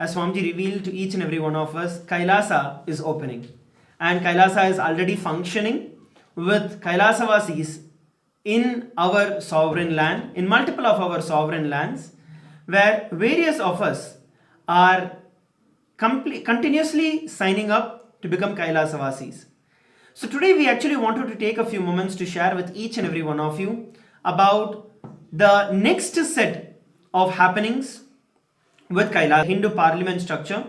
as Swamiji revealed to each and every one of us, Kailasa is opening. And Kailasa is already functioning with Kailasavasis in our sovereign land, in multiple of our sovereign lands, where various of us are continuously signing up to become Kailasavasis. So today we actually wanted to take a few moments to share with each and every one of you about the next set of happenings with Kailasa, Hindu parliament structure,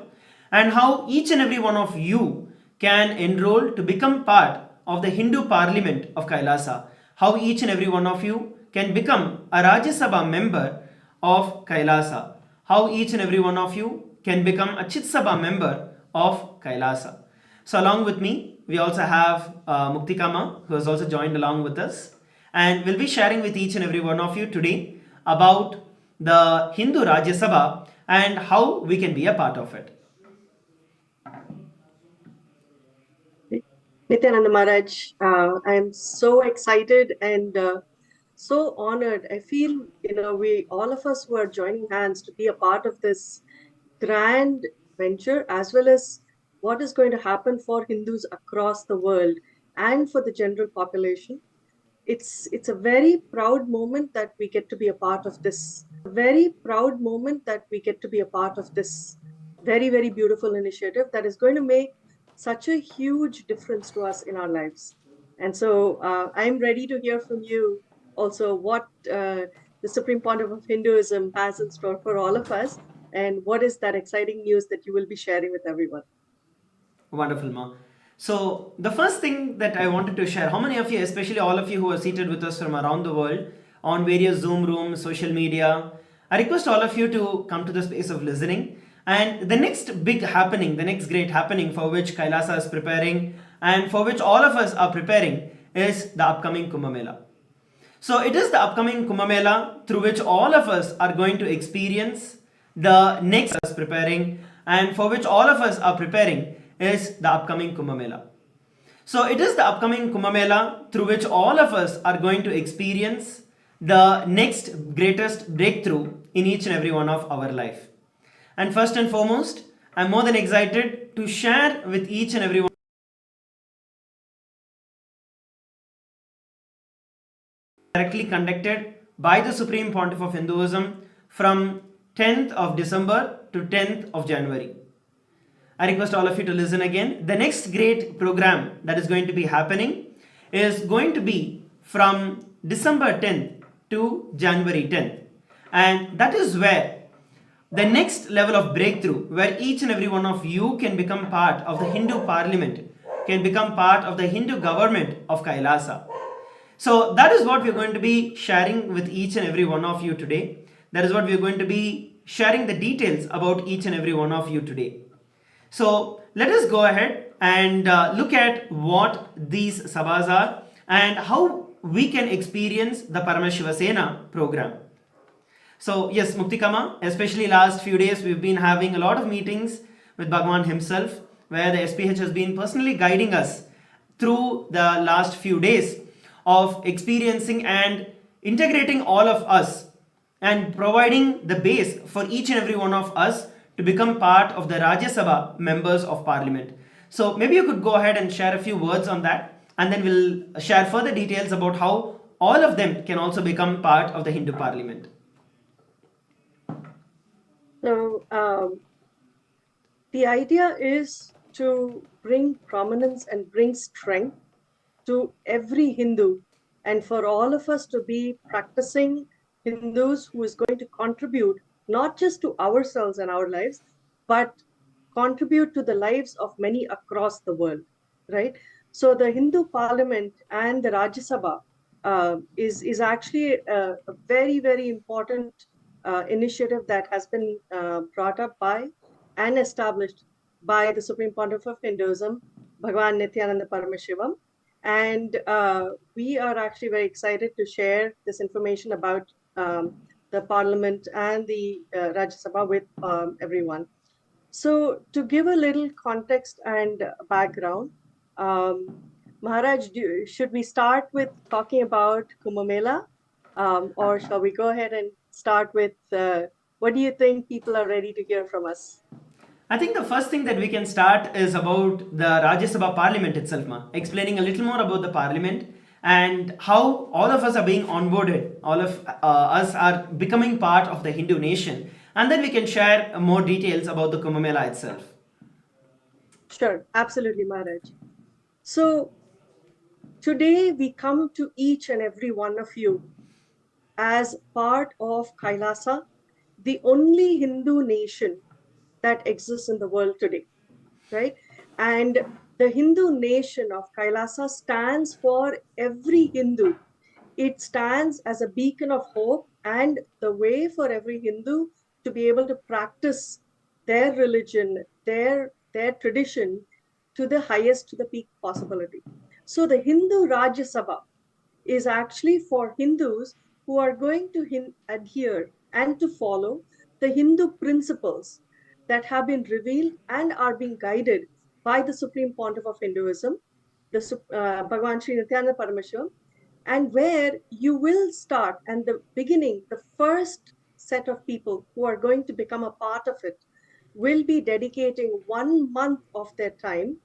and how each and every one of you can enroll to become part of the Hindu parliament of Kailasa, how each and every one of you can become a Rajya Sabha member of Kailasa, how each and every one of you can become a Chit Sabha member of Kailasa. So along with me, we also have Muktikama, who has also joined along with us, and we'll be sharing with each and every one of you today about the Hindu Rajya Sabha and how we can be a part of it. Nithyananda Maharaj, I am so excited and so honored. I feel, we all of us who are joining hands to be a part of this grand venture, as well as what is going to happen for Hindus across the world and for the general population. It's a very proud moment that we get to be a part of this. A very proud moment that we get to be a part of this very, very beautiful initiative that is going to make such a huge difference to us in our lives. And so I'm ready to hear from you also what the Supreme Pontiff of Hinduism has in store for all of us, and what is that exciting news that you will be sharing with everyone. Wonderful, Ma. So the first thing that I wanted to share, how many of you, especially all of you who are seated with us from around the world on various Zoom rooms, social media, I request all of you to come to the space of listening. And the next big happening, the next great happening for which Kailasa is preparing and for which all of us are preparing is the upcoming Kumbh Mela. So it is the upcoming Kumbh Mela through which all of us are going to experience the next preparing, and for which all of us are preparing is the upcoming Kumbh Mela. So it is the upcoming Kumbh Mela through which all of us are going to experience the next greatest breakthrough in each and every one of our life. And first and foremost, I'm more than excited to share with each and every one directly conducted by the Supreme Pontiff of Hinduism from 10th of December to 10th of January. I request all of you to listen again. The next great program that is going to be happening is going to be from December 10th to January 10th. And that is where the next level of breakthrough, where each and every one of you can become part of the Hindu parliament, can become part of the Hindu government of Kailasa. So that is what we're going to be sharing with each and every one of you today. That is what we're going to be sharing the details about each and every one of you today. So let us go ahead and look at what these sabhas are and how we can experience the Paramashiva Sena program. So yes, Muktikama, especially last few days we've been having a lot of meetings with Bhagavan himself, where the SPH has been personally guiding us through the last few days of experiencing and integrating all of us and providing the base for each and every one of us to become part of the Rajya Sabha members of parliament. So maybe you could go ahead and share a few words on that, and then we'll share further details about how all of them can also become part of the Hindu parliament. So the idea is to bring prominence and bring strength to every Hindu, and for all of us to be practicing Hindus who is going to contribute not just to ourselves and our lives, but contribute to the lives of many across the world, right? So the Hindu Parliament and the Rajya Sabha is actually a very, very important initiative that has been brought up by and established by the Supreme Pontiff of Hinduism, Bhagavan Nithyananda Paramashivamam. And we are actually very excited to share this information about the Parliament and the Rajya Sabha with everyone. So to give a little context and background, Maharaj, should we start with talking about Kumbh Mela, or shall we go ahead and start with What do you think people are ready to hear from us? I think the first thing that we can start is about the Rajya Sabha Parliament itself, ma. Explaining a little more about the Parliament and how all of us are being onboarded, all of us are becoming part of the Hindu nation, and then we can share more details about the Kumbh Mela itself. Sure, absolutely, Maharaj. So today we come to each and every one of you as part of Kailasa, the only Hindu nation that exists in the world today, right? And the Hindu nation of Kailasa stands for every Hindu. It stands as a beacon of hope and the way for every Hindu to be able to practice their religion, their tradition to the highest, to the peak possibility. So the Hindu Rajya Sabha is actually for Hindus who are going to adhere and to follow the Hindu principles that have been revealed and are being guided by the Supreme Pontiff of Hinduism, the Bhagavan Sri Nithyana Paramashivam, and where you will start, and the beginning, the first set of people who are going to become a part of it will be dedicating 1 month of their time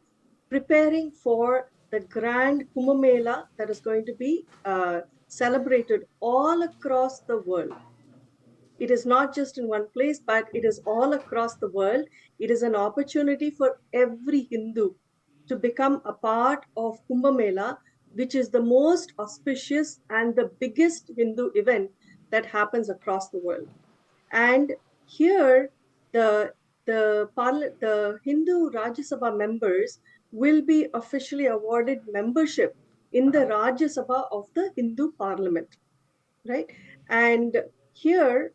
preparing for the grand Kumbh Mela that is going to be celebrated all across the world. It is not just in one place, but it is all across the world. It is an opportunity for every Hindu to become a part of Kumbh Mela, which is the most auspicious and the biggest Hindu event that happens across the world. And here, the Hindu Rajya Sabha members will be officially awarded membership in the Rajya Sabha of the Hindu Parliament, right? And here,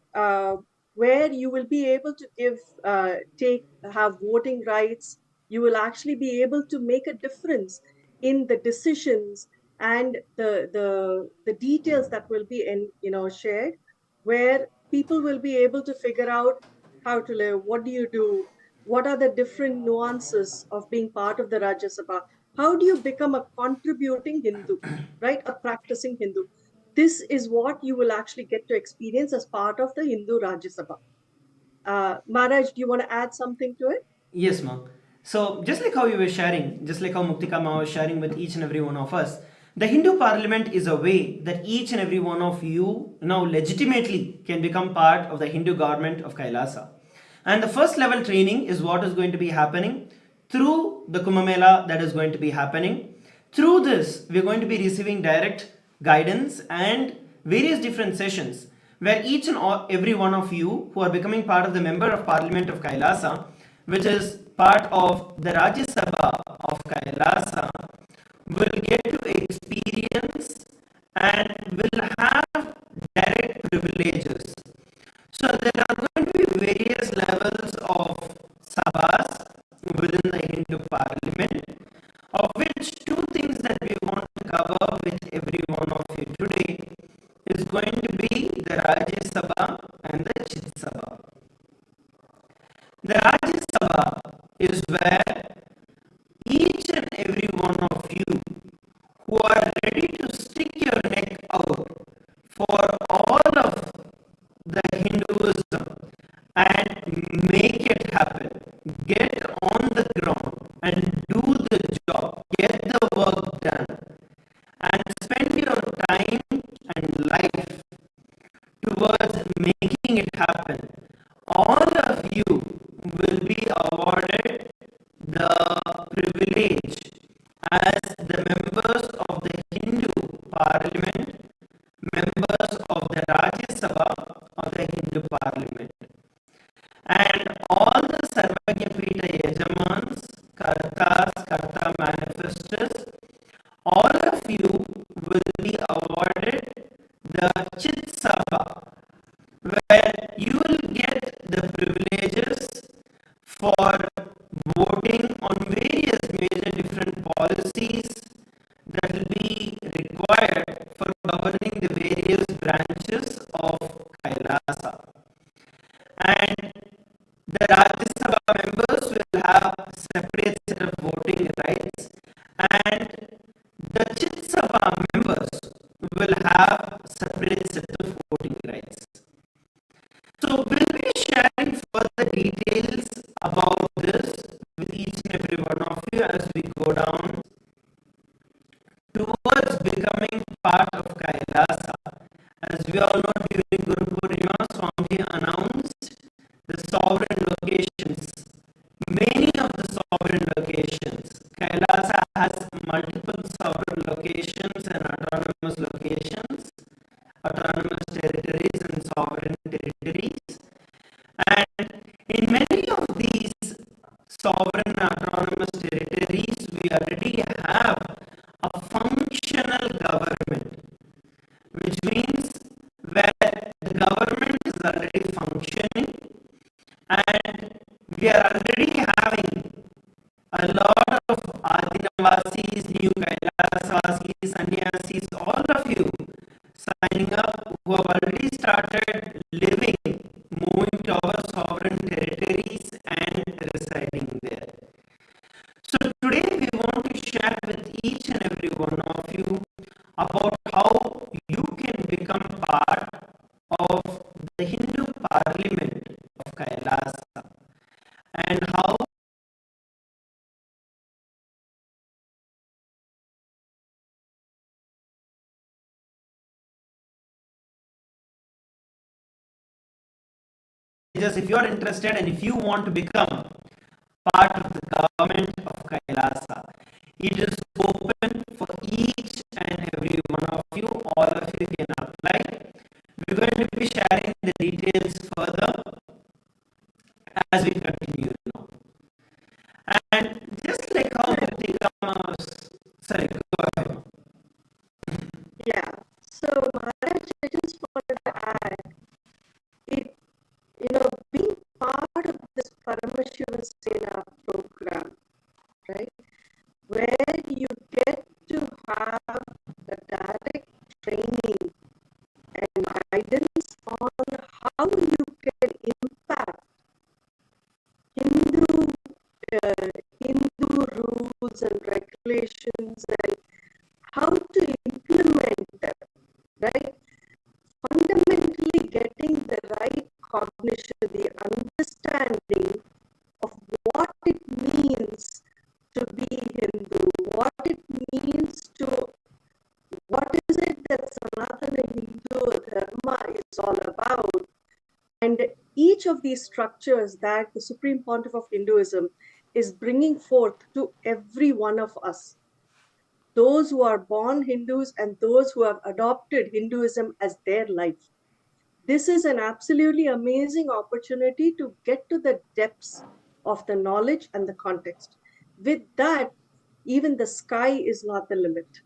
where you will be able to have voting rights, you will actually be able to make a difference in the decisions and the details that will be shared, where people will be able to figure out how to live, what do you do, what are the different nuances of being part of the Rajya Sabha, how do you become a contributing Hindu, right, a practicing Hindu. This is what you will actually get to experience as part of the Hindu Rajya Sabha. Maharaj, do you want to add something to it? Yes, ma. So, just like how you were sharing, just like how Muktika ma was sharing with each and every one of us, the Hindu Parliament is a way that each and every one of you now legitimately can become part of the Hindu government of Kailasa. And the first level training is what is going to be happening through the Kumbh Mela that is going to be happening. Through this, we are going to be receiving direct guidance and various different sessions where each and every one of you who are becoming part of the Member of Parliament of Kailasa, which is part of the Rajya Sabha of Kailasa, will get to experience and will have direct privileges. So there are going to be various levels of sabhas within the Hindu Parliament, of which two things that we want to cover with every one of you today is going to be the Rajya Sabha and the Chit Sabha. The Rajya Sabha is where each and every one of you who are ready to stick your neck out for all of the Hinduism and make it happen, get on the ground and do the job, get the work done, and spend your time and life towards making it happen. All of you will be awarded the privilege as the members of the Hindu Parliament, members of the Rajya Sabha of the Hindu Parliament. And all the Sarvajñapita Yajamans, Kartas, Karta manifestors, all of you will be awarded the Chit Sabha, where you will get the privileges for voting on various major different policies that will be required for governing the various branches of Kailasa. And the Rajya Sabha members will have separate set of voting rights, and the Chit Sabha members will have separate set of voting rights. So we'll be sovereign autonomous territories, we already have a functional government, which means where the government is already functioning and we are already having a lot of Adinavasis, new Kailasvasis, Sannyasis, all of you signing up who have already started living, moving to our sovereign territories and residing there. So today we want to share with each and every one of you about how you can become part of the Hindu parliament of Kailasa and how just if you are interested and if you want to become part of the government of Kailasa, it is open for each and every one of you. All of you can apply. We're going to be sharing the details further as we continue now. And just like how Deepika, sorry, go ahead. Yeah. So Maharaj, I just wanted to add, it, being part of this Paramashiva Sena program, right, where you get to have the direct training and guidance on how you can impact Hindu Hindu rules and regulations and how to implement them, right? Fundamentally getting the right cognition, the understanding of what it means to be Hindu, what it means to, what is it that Sanatana Hindu Dharma is all about. And each of these structures that the Supreme Pontiff of Hinduism is bringing forth to every one of us, those who are born Hindus and those who have adopted Hinduism as their life. This is an absolutely amazing opportunity to get to the depths of the knowledge and the context. With that, even the sky is not the limit.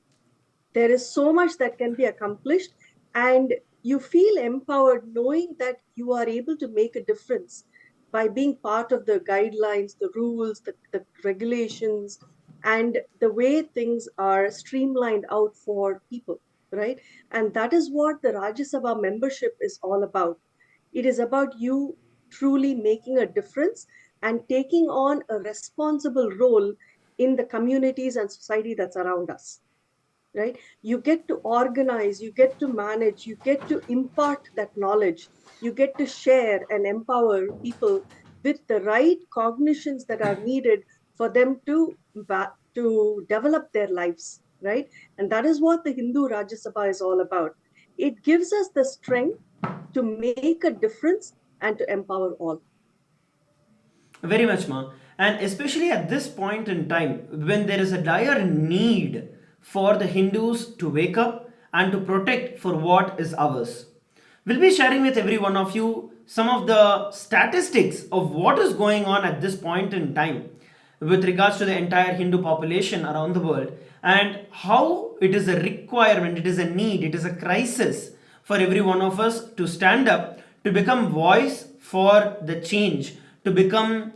There is so much that can be accomplished, and you feel empowered knowing that you are able to make a difference by being part of the guidelines, the rules, the regulations, and the way things are streamlined out for people, right? And that is what the Rajya Sabha membership is all about. It is about you truly making a difference and taking on a responsible role in the communities and society that's around us, right? You get to organize, you get to manage, you get to impart that knowledge, you get to share and empower people with the right cognitions that are needed for them to develop their lives, right? And that is what the Hindu Rajya Sabha is all about. It gives us the strength to make a difference and to empower all. Very much, ma. And especially at this point in time, when there is a dire need for the Hindus to wake up and to protect for what is ours. We'll be sharing with every one of you some of the statistics of what is going on at this point in time with regards to the entire Hindu population around the world and how it is a requirement, it is a need, it is a crisis for every one of us to stand up, to become voice for the change, to become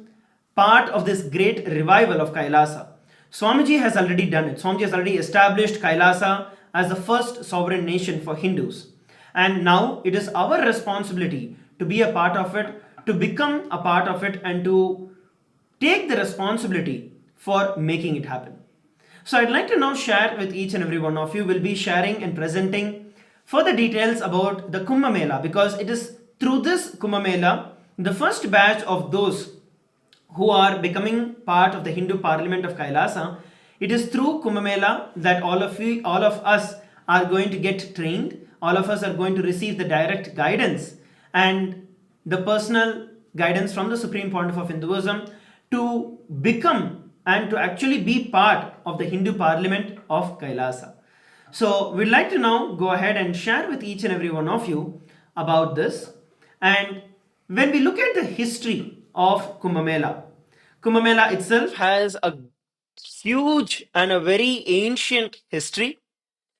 part of this great revival of Kailasa. Swamiji has already done it. Swamiji has already established Kailasa as the first sovereign nation for Hindus. And now it is our responsibility to be a part of it, to become a part of it, and to take the responsibility for making it happen. So I'd like to now share with each and every one of you. Will be sharing and presenting further details about the Kumbh Mela, because it is through this Kumbh Mela, the first batch of those who are becoming part of the Hindu Parliament of Kailasa, it is through Kumbh Mela that all of us are going to get trained, all of us are going to receive the direct guidance and the personal guidance from the Supreme Pontiff of Hinduism to become and to actually be part of the Hindu Parliament of Kailasa. So we'd like to now go ahead and share with each and every one of you about this. And when we look at the history of Kumbh Mela, Kumbh Mela itself has a huge and a very ancient history.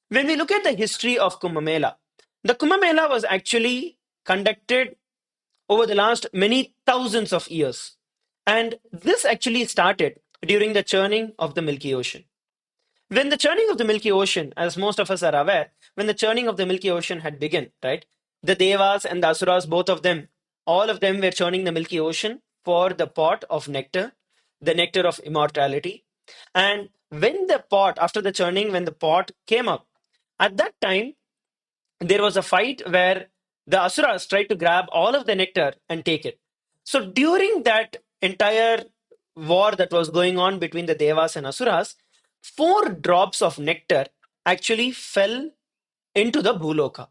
When we look at the history of Kumbh Mela, the Kumbh Mela was actually conducted over the last many thousands of years. And this actually started during the churning of the Milky Ocean. When the churning of the Milky Ocean, as most of us are aware, when the churning of the Milky Ocean had begun, right? The Devas and the Asuras, both of them, all of them were churning the Milky Ocean for the pot of nectar, the nectar of immortality. And when the pot, after the churning, when the pot came up, at that time, there was a fight where the Asuras tried to grab all of the nectar and take it. So during that entire war that was going on between the Devas and Asuras, 4 drops of nectar actually fell into the Bhuloka.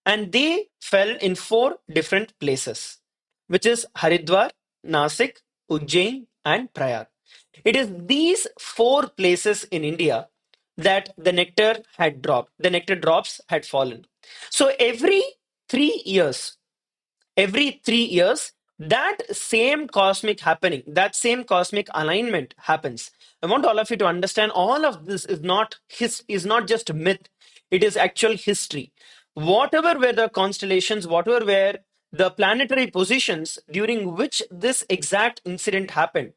And they fell in 4 different places, which is Haridwar, Nasik, Ujjain, and Prayag. It is these 4 places in India that the nectar had dropped, the nectar drops had fallen. So every 3 years, that same cosmic happening, that same cosmic alignment happens. I want all of you to understand all of this is not just myth, it is actual history. Whatever were the constellations, whatever were the planetary positions during which this exact incident happened,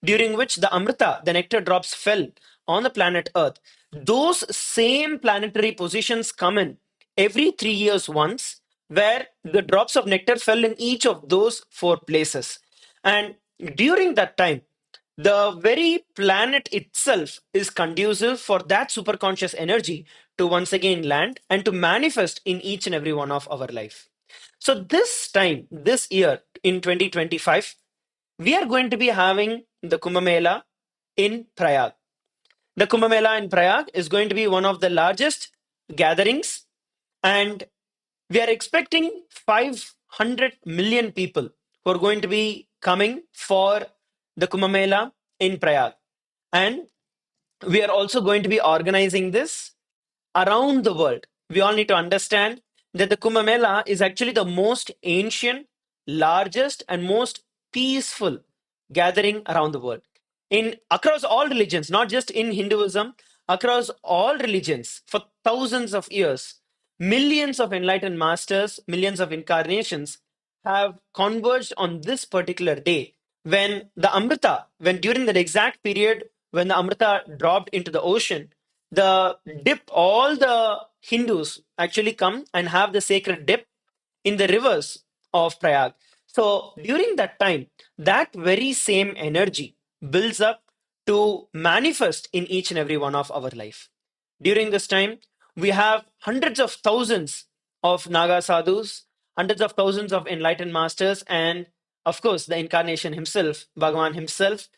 during which the Amrita, the nectar drops, fell on the planet Earth, those same planetary positions come in every 3 years once, where the drops of nectar fell in each of those 4 places. And during that time, the very planet itself is conducive for that superconscious energy to once again land and to manifest in each and every one of our life. So this time, this year in 2025, we are going to be having the Kumbh Mela in Prayag. The Kumbh Mela in Prayag is going to be one of the largest gatherings, and we are expecting 500 million people who are going to be coming for the Kumbh Mela in Prayag. And we are also going to be organizing this around the world. We all need to understand that the Kumbh Mela is actually the most ancient, largest, and most peaceful gathering around the world. In across all religions, not just in Hinduism, across all religions for thousands of years, millions of enlightened masters, millions of incarnations have converged on this particular day when the Amrita, when during that exact period when the Amrita dropped into the ocean, the dip, all the Hindus actually come and have the sacred dip in the rivers of Prayag. So during that time, that very same energy builds up to manifest in each and every one of our life. During this time, we have hundreds of thousands of Naga sadhus, hundreds of thousands of enlightened masters, and of course, the incarnation himself, Bhagavan himself,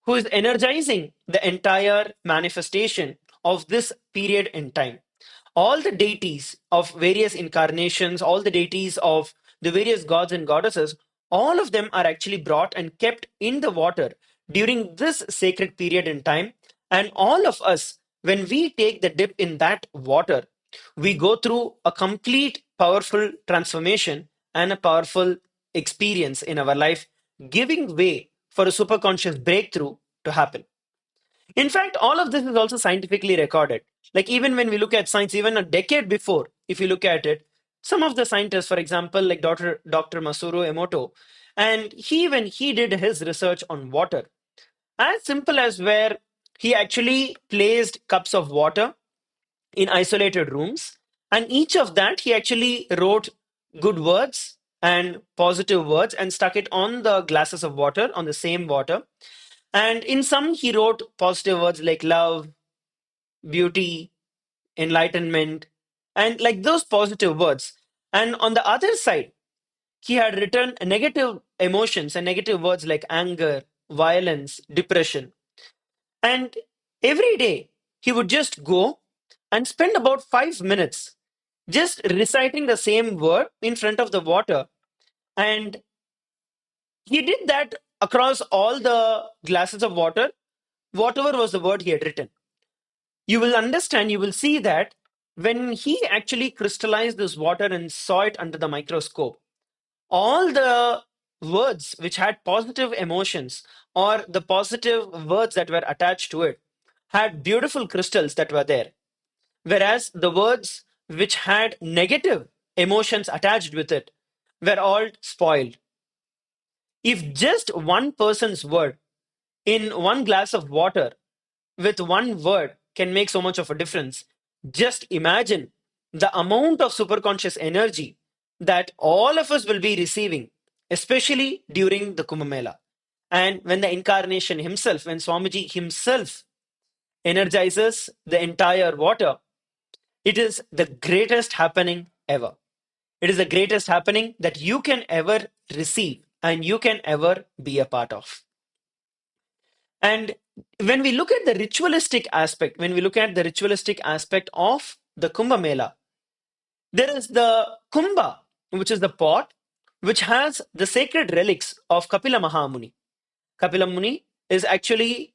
who is energizing the entire manifestation of this period in time. All the deities of various incarnations, all the deities of the various gods and goddesses, all of them are actually brought and kept in the water during this sacred period in time. And all of us, when we take the dip in that water, we go through a complete powerful transformation and a powerful experience in our life, giving way for a superconscious breakthrough to happen. In fact, all of this is also scientifically recorded. Like even when we look at science, even a decade before, if you look at it, some of the scientists, for example, like Dr. Masaru Emoto, and when he did his research on water, as simple as where he actually placed cups of water in isolated rooms, and each of that he actually wrote good words and positive words and stuck it on the glasses of water, on the same water. And in some, he wrote positive words like love, beauty, enlightenment, and like those positive words. And on the other side, he had written negative emotions and negative words like anger, violence, depression. And every day, he would just go and spend about 5 minutes just reciting the same word in front of the water. And he did that across all the glasses of water, whatever was the word he had written. You will understand, you will see that when he actually crystallized this water and saw it under the microscope, all the words which had positive emotions or the positive words that were attached to it had beautiful crystals that were there, whereas the words which had negative emotions attached with it were all spoiled. If just one person's word in one glass of water with one word can make so much of a difference, just imagine the amount of superconscious energy that all of us will be receiving, especially during the Kumbh Mela. And when the incarnation himself, when Swamiji himself energizes the entire water, it is the greatest happening ever. It is the greatest happening that you can ever receive and you can ever be a part of. And when we look at the ritualistic aspect, of the Kumbh Mela, there is the Kumbha, which is the pot, which has the sacred relics of Kapila Mahamuni. Kapila Muni is actually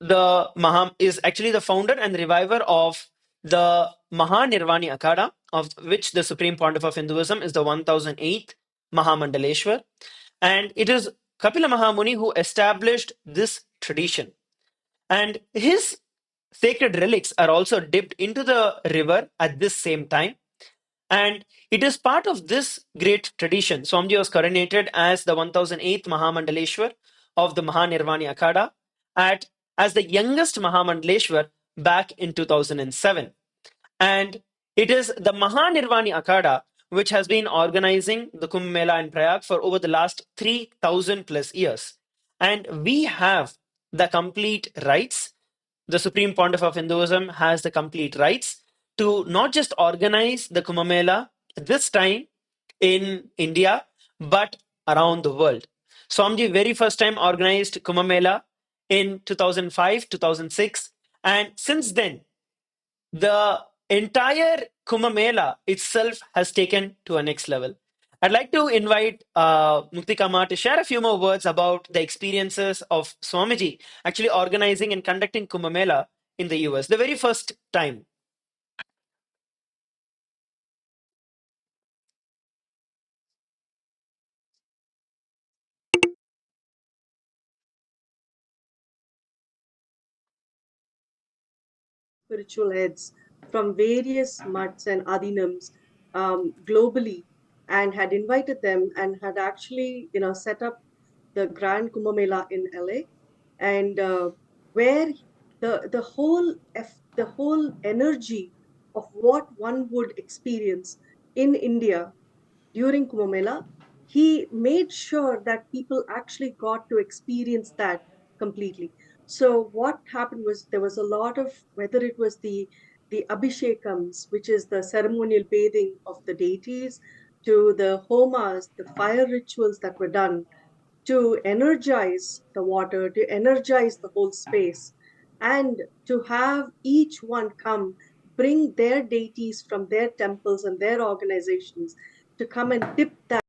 the founder and reviver of the Mahanirvani Akhada, of which the Supreme Pontiff of Hinduism is the 1008th Mahamandaleshwar. And it is Kapila Mahamuni who established this tradition. And his sacred relics are also dipped into the river at this same time. And it is part of this great tradition. Swamiji was coronated as the 1008th Mahamandaleshwar of the Mahanirvani Akhada as the youngest Mahamandaleshwar back in 2007. And it is the Mahanirvani Akhada which has been organizing the Kumbh Mela in Prayag for over the last 3,000 plus years. And we have the complete rights. The Supreme Pontiff of Hinduism has the complete rights to not just organize the Kumbh Mela this time in India, but around the world. Swamiji very first time organized Kumbh Mela in 2005, 2006. And since then, the entire Kumbh Mela itself has taken to a next level. I'd like to invite Mukti Kama to share a few more words about the experiences of Swamiji actually organizing and conducting Kumbh Mela in the US, the very first time. Spiritual heads from various mutts and adinams globally, and had invited them and had actually, set up the Grand Kumbh Mela in LA, and where the whole energy of what one would experience in India during Kumbh Mela, he made sure that people actually got to experience that completely. So what happened was there was a lot of, whether it was the abhishekams, which is the ceremonial bathing of the deities, to the homas, the fire rituals that were done to energize the water, to energize the whole space, and to have each one come, bring their deities from their temples and their organizations to come and dip that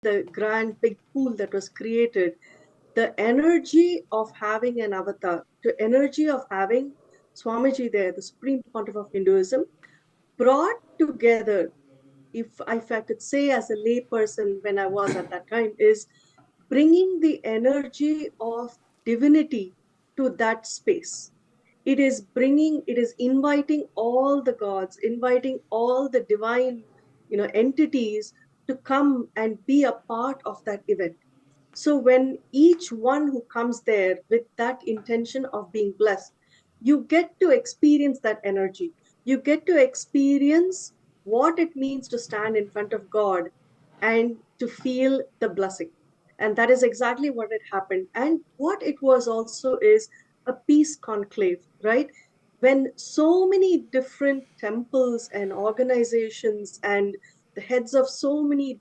the grand big pool that was created. The energy of having an avatar, the energy of having Swamiji there, the Supreme Pontiff of Hinduism, brought together, if I could say as a layperson when I was at that time, is bringing the energy of divinity to that space. It is inviting all the gods, inviting all the divine, entities to come and be a part of that event. So when each one who comes there with that intention of being blessed, you get to experience that energy. You get to experience what it means to stand in front of God and to feel the blessing. And that is exactly what had happened. And what it was also is a peace conclave, right? When so many different temples and organizations and the heads of so many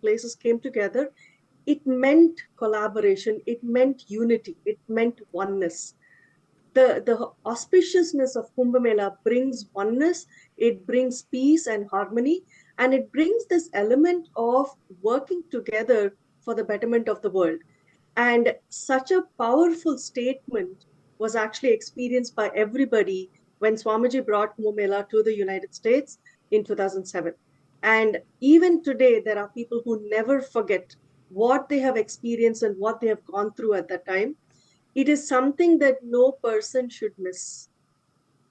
places came together, it meant collaboration, it meant unity, it meant oneness. The auspiciousness of Kumbh Mela brings oneness, it brings peace and harmony, and it brings this element of working together for the betterment of the world. And such a powerful statement was actually experienced by everybody when Swamiji brought Kumbh Mela to the United States in 2007. And even today, there are people who never forget what they have experienced and what they have gone through at that time. It is something that no person should miss.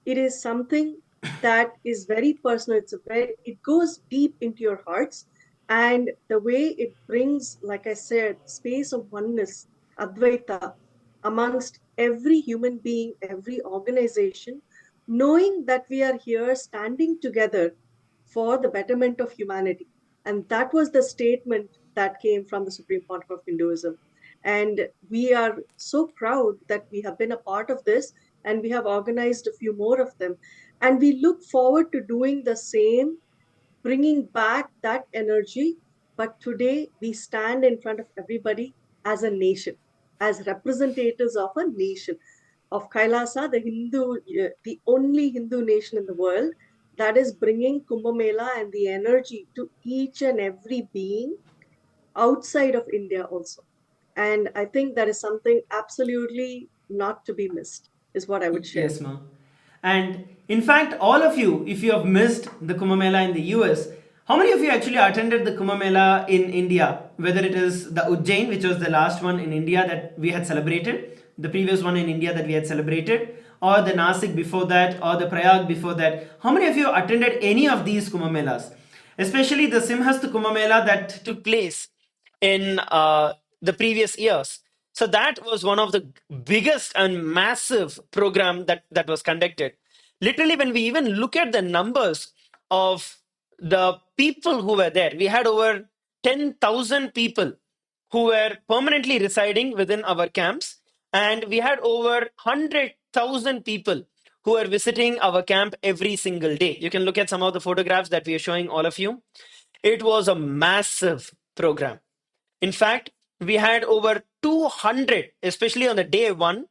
It is something that is very personal. It goes deep into your hearts, and the way it brings, like I said, space of oneness, Advaita, amongst every human being, every organization, knowing that we are here standing together for the betterment of humanity. And that was the statement that came from the Supreme Pontiff of Hinduism. And we are so proud that we have been a part of this, and we have organized a few more of them. And we look forward to doing the same, bringing back that energy. But today we stand in front of everybody as a nation, as representatives of a nation, of Kailasa, the only Hindu nation in the world that is bringing Kumbh Mela and the energy to each and every being outside of India also. And I think that is something absolutely not to be missed, is what I would share. Yes, ma'am. And in fact, all of you, if you have missed the Kumbh Mela in the US, how many of you actually attended the Kumbh Mela in India? Whether it is the Ujjain, which was the last one in India that we had celebrated, the previous one in India that we had celebrated, or the Nasik before that, or the Prayag before that. How many of you attended any of these Kumbh Melas? Especially the Simhast Kumbh Mela that took place in the previous years. So that was one of the biggest and massive program that was conducted. Literally, when we even look at the numbers of the people who were there, we had over 10,000 people who were permanently residing within our camps, and we had over 100,000 people who were visiting our camp every single day. You can look at some of the photographs that we are showing all of you. It was a massive program. In fact, we had over 200, especially on the day one.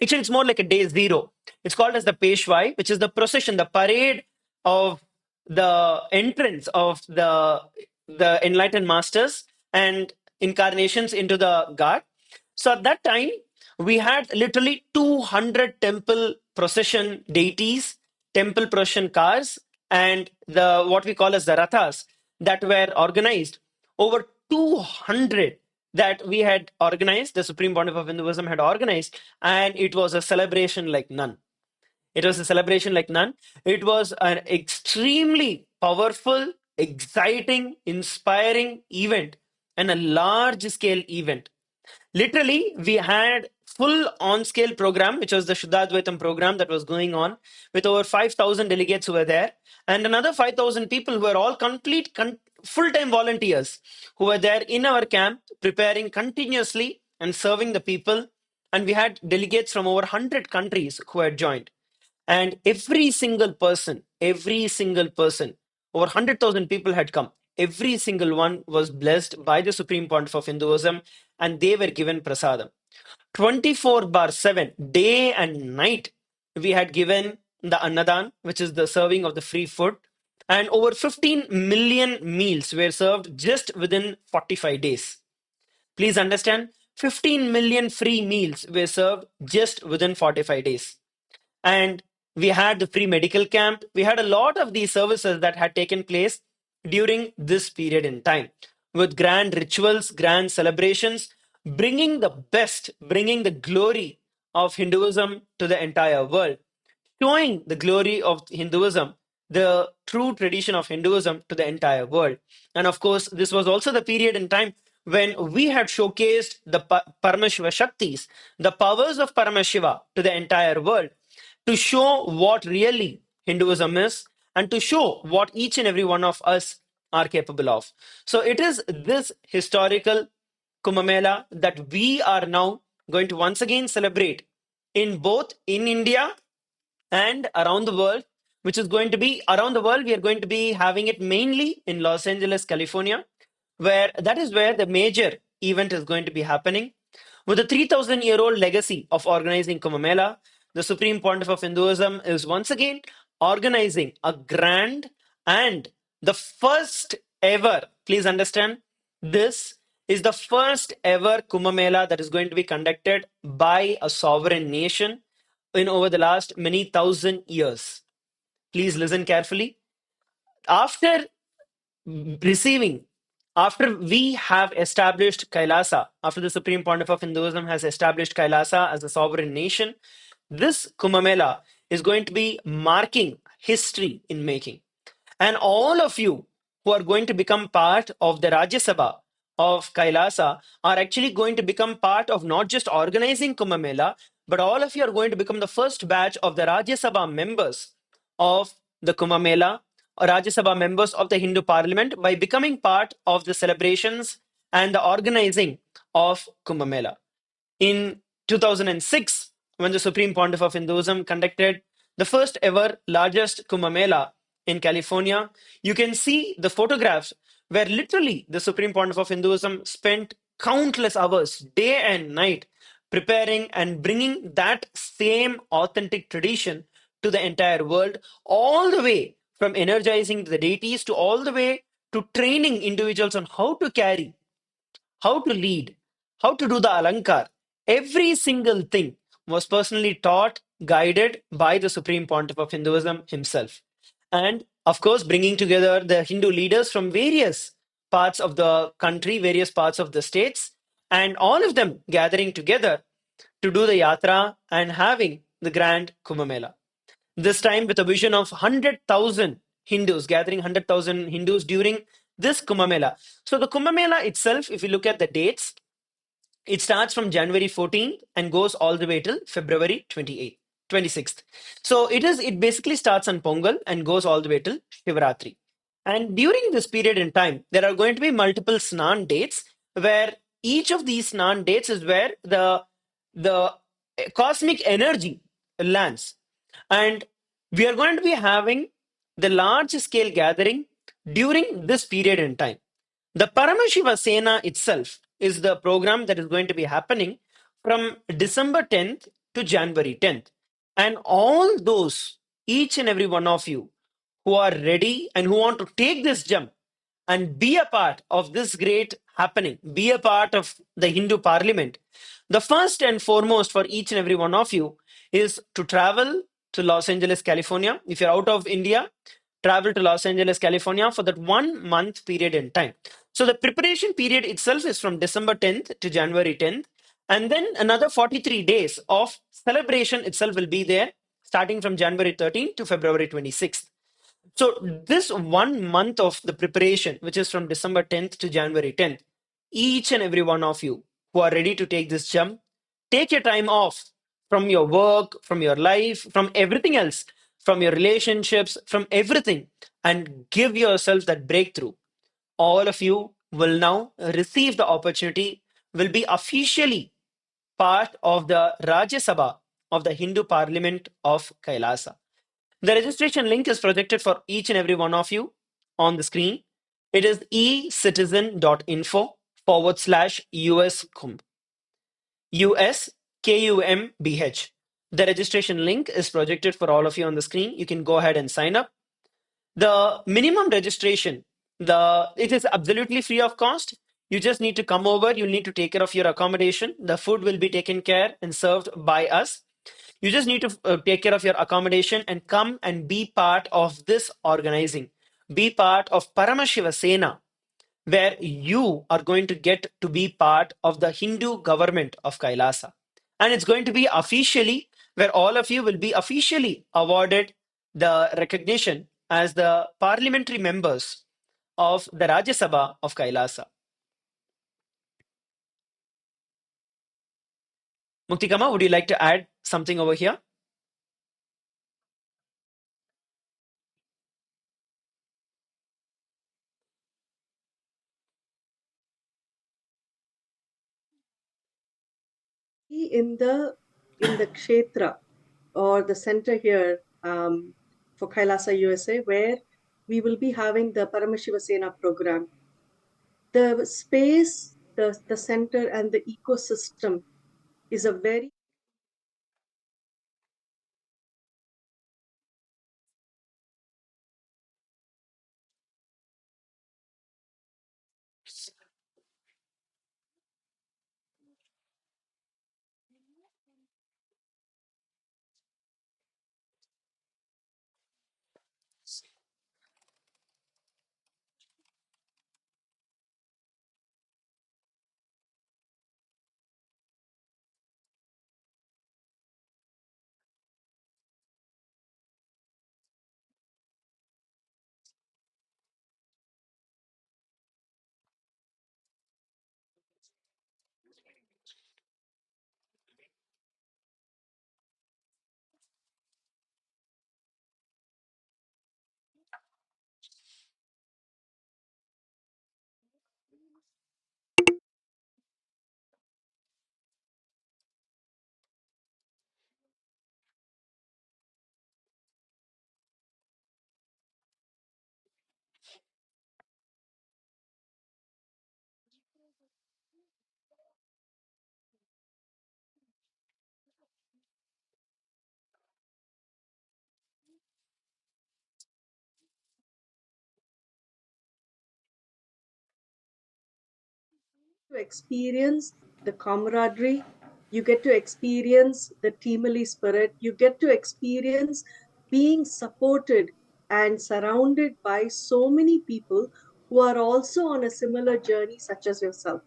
Actually, it's more like a day zero. It's called as the Peshwai, which is the procession, the parade of the entrance of the enlightened masters and incarnations into the Ghat. So at that time, we had literally 200 temple procession deities, temple procession cars, and the what we call as the rathas that were organized. Over 200 that we had organized, the Supreme Pontiff of Hinduism had organized, and it was a celebration like none. It was a celebration like none. It was an extremely powerful, exciting, inspiring event and a large scale event. Literally, we had full on-scale program, which was the Shuddhadvaitam program that was going on with over 5,000 delegates who were there and another 5,000 people who were all full-time volunteers who were there in our camp preparing continuously and serving the people. And we had delegates from over 100 countries who had joined. And every single person, over 100,000 people had come. Every single one was blessed by the Supreme Pontiff of Hinduism, and they were given prasadam. 24 bar 7, day and night, we had given the annadan, which is the serving of the free food, and over 15 million meals were served just within 45 days. Please understand, 15 million free meals were served just within 45 days. And we had the free medical camp. We had a lot of these services that had taken place during this period in time with grand rituals, grand celebrations, bringing the best, bringing the glory of Hinduism to the entire world, showing the glory of Hinduism, the true tradition of Hinduism to the entire world. And of course, this was also the period in time when we had showcased the Paramashiva Shaktis, the powers of Paramashiva to the entire world, to show what really Hinduism is and to show what each and every one of us are capable of. So it is this historical Kumbh Mela that we are now going to once again celebrate in both in India and around the world, which is going to be around the world. We are going to be having it mainly in Los Angeles, California, where that is where the major event is going to be happening. With a 3,000-year-old legacy of organizing Kumbh Mela, the Supreme Pontiff of Hinduism is once again organizing a grand and the first ever, please understand, this is the first ever Kumbh Mela that is going to be conducted by a sovereign nation in over the last many thousand years. Please listen carefully. After receiving After we have established Kailasa, after the Supreme Pontiff of Hinduism has established Kailasa as a sovereign nation, this Kumbh Mela is going to be marking history in making. And all of you who are going to become part of the Rajya Sabha of Kailasa are actually going to become part of not just organizing Kumbh Mela, but all of you are going to become the first batch of the Rajya Sabha members of the Kumbh Mela, or Rajya Sabha members of the Hindu Parliament, by becoming part of the celebrations and the organizing of Kumbh Mela. In 2006, when the Supreme Pontiff of Hinduism conducted the first ever largest Kumbh Mela in California, you can see the photographs where literally the Supreme Pontiff of Hinduism spent countless hours, day and night, preparing and bringing that same authentic tradition to the entire world, all the way from energizing the deities to all the way to training individuals on how to carry, how to lead, how to do the alankar. Every single thing was personally taught, guided by the Supreme Pontiff of Hinduism himself. And of course, bringing together the Hindu leaders from various parts of the country, various parts of the states, and all of them gathering together to do the yatra and having the grand Kumbh Mela. This time with a vision of 100,000 Hindus, gathering 100,000 Hindus during this Kumbh Mela. So the Kumbh Mela itself, if you look at the dates, it starts from January 14th and goes all the way till February 28th, 26th. So it basically starts on Pongal and goes all the way till Shivratri. And during this period in time, there are going to be multiple Snan dates where each of these Snan dates is where the cosmic energy lands. And we are going to be having the large scale gathering during this period in time. The Paramashiva Sena itself is the program that is going to be happening from December 10th to January 10th. And all those, each and every one of you who are ready and who want to take this jump and be a part of this great happening, be a part of the Hindu Parliament, the first and foremost for each and every one of you is to travel to Los Angeles, California. If you're out of India, travel to Los Angeles, California for that 1 month period in time. So the preparation period itself is from December 10th to January 10th. And then another 43 days of celebration itself will be there, starting from January 13th to February 26th. So this 1 month of the preparation, which is from December 10th to January 10th, each and every one of you who are ready to take this jump, take your time off from your work, from your life, from everything else, from your relationships, from everything, and give yourself that breakthrough. All of you will now receive the opportunity, will be officially part of the Rajya Sabha of the Hindu Parliament of Kailasa. The registration link is projected for each and every one of you on the screen. It is ecitizen.info /US Kumbh. US KUMBH. The registration link is projected for all of you on the screen. You can go ahead and sign up. The minimum registration, it is absolutely free of cost. You just need to come over. You need to take care of your accommodation. The food will be taken care and served by us. You just need to take care of your accommodation and come and be part of this organizing. Be part of Paramashiva Sena, where you are going to get to be part of the Hindu government of Kailasa. And it's going to be officially where all of you will be officially awarded the recognition as the parliamentary members of the Rajya Sabha of Kailasa. Muktikama, would you like to add something over here? In the kshetra or the center here for Kailasa USA, where we will be having the Paramashiva Sena program. The space, the center, and the ecosystem is a very to experience the camaraderie, you get to experience the teamly spirit, you get to experience being supported and surrounded by so many people who are also on a similar journey, such as yourself.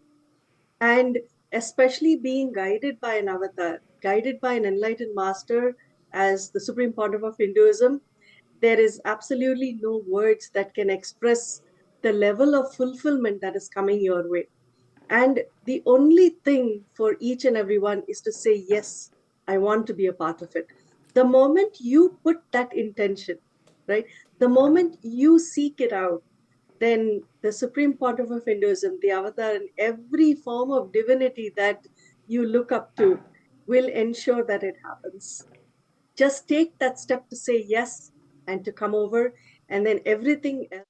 And especially being guided by an avatar, guided by an enlightened master as the Supreme Pontiff of Hinduism, there is absolutely no words that can express the level of fulfillment that is coming your way. And the only thing for each and everyone is to say, yes, I want to be a part of it. The moment you put that intention, right? The moment you seek it out, then the Supreme Pontiff of Hinduism, the avatar, and every form of divinity that you look up to will ensure that it happens. Just take that step to say yes and to come over, and then everything else.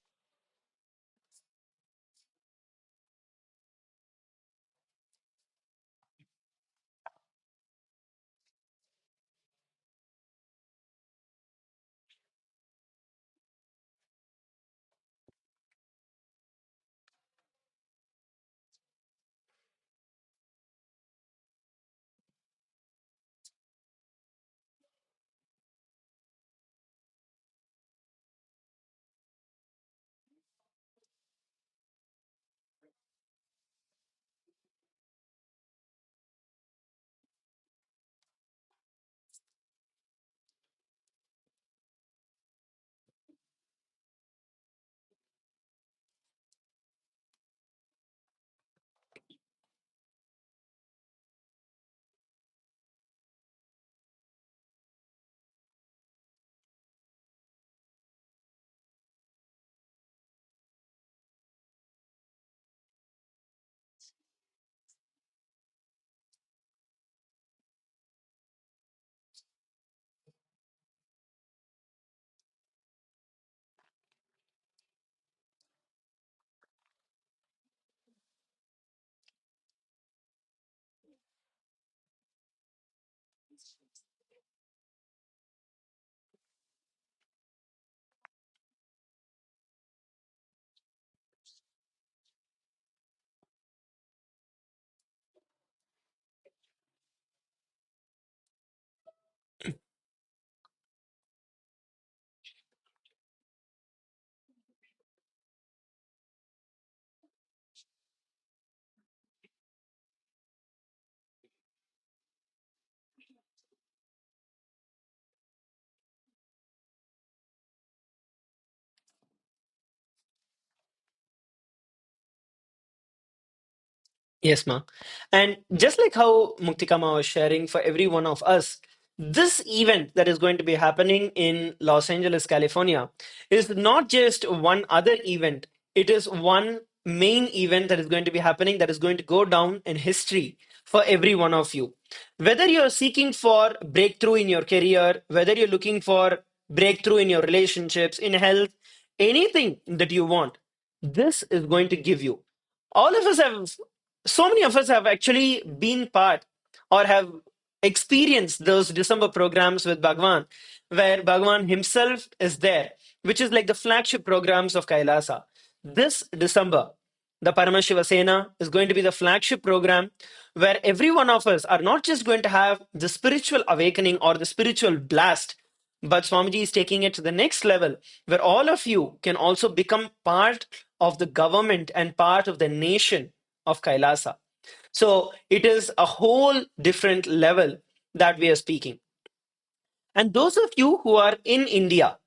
Yes, ma. And just like how Muktikama was sharing for every one of us, this event that is going to be happening in Los Angeles, California, is not just one other event. It is one main event that is going to be happening that is going to go down in history for every one of you. Whether you're seeking for breakthrough in your career, whether you're looking for breakthrough in your relationships, in health, anything that you want, this is going to give you. All of us have, so many of us have actually been part or have experienced those December programs with Bhagavan, where Bhagavan himself is there, which is like the flagship programs of Kailasa. This December, the Paramashiva Sena is going to be the flagship program where every one of us are not just going to have the spiritual awakening or the spiritual blast, but Swamiji is taking it to the next level where all of you can also become part of the government and part of the nation of Kailasa. So it is a whole different level that we are speaking. And those of you who are in India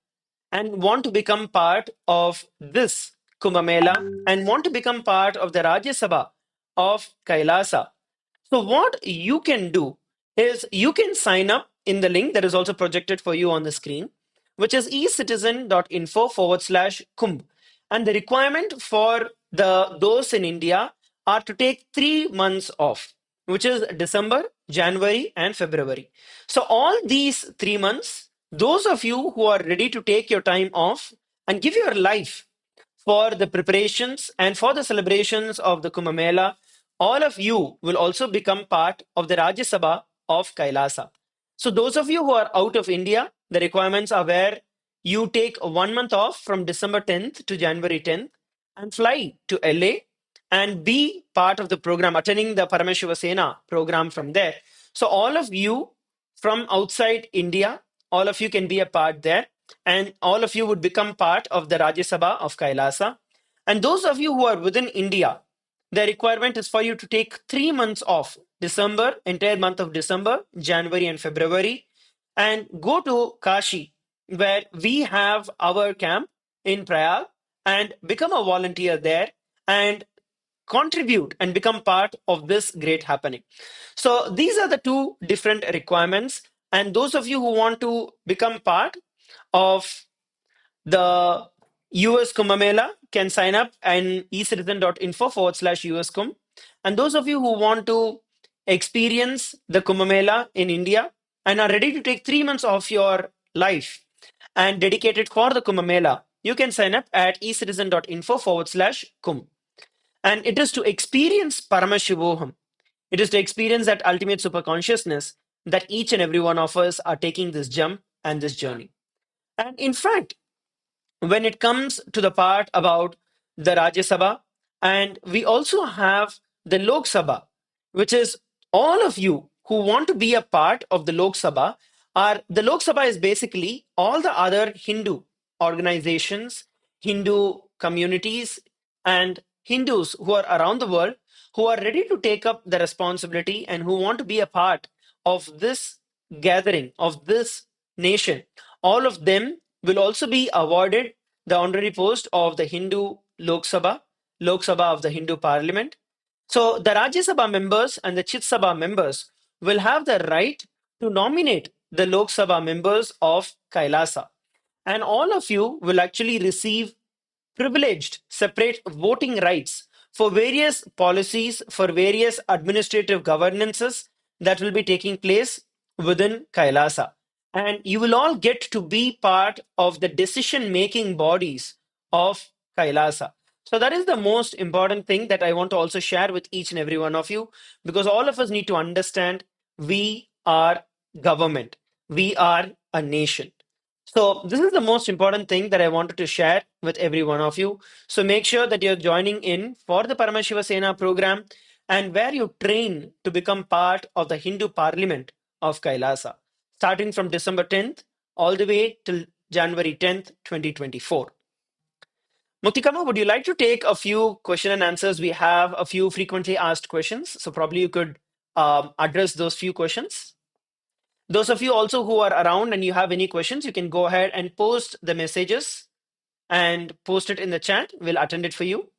and want to become part of this Kumbh Mela and want to become part of the Rajya Sabha of Kailasa, so what you can do is you can sign up in the link that is also projected for you on the screen, which is ecitizen.info/Kumbh. And the requirement for those in India are to take 3 months off, which is December, January, and February. So all these 3 months, those of you who are ready to take your time off and give your life for the preparations and for the celebrations of the Kumbh Mela, all of you will also become part of the Rajya Sabha of Kailasa. So those of you who are out of India, the requirements are where you take 1 month off from December 10th to January 10th and fly to LA and be part of the program, attending the Paramashiva Sena program from there. So all of you from outside India, all of you can be a part there, and all of you would become part of the Rajya Sabha of Kailasa. And those of you who are within India, the requirement is for you to take 3 months off, December, entire month of December, January and February, and go to Kashi, where we have our camp in Prayag, and become a volunteer there and contribute and become part of this great happening. So these are the two different requirements. And those of you who want to become part of the US Kumbh Mela can sign up and ecitizen.info/US Kumbh. And those of you who want to experience the Kumbh Mela in India and are ready to take 3 months of your life and dedicate it for the Kumbh Mela, you can sign up at ecitizen.info/Kumbh. And it is to experience Paramashivoham. It is to experience that ultimate superconsciousness that each and every one of us are taking this jump and this journey. And in fact, when it comes to the part about the Rajya Sabha, and we also have the Lok Sabha, which is all of you who want to be a part of the Lok Sabha. Are the Lok Sabha is basically all the other Hindu organizations, Hindu communities, and Hindus who are around the world who are ready to take up the responsibility and who want to be a part of this gathering, of this nation. All of them will also be awarded the honorary post of the Hindu Lok Sabha of the Hindu Parliament. So the Rajya Sabha members and the Chit Sabha members will have the right to nominate the Lok Sabha members of Kailasa. And all of you will actually receive privileged separate voting rights for various policies, for various administrative governances that will be taking place within Kailasa. And you will all get to be part of the decision making bodies of Kailasa. So, that is the most important thing that I want to also share with each and every one of you, because all of us need to understand we are government, we are a nation. So, this is the most important thing that I wanted to share with every one of you. So, make sure that you're joining in for the Paramashiva Sena program and where you train to become part of the Hindu Parliament of Kailasa, starting from December 10th all the way till January 10th, 2024. Muktikama, would you like to take a few question and answers? We have a few frequently asked questions. So, probably you could address those few questions. Those of you also who are around and you have any questions, you can go ahead and post the messages and post it in the chat. We'll attend it for you.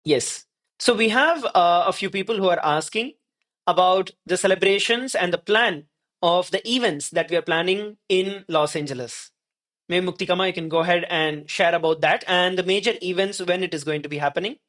Yes. So we have a few people who are asking about the celebrations and the plan of the events that we are planning in Los Angeles. Maybe Muktikama, you can go ahead and share about that and the major events when it is going to be happening.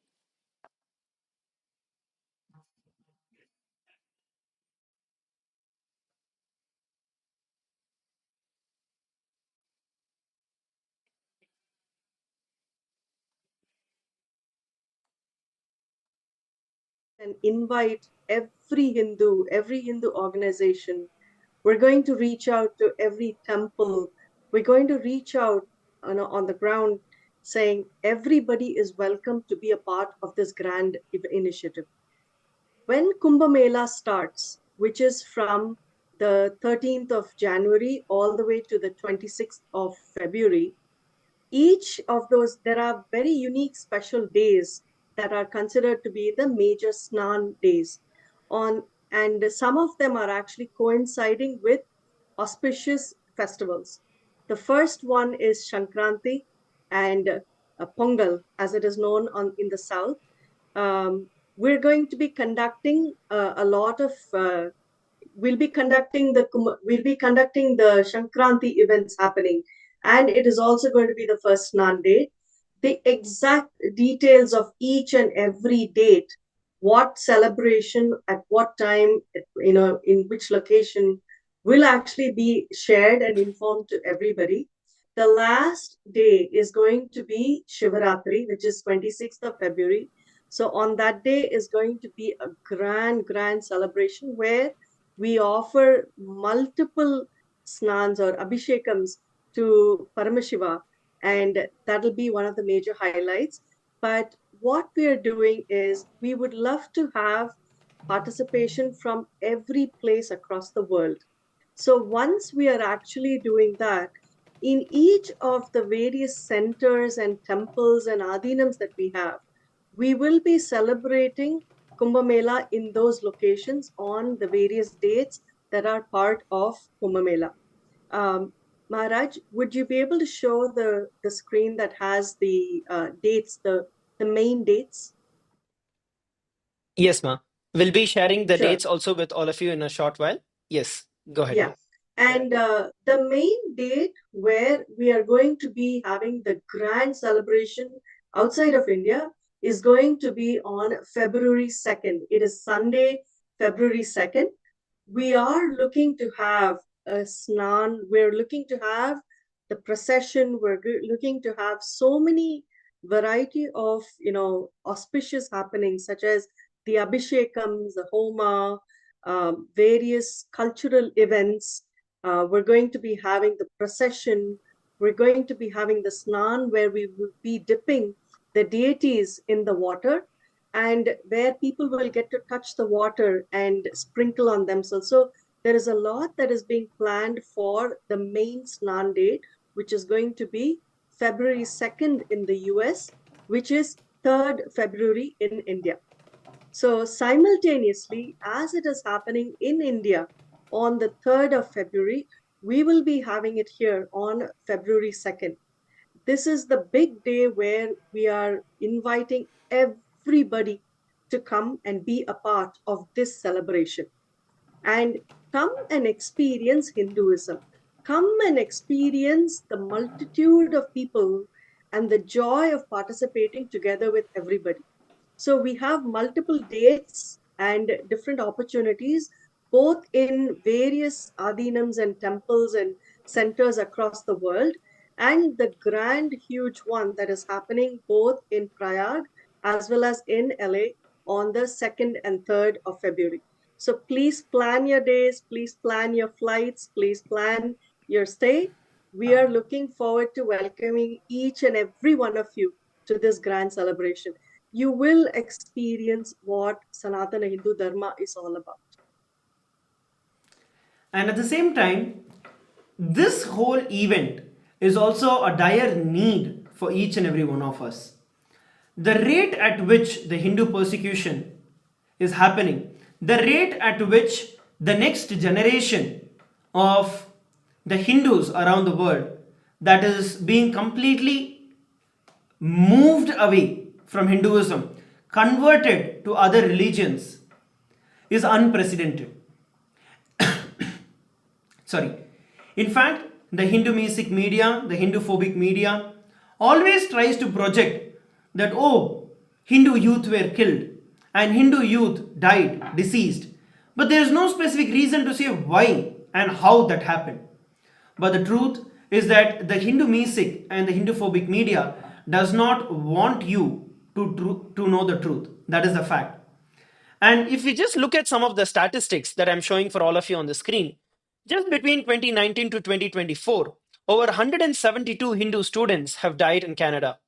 And invite every Hindu organization. We're going to reach out to every temple. We're going to reach out on the ground saying everybody is welcome to be a part of this grand initiative. When Kumbh Mela starts, which is from the 13th of January all the way to the 26th of February, each of those, there are very unique special days that are considered to be the major Snan days. And some of them are actually coinciding with auspicious festivals. The first one is Shankranti and Pongal, as it is known in the south. We're going to be conducting a lot of we'll be conducting the Shankranti events happening, and it is also going to be the first Snan day. The exact details of each and every date, what celebration at what time, in which location, will actually be shared and informed to everybody. The last day is going to be Shivaratri, which is 26th of February. So on that day is going to be a grand celebration where we offer multiple snans or abhishekams to Paramashiva, and that'll be one of the major highlights. But what we are doing is we would love to have participation from every place across the world. So once we are actually doing that, in each of the various centers and temples and adinams that we have, we will be celebrating Kumbh Mela in those locations on the various dates that are part of Kumbh Mela. Maharaj, would you be able to show the screen that has the dates, the main dates? Yes, ma. We'll be sharing the Sure. dates also with all of you in a short while. Yes, go ahead, Yeah. ma. And the main date where we are going to be having the grand celebration outside of India is going to be on February 2nd. It is Sunday, February 2nd. We are looking to have a snan. We're looking to have the procession. We're looking to have so many variety of, auspicious happenings, such as the Abhishekams, the Homa, various cultural events. We're going to be having the procession. We're going to be having the snan where we will be dipping the deities in the water and where people will get to touch the water and sprinkle on themselves. So there is a lot that is being planned for the main snan date, which is going to be February 2nd in the US, which is 3rd February in India. So simultaneously, as it is happening in India on the 3rd of February, we will be having it here on February 2nd. This is the big day where we are inviting everybody to come and be a part of this celebration. And come and experience Hinduism. Come and experience the multitude of people and the joy of participating together with everybody. So we have multiple dates and different opportunities, both in various adinams and temples and centers across the world, and the grand, huge one that is happening both in Prayag as well as in LA on the 2nd and 3rd of February. So please plan your days, please plan your flights, please plan your stay. We are looking forward to welcoming each and every one of you to this grand celebration. You will experience what Sanatana Hindu Dharma is all about. And at the same time, this whole event is also a dire need for each and every one of us. The rate at which the Hindu persecution is happening, the rate at which the next generation of the Hindus around the world that is being completely moved away from Hinduism, converted to other religions, is unprecedented. Sorry. In fact, the Hindu music media, the Hindu phobic media, always tries to project that, oh, Hindu youth were killed and Hindu youth died, deceased. But there is no specific reason to say why and how that happened. But the truth is that the Hindu music and the Hindu phobic media does not want you to know the truth. That is the fact. And if we just look at some of the statistics that I'm showing for all of you on the screen, just between 2019 to 2024, over 172 Hindu students have died in Canada.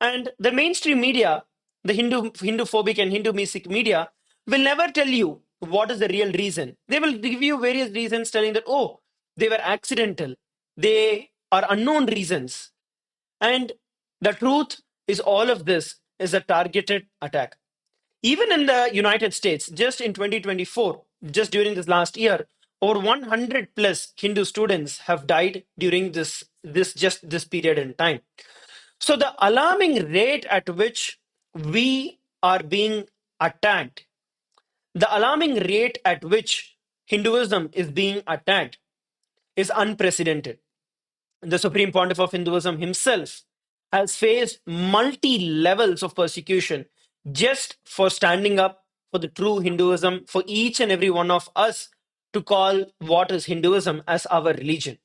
And the mainstream media, the Hindu phobic and Hindu music media, will never tell you what is the real reason. They will give you various reasons telling that, oh, they were accidental. They are unknown reasons. And the truth is all of this is a targeted attack. Even in the United States, just in 2024, just during this last year, over 100 plus Hindu students have died during this period in time. So the alarming rate at which we are being attacked, the alarming rate at which Hinduism is being attacked is unprecedented. The Supreme Pontiff of Hinduism himself has faced multi levels of persecution just for standing up for the true Hinduism, for each and every one of us to call what is Hinduism as our religion.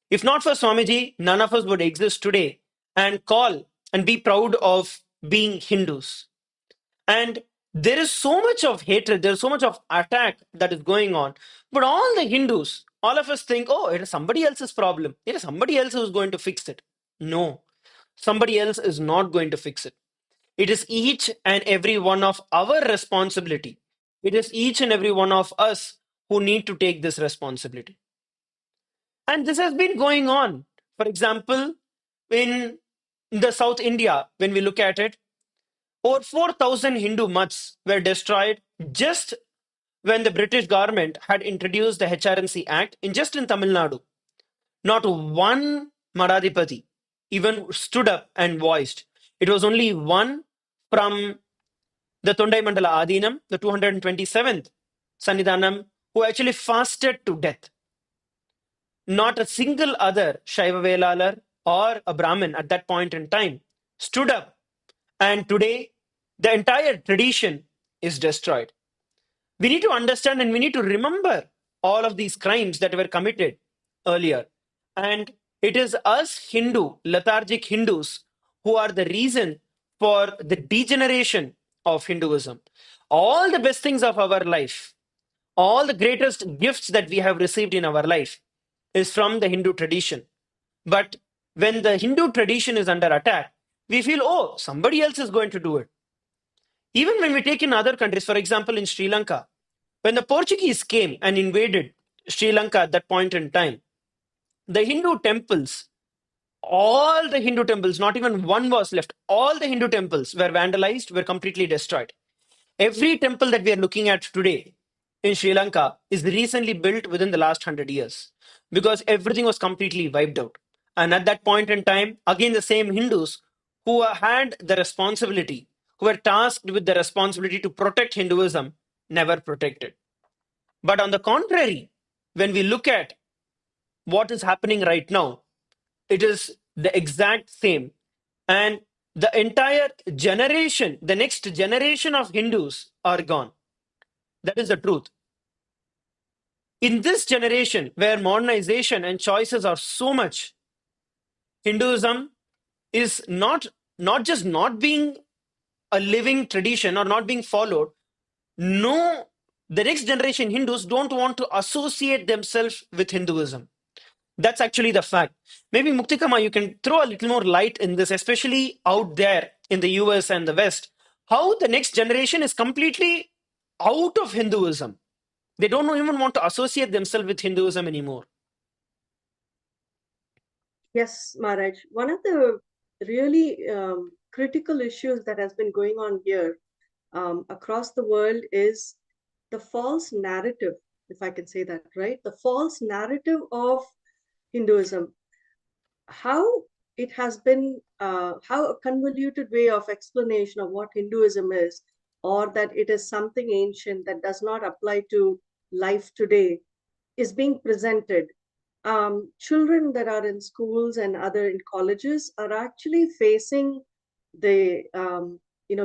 If not for Swamiji, none of us would exist today and call and be proud of being Hindus. And there is so much of hatred, there is so much of attack that is going on. But all the Hindus, all of us think, oh, it is somebody else's problem. It is somebody else who is going to fix it. No, somebody else is not going to fix it. It is each and every one of our responsibility. It is each and every one of us who need to take this responsibility. And this has been going on. For example, in the South India, when we look at it, over 4,000 Hindu mutts were destroyed just when the British government had introduced the HRNC Act just in Tamil Nadu. Not one Madhadipati even stood up and voiced. It was only one from the Tondai Mandala Adinam, the 227th Sannidhanam, who actually fasted to death. Not a single other Shaiva Velalar or a Brahmin at that point in time stood up. And today, the entire tradition is destroyed. We need to understand and we need to remember all of these crimes that were committed earlier. And it is us Hindu, lethargic Hindus, who are the reason for the degeneration of Hinduism. All the best things of our life, all the greatest gifts that we have received in our life is from the Hindu tradition. But when the Hindu tradition is under attack, we feel, oh, somebody else is going to do it. Even when we take in other countries, for example, in Sri Lanka, when the Portuguese came and invaded Sri Lanka at that point in time, the Hindu temples, all the Hindu temples, not even one was left, all the Hindu temples were vandalized, were completely destroyed. Every temple that we are looking at today in Sri Lanka is recently built within the last 100 years because everything was completely wiped out. And at that point in time, again, the same Hindus who had the responsibility, who were tasked with the responsibility to protect Hinduism, never protected. But on the contrary, when we look at what is happening right now, it is the exact same. And the entire generation, the next generation of Hindus are gone. That is the truth. In this generation, where modernization and choices are so much, Hinduism is not just not being a living tradition or not being followed. No, the next generation Hindus don't want to associate themselves with Hinduism. That's actually the fact. Maybe Muktikama, you can throw a little more light in this, especially out there in the US and the West, how the next generation is completely out of Hinduism. They don't even want to associate themselves with Hinduism anymore. Yes, Maharaj. One of the really critical issues that has been going on here across the world is the false narrative, if I can say that, right? The false narrative of Hinduism. How it has been, how a convoluted way of explanation of what Hinduism is, or that it is something ancient that does not apply to life today, is being presented. Children that are in schools and other in colleges are actually facing the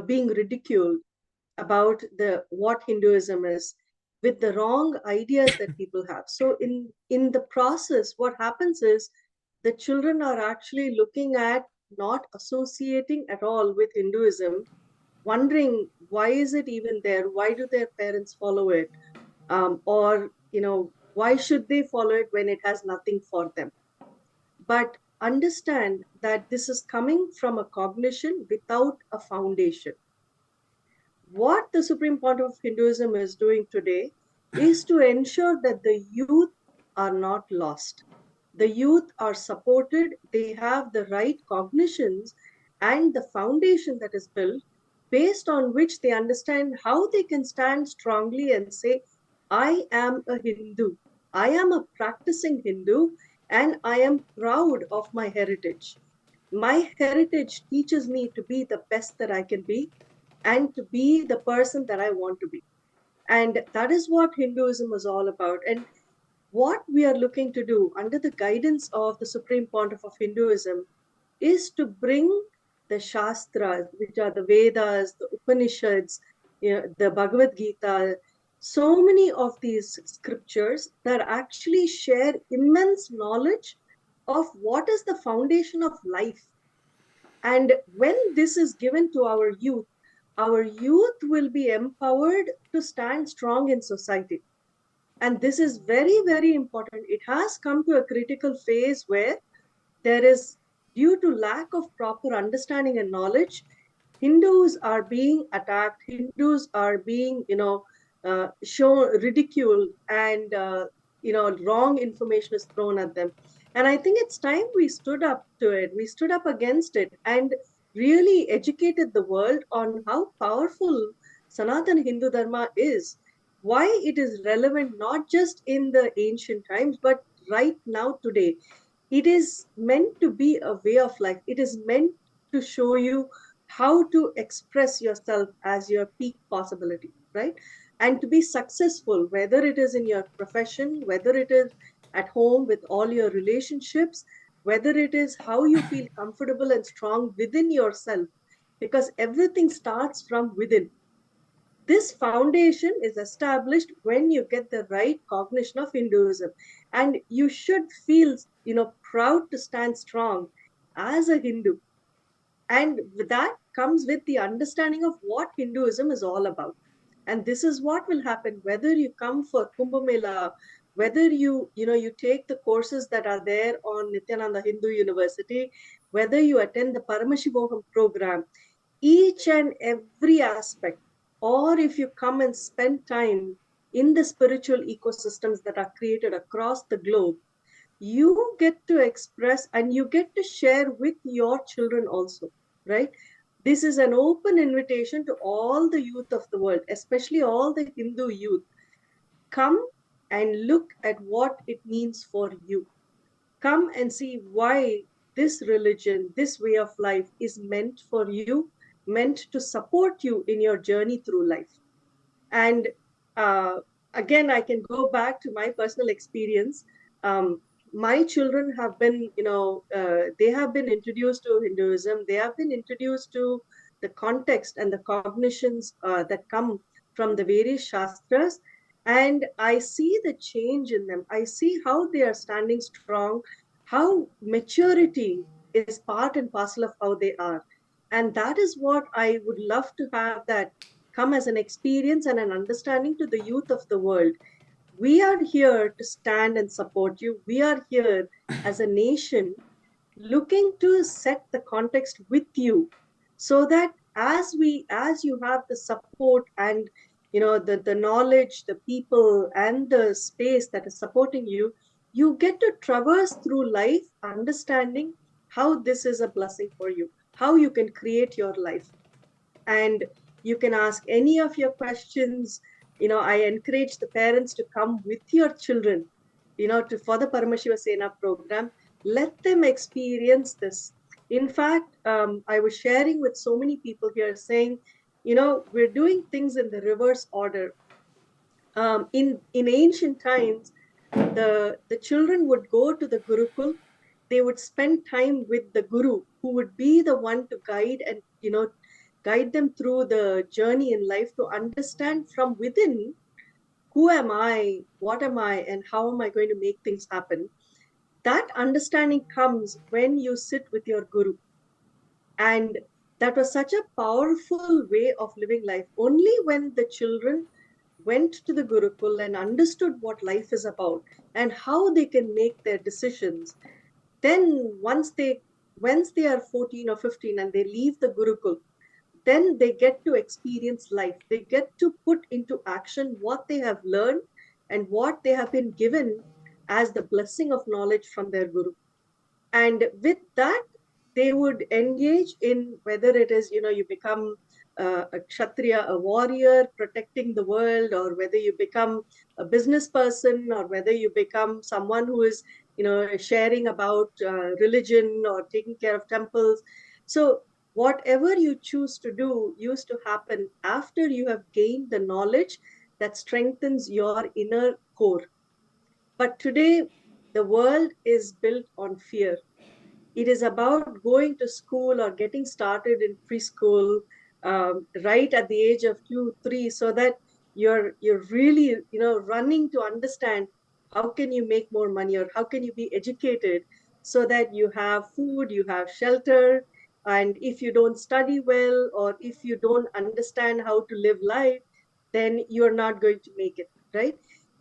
being ridiculed about the what Hinduism is with the wrong ideas that people have. So in the process, what happens is the children are actually looking at not associating at all with Hinduism, wondering why is it even there? Why do their parents follow it? Or why should they follow it when it has nothing for them? But understand that this is coming from a cognition without a foundation. What the Supreme Pontiff of Hinduism is doing today is to ensure that the youth are not lost. The youth are supported, they have the right cognitions and the foundation that is built based on which they understand how they can stand strongly and say, I am a Hindu, I am a practicing Hindu, and I am proud of my heritage. My heritage teaches me to be the best that I can be and to be the person that I want to be. And that is what Hinduism is all about. And what we are looking to do under the guidance of the Supreme Pontiff of Hinduism is to bring the Shastras, which are the Vedas, the Upanishads, the Bhagavad Gita, so many of these scriptures that actually share immense knowledge of what is the foundation of life. And when this is given to our youth will be empowered to stand strong in society. And this is very, very important. It has come to a critical phase where there is, due to lack of proper understanding and knowledge, Hindus are being attacked, Hindus are being, shown, ridiculed, and, wrong information is thrown at them. And I think it's time we stood up to it. We stood up against it and really educated the world on how powerful Sanatana Hindu Dharma is, why it is relevant not just in the ancient times, but right now today. It is meant to be a way of life. It is meant to show you how to express yourself as your peak possibility, right? And to be successful, whether it is in your profession, whether it is at home with all your relationships, whether it is how you feel comfortable and strong within yourself, because everything starts from within. This foundation is established when you get the right cognition of Hinduism, and you should feel, proud to stand strong as a Hindu. And that comes with the understanding of what Hinduism is all about. And this is what will happen whether you come for Kumbh Mela, whether you take the courses that are there on Nityananda Hindu University, whether you attend the Paramashiva program, each and every aspect, or if you come and spend time in the spiritual ecosystems that are created across the globe, you get to express and you get to share with your children also, right? This is an open invitation to all the youth of the world, especially all the Hindu youth. Come and look at what it means for you. Come and see why this religion, this way of life is meant for you, meant to support you in your journey through life. And uh, again, I can go back to my personal experience. My children have been, they have been introduced to Hinduism. They have been introduced to the context and the cognitions that come from the various shastras. And I see the change in them. I see how they are standing strong, how maturity is part and parcel of how they are. And that is what I would love to have that come as an experience and an understanding to the youth of the world. We are here to stand and support you. We are here as a nation looking to set the context with you, so that as you have the support and the knowledge, the people and the space that is supporting you, you get to traverse through life understanding how this is a blessing for you, how you can create your life. And you can ask any of your questions. I encourage the parents to come with your children, for the Paramashiva Sena program. Let them experience this. In fact, I was sharing with so many people here saying, we're doing things in the reverse order. In ancient times, the children would go to the Gurukul. They would spend time with the Guru, who would be the one to guide and guide them through the journey in life, to understand from within, who am I, what am I, and how am I going to make things happen. That understanding comes when you sit with your Guru. And that was such a powerful way of living life. Only when the children went to the Gurukul and understood what life is about and how they can make their decisions, then once they are 14 or 15 and they leave the Gurukul, then they get to experience life. They get to put into action what they have learned and what they have been given as the blessing of knowledge from their Guru. And with that, they would engage in, whether it is, you become a kshatriya, a warrior protecting the world, or whether you become a business person, or whether you become someone who is, sharing about religion or taking care of temples. So whatever you choose to do used to happen after you have gained the knowledge that strengthens your inner core. But today, the world is built on fear. It is about going to school or getting started in preschool right at the age of 2 3, so that you're really running to understand how can you make more money, or how can you be educated, so that you have food, you have shelter. And if you don't study well, or if you don't understand how to live life, then you're not going to make it, right?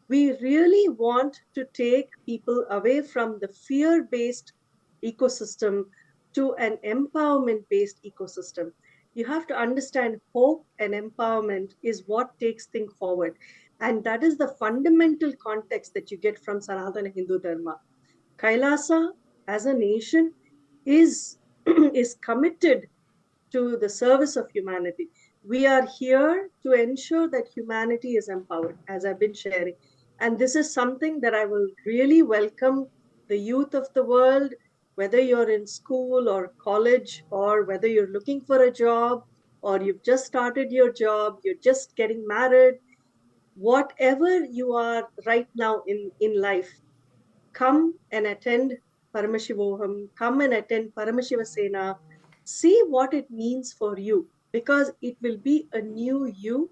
We really want to take people away from the fear-based ecosystem to an empowerment-based ecosystem. You have to understand hope and empowerment is what takes things forward. And that is the fundamental context that you get from Sanatana Hindu Dharma. Kailasa as a nation is, is committed to the service of humanity. We are here to ensure that humanity is empowered, as I've been sharing. And this is something that I will really welcome the youth of the world, whether you're in school or college, or whether you're looking for a job, or you've just started your job, you're just getting married, whatever you are right now in life, come and attend Paramashivoham, come and attend Paramashiva Sena, see what it means for you, because it will be a new you,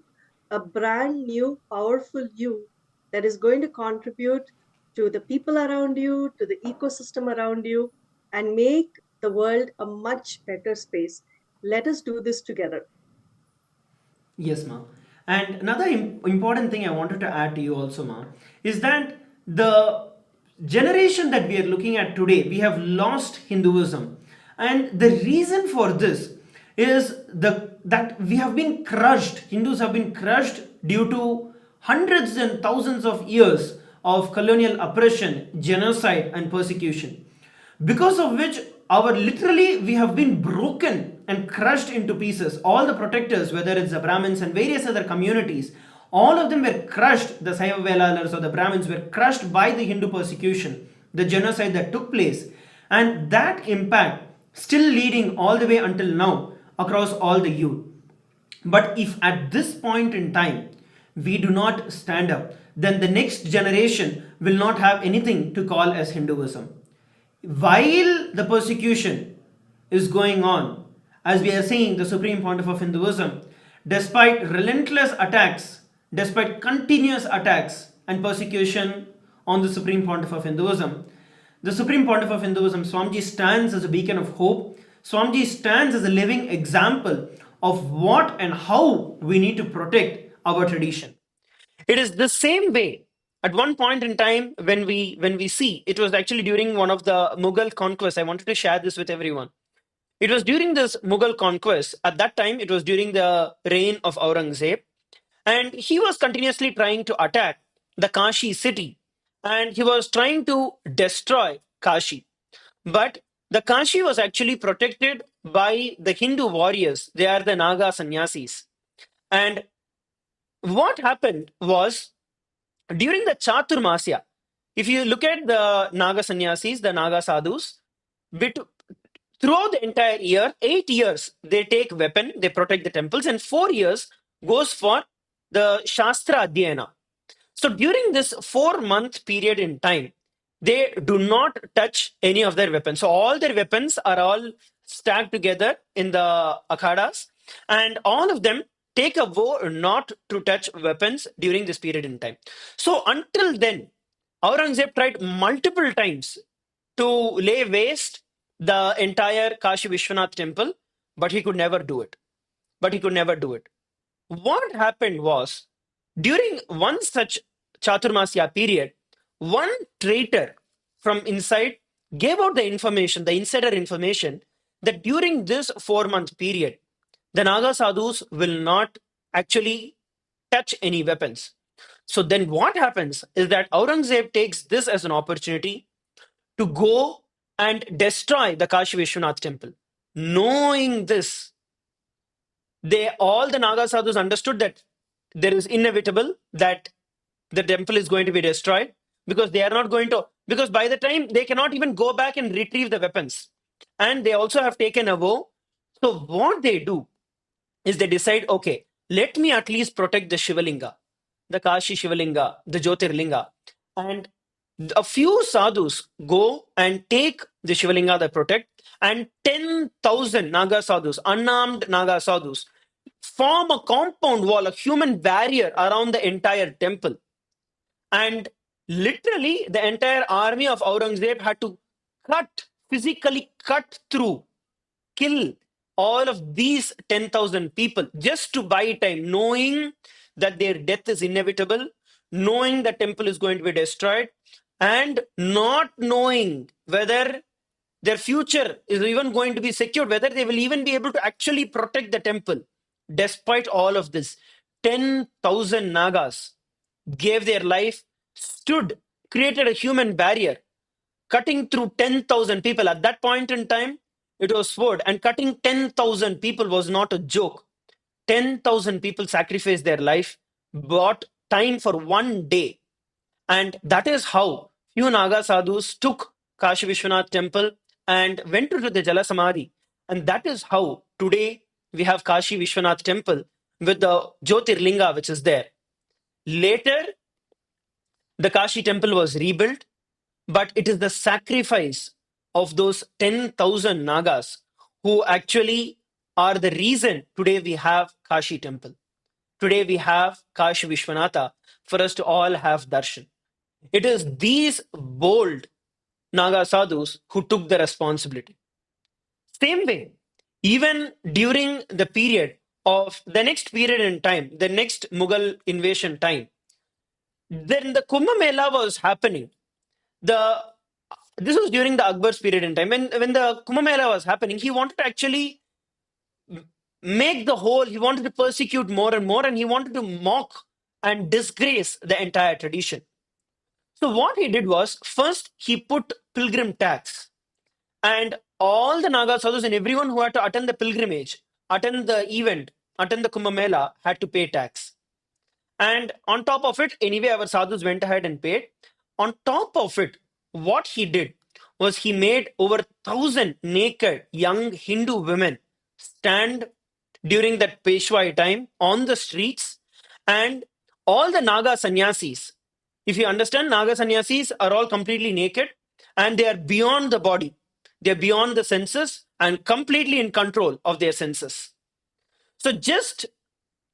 a brand new, powerful you that is going to contribute to the people around you, to the ecosystem around you, and make the world a much better space. Let us do this together. Yes, ma. And another important thing I wanted to add to you also, ma, is that the generation that we are looking at today, we have lost Hinduism. And the reason for this is that we have been crushed, Hindus have been crushed due to hundreds and thousands of years of colonial oppression, genocide, and persecution, because of which our literally we have been broken and crushed into pieces. All the protectors, whether it's the Brahmins and various other communities, all of them were crushed. The Saiva Velalars or the Brahmins were crushed by the Hindu persecution, the genocide that took place, and that impact still leading all the way until now across all the youth. But if at this point in time we do not stand up, then the next generation will not have anything to call as Hinduism. While the persecution is going on, as we are seeing the Supreme Pontiff of Hinduism, despite relentless attacks, despite continuous attacks and persecution on the Supreme Pontiff of Hinduism, the Supreme Pontiff of Hinduism, Swamiji, stands as a beacon of hope. Swamiji stands as a living example of what and how we need to protect our tradition. It is the same way. At one point in time, when we see, it was actually during one of the Mughal conquests. I wanted to share this with everyone. It was during this Mughal conquest. At that time, it was during the reign of Aurangzeb, and he was continuously trying to attack the Kashi city, and he was trying to destroy Kashi. But the Kashi was actually protected by the Hindu warriors. They are the Naga sannyasis. And what happened was, during the Chaturmasya, if you look at the Naga sannyasis, the Naga sadhus, throughout the entire year, 8 years, they take weapon, they protect the temples, and 4 years goes for the Shastra Adhyayana. So during this 4 month period in time, they do not touch any of their weapons. So all their weapons are all stacked together in the akhadas, and all of them take a vow not to touch weapons during this period in time. So until then, Aurangzeb tried multiple times to lay waste the entire Kashi Vishwanath temple, but he could never do it. What happened was, during one such Chaturmasya period, one traitor from inside gave out the information, the insider information, that during this 4 month period, the Naga sadhus will not actually touch any weapons. So then what happens is that Aurangzeb takes this as an opportunity to go and destroy the Kashi Vishwanath temple. Knowing this, all the Naga sadhus understood that there is inevitable that the temple is going to be destroyed, because they are not going to, because by the time they cannot even go back and retrieve the weapons, and they also have taken a vow. So what they do is they decide, okay, let me at least protect the Shivalinga, the Kashi Shivalinga, the Jyotirlinga. And a few sadhus go and take the Shivalinga they protect, and 10,000 Naga sadhus, unarmed Naga sadhus, form a compound wall, a human barrier around the entire temple. And literally, the entire army of Aurangzeb had to physically cut through, kill all of these 10,000 people just to buy time, knowing that their death is inevitable, knowing the temple is going to be destroyed, and not knowing whether their future is even going to be secured, whether they will even be able to actually protect the temple. Despite all of this, 10,000 Nagas gave their life, stood, created a human barrier, cutting through 10,000 people. At that point in time, it was sword, and cutting 10,000 people was not a joke. 10,000 people sacrificed their life, bought time for one day. And that is how few Naga sadhus took Kashi Vishwanath temple and went to the Jala Samadhi. And that is how today we have Kashi Vishwanath temple with the Jyotirlinga which is there. Later, the Kashi temple was rebuilt, but it is the sacrifice of those 10,000 Nagas who actually are the reason today we have Kashi temple. Today we have Kashi Vishwanatha for us to all have darshan. It is these bold Naga sadhus who took the responsibility. Same way, even during the period of the next period in time, the next Mughal invasion time, then the Kumbh Mela was happening. This was during the Akbar's period in time. When the Kumbh Mela was happening, he wanted to actually he wanted to persecute more and more, and he wanted to mock and disgrace the entire tradition. So what he did was, first he put pilgrim tax, and all the Naga sadhus and everyone who had to attend the pilgrimage, attend the event, attend the Kumbh Mela had to pay tax. And on top of it, anyway, our sadhus went ahead and paid. On top of it, what he did was he made over 1,000 naked young Hindu women stand during that Peshwai time on the streets, and all the Naga sannyasis. If you understand, Naga sannyasis are all completely naked and they are beyond the body. They are beyond the senses and completely in control of their senses. So just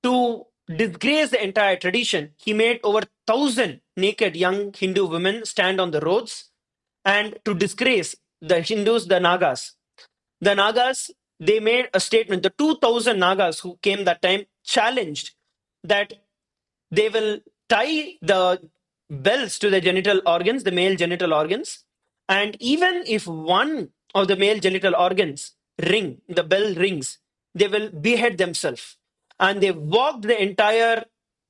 to disgrace the entire tradition, he made over 1,000 naked young Hindu women stand on the roads, and to disgrace the Hindus, the Nagas. The Nagas, they made a statement. The 2,000 Nagas who came that time challenged that they will tie the bells to the genital organs, the male genital organs, and even if one of the male genital organs the bell rings, they will behead themselves. And they walked the entire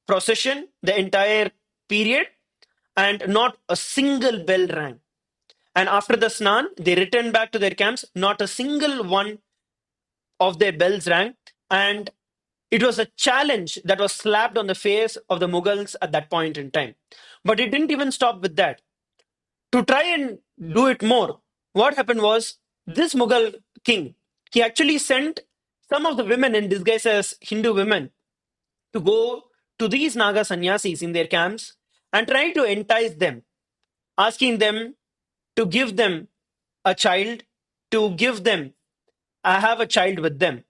procession, the entire period, and not a single bell rang. And after the snan, they returned back to their camps. Not a single one of their bells rang. And it was a challenge that was slapped on the face of the Mughals at that point in time. But it didn't even stop with that. To try and do it more, what happened was, this Mughal king, he actually sent some of the women in disguise as Hindu women to go to these Naga sannyasis in their camps and try to entice them, asking them to give them a child, I have a child with them.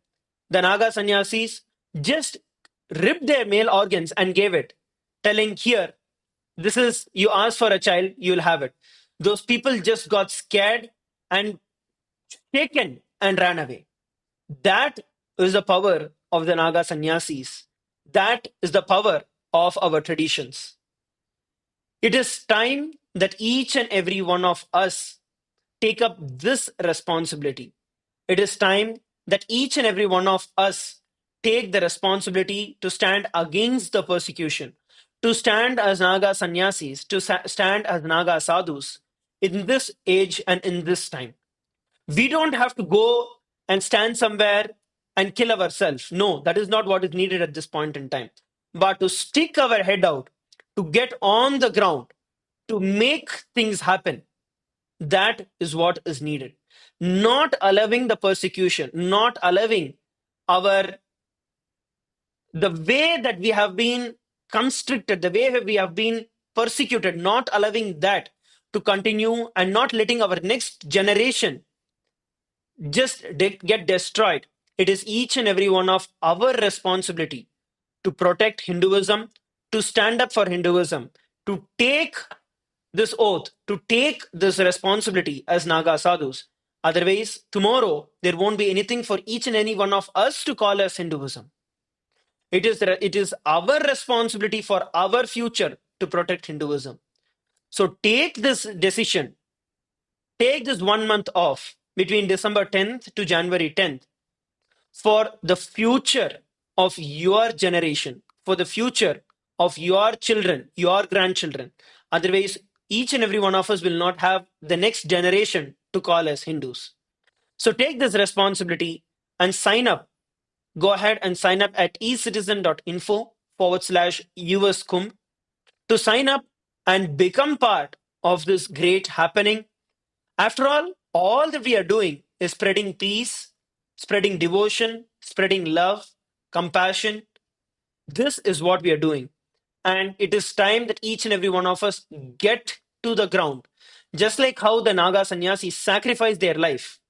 The Naga sannyasis just ripped their male organs and gave it, telling, here, this is, you ask for a child, you'll have it. Those people just got scared and taken and ran away. That is the power of the Naga sannyasis. That is the power of our traditions. It is time that each and every one of us take up this responsibility. It is time that each and every one of us take the responsibility to stand against the persecution, to stand as Naga sannyasis, to stand as Naga sadhus in this age and in this time. We don't have to go and stand somewhere and kill ourselves. No, that is not what is needed at this point in time. But to stick our head out, to get on the ground, to make things happen, that is what is needed. Not allowing the persecution, not allowing the way that we have been constricted, the way we have been persecuted, not allowing that to continue and not letting our next generation just get destroyed. It is each and every one of our responsibility to protect Hinduism, to stand up for Hinduism, to take this oath, to take this responsibility as Naga sadhus. Otherwise, tomorrow there won't be anything for each and any one of us to call as Hinduism. It is our responsibility for our future to protect Hinduism. So take this decision, take this 1 month off between December 10th to January 10th for the future of your generation, for the future of your children, your grandchildren. Otherwise, each and every one of us will not have the next generation to call as Hindus. So take this responsibility and sign up. Go ahead and sign up at ecitizen.info/US Kumbh to sign up and become part of this great happening. After all that we are doing is spreading peace, spreading devotion, spreading love, compassion. This is what we are doing. And it is time that each and every one of us get to the ground. Just like how the Naga sannyasis sacrificed their life,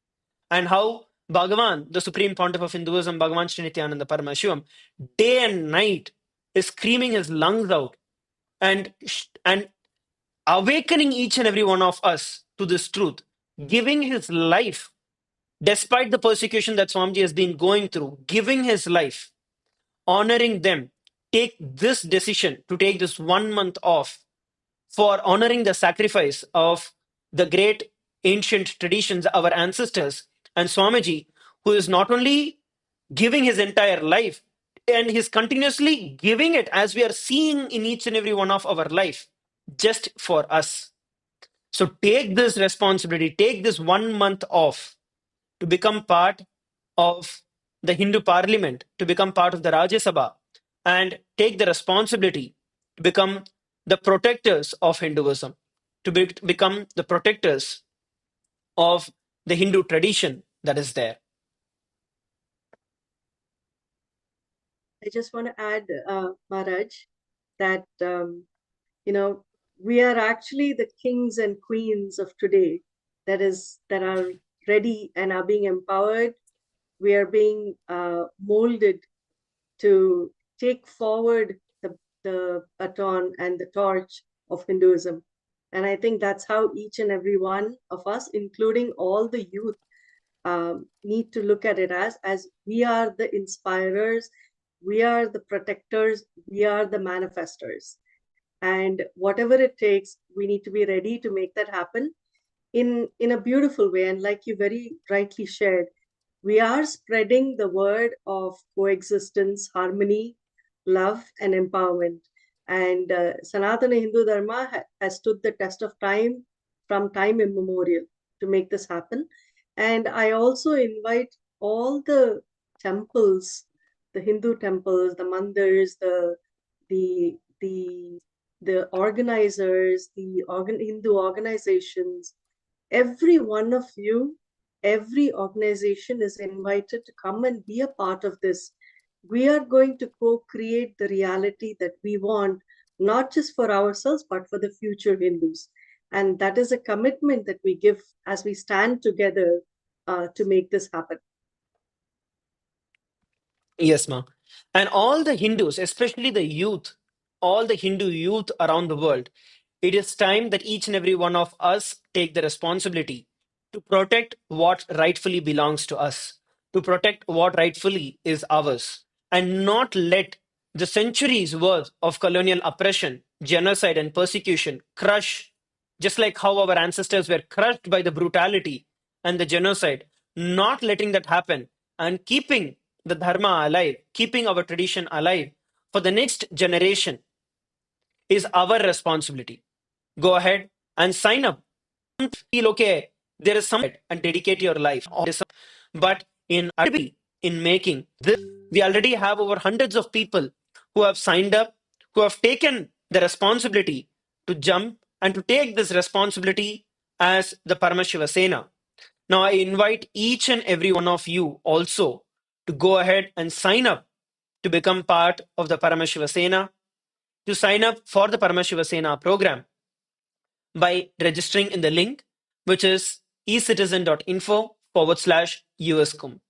and how Bhagavan, the Supreme Pontiff of Hinduism, Bhagavan Sri Nithyānanda Paramashivām, day and night is screaming his lungs out and awakening each and every one of us to this truth, giving his life, despite the persecution that Swamiji has been going through, giving his life, honoring them. Take this decision to take this 1 month off for honoring the sacrifice of the great ancient traditions, our ancestors, and Swamiji, who is not only giving his entire life, and he's continuously giving it as we are seeing in each and every one of our life, just for us. So take this responsibility, take this 1 month off to become part of the Hindu parliament, to become part of the Rajya Sabha, and take the responsibility to become the protectors of Hinduism, to become the protectors of the Hindu tradition that is there. I just want to add, Maharaj, that, we are actually the kings and queens of today that are ready and are being empowered. We are being molded to take forward the baton and the torch of Hinduism. And I think that's how each and every one of us, including all the youth, need to look at it as we are the inspirers, we are the protectors, we are the manifestors. And whatever it takes, we need to be ready to make that happen in a beautiful way. And like you very rightly shared, we are spreading the word of coexistence, harmony, love, and empowerment. And Sanatana Hindu Dharma has stood the test of time from time immemorial to make this happen. And I also invite all the temples, the Hindu temples, the mandirs, the organizers, the Hindu organizations, every one of you, every organization is invited to come and be a part of this. We are going to co-create the reality that we want, not just for ourselves, but for the future Hindus. And that is a commitment that we give as we stand together to make this happen. Yes, ma. And all the Hindus, especially the youth, all the Hindu youth around the world, it is time that each and every one of us take the responsibility to protect what rightfully belongs to us, to protect what rightfully is ours, and not let the centuries worth of colonial oppression, genocide, and persecution crush, just like how our ancestors were crushed by the brutality and the genocide, not letting that happen and keeping the dharma alive, keeping our tradition alive for the next generation is our responsibility. Go ahead and sign up. Feel okay, there is some and dedicate your life. But in making this, we already have over hundreds of people who have signed up, who have taken the responsibility to jump and to take this responsibility as the Paramashiva Sena. Now I invite each and every one of you also to go ahead and sign up to become part of the Paramashiva Sena, to sign up for the Paramashiva Sena program by registering in the link, which is ecitizen.info/US Kumbh.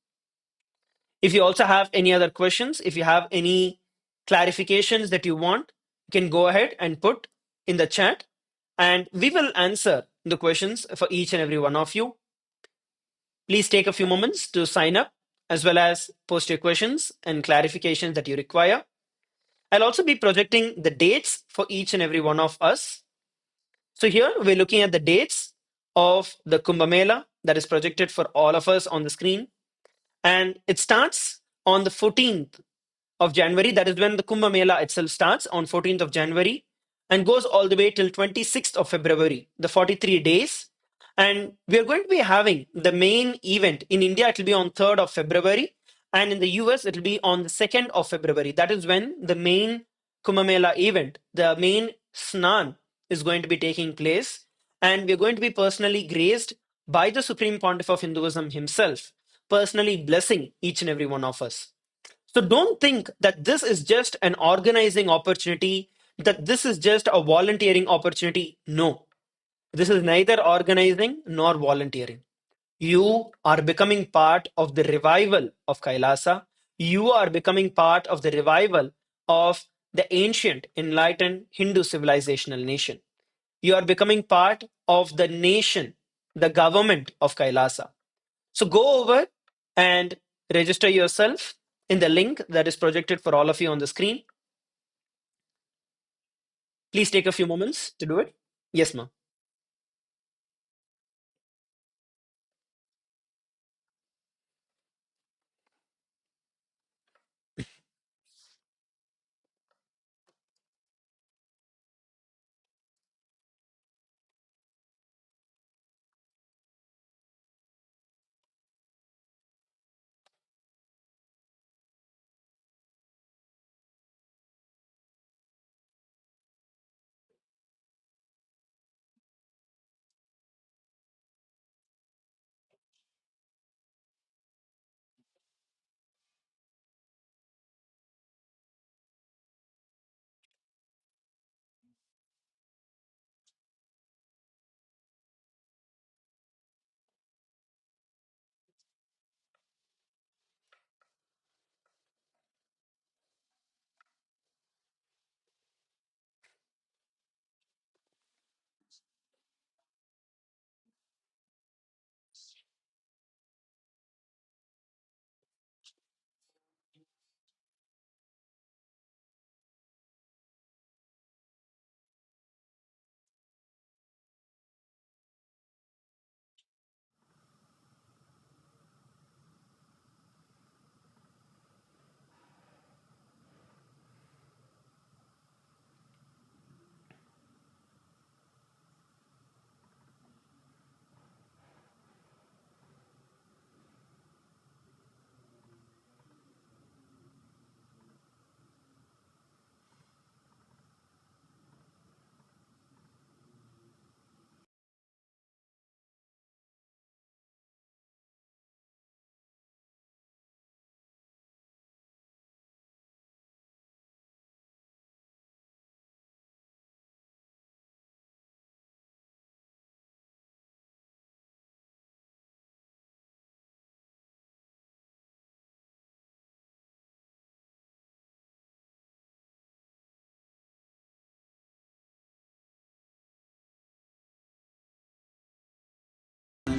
If you also have any other questions, if you have any clarifications that you want, you can go ahead and put in the chat, and we will answer the questions for each and every one of you. Please take a few moments to sign up as well as post your questions and clarifications that you require. I'll also be projecting the dates for each and every one of us. So here we're looking at the dates of the Kumbh Mela that is projected for all of us on the screen. And it starts on the 14th of January. That is when the Kumbh Mela itself starts on 14th of January and goes all the way till 26th of February, the 43 days. And we are going to be having the main event in India. It will be on 3rd of February. And in the US, it will be on the 2nd of February. That is when the main Kumbh Mela event, the main Snan, is going to be taking place. And we're going to be personally graced by the Supreme Pontiff of Hinduism himself, personally blessing each and every one of us. So don't think that this is just an organizing opportunity, that this is just a volunteering opportunity. No, this is neither organizing nor volunteering. You are becoming part of the revival of Kailasa. You are becoming part of the revival of the ancient, enlightened Hindu civilizational nation. You are becoming part of the nation, the government of Kailasa. So go over and register yourself in the link that is projected for all of you on the screen. Please take a few moments to do it. Yes, ma'am.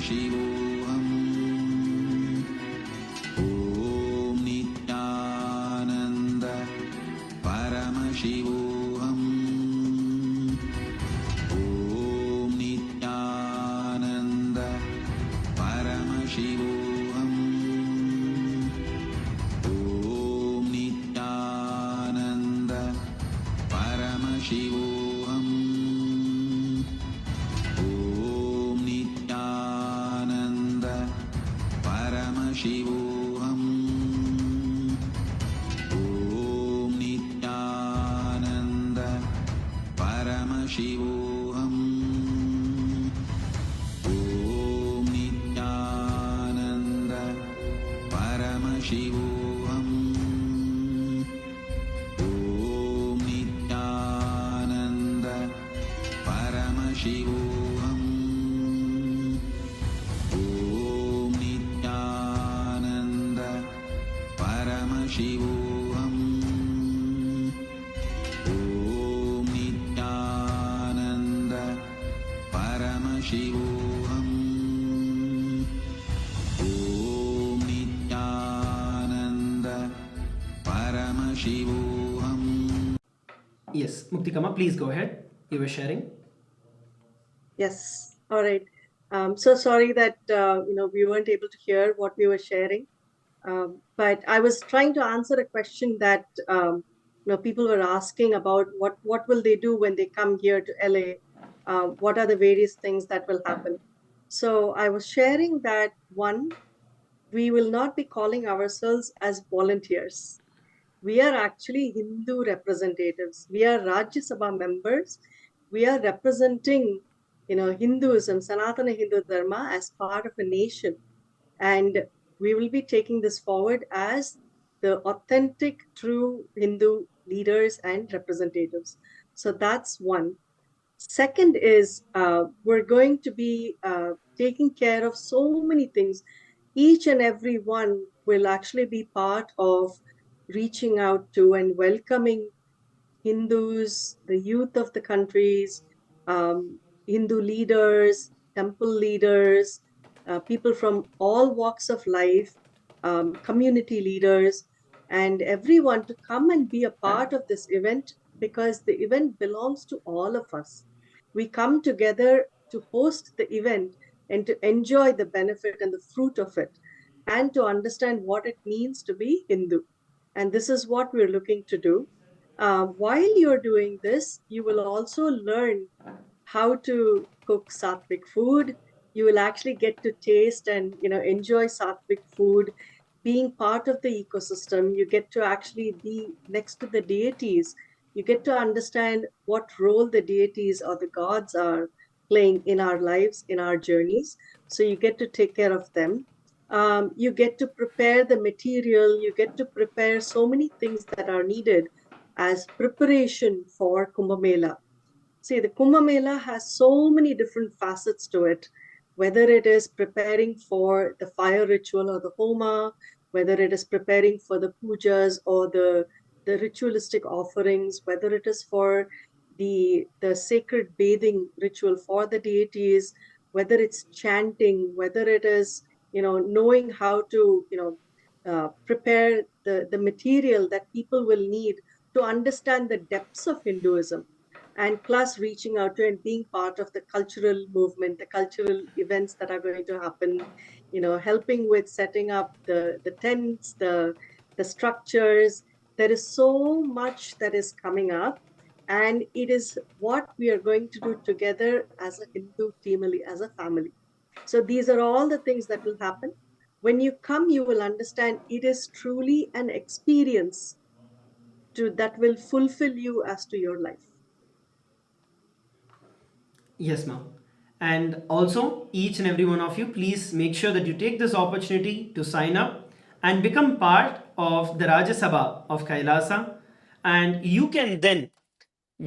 शिवोऽहम् ॐ नित्यानन्द परमशिवोऽहम् ॐ नित्यानन्द परमशिवोऽहम् ॐ नित्यानन्द परमशिवोऽहम् शिवोऽहम् ॐ नित्यानन्द परमशिवोऽहम् ॐ नित्यानन्द परमशिवोऽहम् ॐ नित्यानन्द परमशिवोऽहम् शिवोऽहम् ॐ Nityanand Paramashivoham. Om Nityananda Paramashivoham. Yes, Muktikama, please go ahead. You were sharing. Yes. All right. So sorry that we weren't able to hear what we were sharing. But I was trying to answer a question that people were asking about what will they do when they come here to LA? What are the various things that will happen? So I was sharing that one, we will not be calling ourselves as volunteers. We are actually Hindu representatives. We are Rajya Sabha members. We are representing, Hinduism, Sanatana Hindu Dharma as part of a nation. And we will be taking this forward as the authentic, true Hindu leaders and representatives. So that's one. Second is we're going to be taking care of so many things. Each and every one will actually be part of reaching out to and welcoming Hindus, the youth of the countries, Hindu leaders, temple leaders, people from all walks of life, community leaders, and everyone to come and be a part of this event, because the event belongs to all of us. We come together to host the event and to enjoy the benefit and the fruit of it, and to understand what it means to be Hindu. And this is what we're looking to do. While you're doing this, you will also learn how to cook sattvic food. You will actually get to taste and enjoy sattvic food. Being part of the ecosystem, you get to actually be next to the deities. You get to understand what role the deities or the gods are playing in our lives, in our journeys. So you get to take care of them. You get to prepare the material. You get to prepare so many things that are needed as preparation for Kumbh Mela. See, the Kumbh Mela has so many different facets to it, whether it is preparing for the fire ritual or the homa, whether it is preparing for the pujas or the ritualistic offerings, whether it is for the sacred bathing ritual for the deities, whether it's chanting, whether it is, knowing how to, prepare the material that people will need to understand the depths of Hinduism, and plus reaching out to and being part of the cultural movement, the cultural events that are going to happen, helping with setting up the tents, the structures. There is so much that is coming up, and it is what we are going to do together as a Hindu team, as a family. So these are all the things that will happen. When you come, you will understand it is truly an experience that will fulfill you as to your life. Yes, ma'am. And also, each and every one of you, please make sure that you take this opportunity to sign up and become part of the Rajya Sabha of Kailasa. And you can then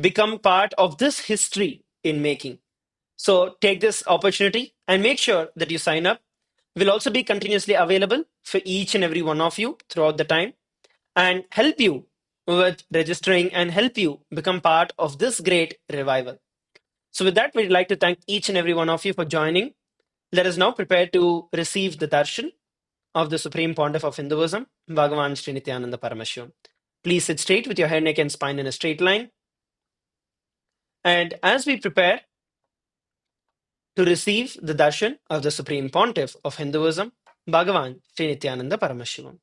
become part of this history in making. So take this opportunity and make sure that you sign up. We'll also be continuously available for each and every one of you throughout the time and help you with registering and help you become part of this great revival. So with that, we'd like to thank each and every one of you for joining. Let us now prepare to receive the darshan of the Supreme Pontiff of Hinduism, Bhagavan Sri Nithyananda Paramashivam. Please sit straight with your head, neck, and spine in a straight line. And as we prepare to receive the darshan of the Supreme Pontiff of Hinduism, Bhagavan Sri Nithyananda Paramashivam.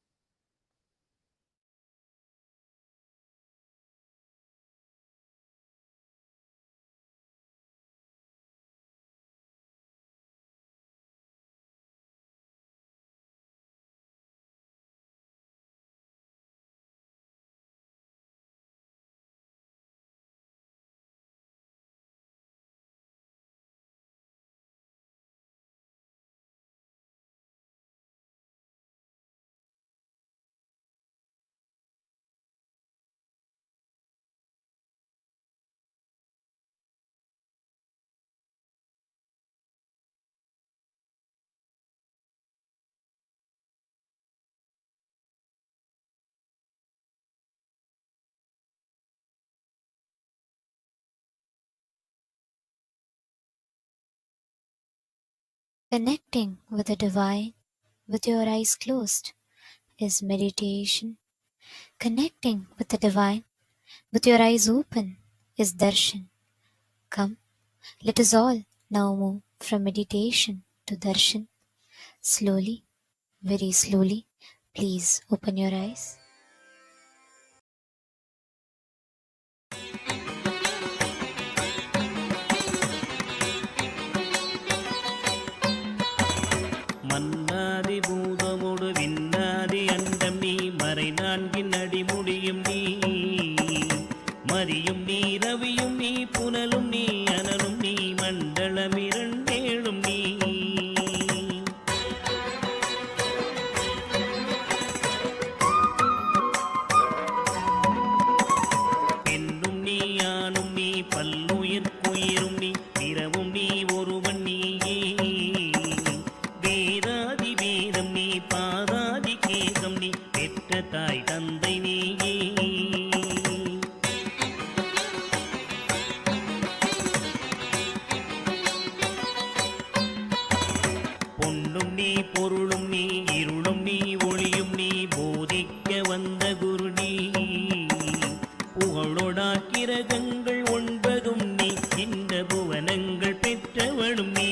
Connecting with the divine with your eyes closed is meditation. Connecting with the divine with your eyes open is darshan. Come, let us all now move from meditation to darshan. Slowly, very slowly, please open your eyes. மன்னாதி பூதமோடு விண்ணாதி அண்டம் நீ மறை நான்கின் அடிமுடியும் நீ மதியும் நீ ரவியும் நீ புனலும் நீ அனலும் நீ மண்டலம் இரண்டேழும் நீ பெண்ணும் நீ ஆணும் நீ பல்லுயிர்க்குயிரும் நீ பிறவும் நீ ஒருவன் நீயே வேதாதி வேதம் நீ பாதாதி கேதம் நீ பெற்ற தாய் தந்தை நீயே பொன்னும் நீ பொருளும் நீ இருளும் நீ ஒளியும் நீ போதிக்க வந்த குரு நீ புகழோடா கிரகங்கள் ஒன்பதும் நீ இந்த புவனங்கள் பெற்றவனும் நீ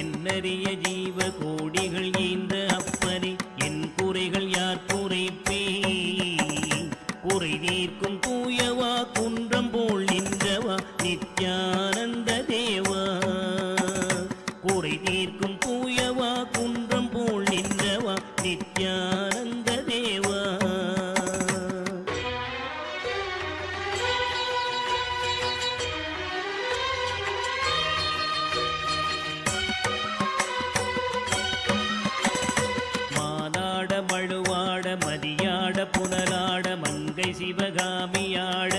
என்னறிய ஜீவ கோடிகள் ஈந்த அப்பனே என் குறைகள் யார் குறைப்பே குறை நீர்க்கும் தூயவா குன்றம் போல் நின்றவா நித்யானந்த தேவா குறை தீர்க்கும் தூயவா குன்றம் போல் நின்றவா நித்யானந்த தேவா மானாட மழுவாட மதியாட புனலாட மங்கை சிவகாமியாட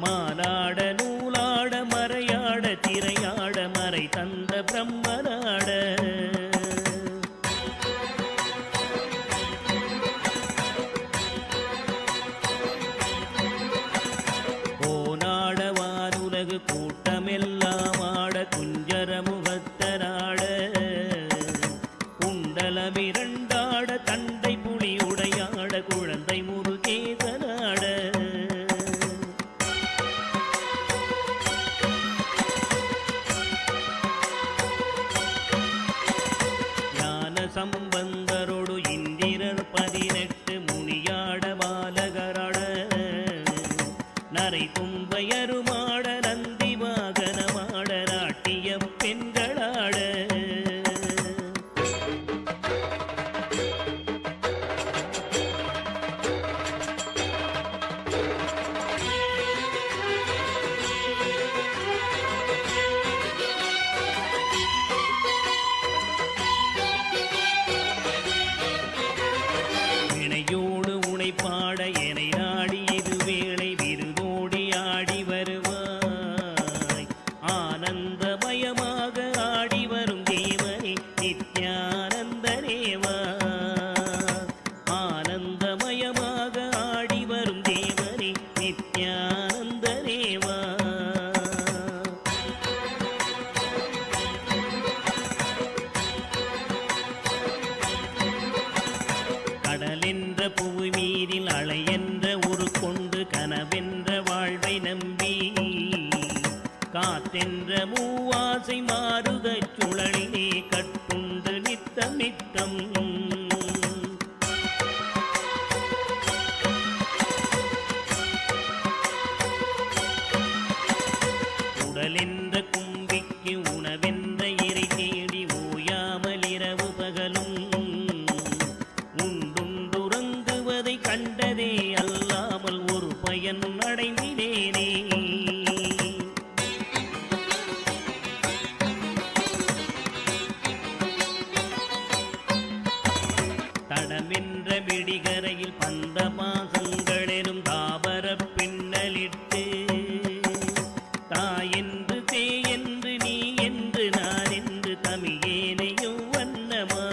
மானாட நூலாட மறையாட திரையாட மறை தந்த பிரம்மனாட கோனாட வானுலகு கூட்டமெல்லாம் ஆட குஞ்சர முகத்தனாட குண்டலமிரண்டாட தண்டை புலி உடையாட குழந்தை முருகேசனாட ஞான சம்பந்தரோடு இந்திரர் 18 முனியாட பாலகராட நரை தும்பையருமாட நந்தி வாகனமாட நாட்டிய பெண்களாட வினையோடு உனைப்பாட எனை நாடி இது வேளை விருதோடி ஆடி வருவாய் ஆனந்தமயமாக ஆடி வரும் தேவனே நித்யானந்த தேவா ஆனந்தமயமாக ஆடி வரும் தேவனே நித்யானந்த தேவா கடலென்ற புவி மீதில் அலையென்ற ஒரு கொண்டு கனவென்ற வாழ்வை நம்பி காற்றென்ற மூவாசை மாறுதச் சுழலிலே கட்டுண்டு நித்தம் நித்தம் உடலென்ற கும்பிக்கு உணவென்ற இறை தேடி ஓயாமல் இரவு பகலும் உண்டுறங்குவதை கண்டதே அல்லாமல் ஒரு பயன் அடைந்தினேனே தடமென்ற விடிகரையில் பந்த மாசங்களெனும் தாபரப் பின்னலிட்டு தாயென்று தேயென்று நீ என்று நான் என்று தமிழேனையும் வண்ணமா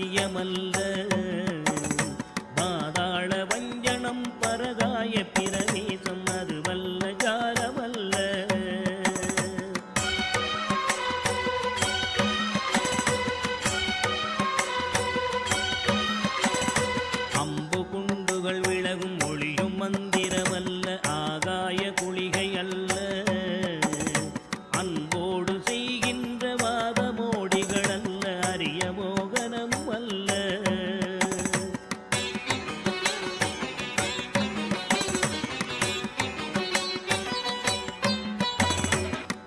ரகசியமல்ல. பாதாள வஞ்சனம் பரகாய பிரவேசம் அதுவல்ல ஜாலமல்ல. அம்பு குண்டுகள் விலகும் ஒளியும் மந்திரமல்ல, ஆகாய குளிகை அல்ல. அன்போடு செய்கின்ற வாதமோடிகள் அல்ல, அரிய மோகனம் அல்ல.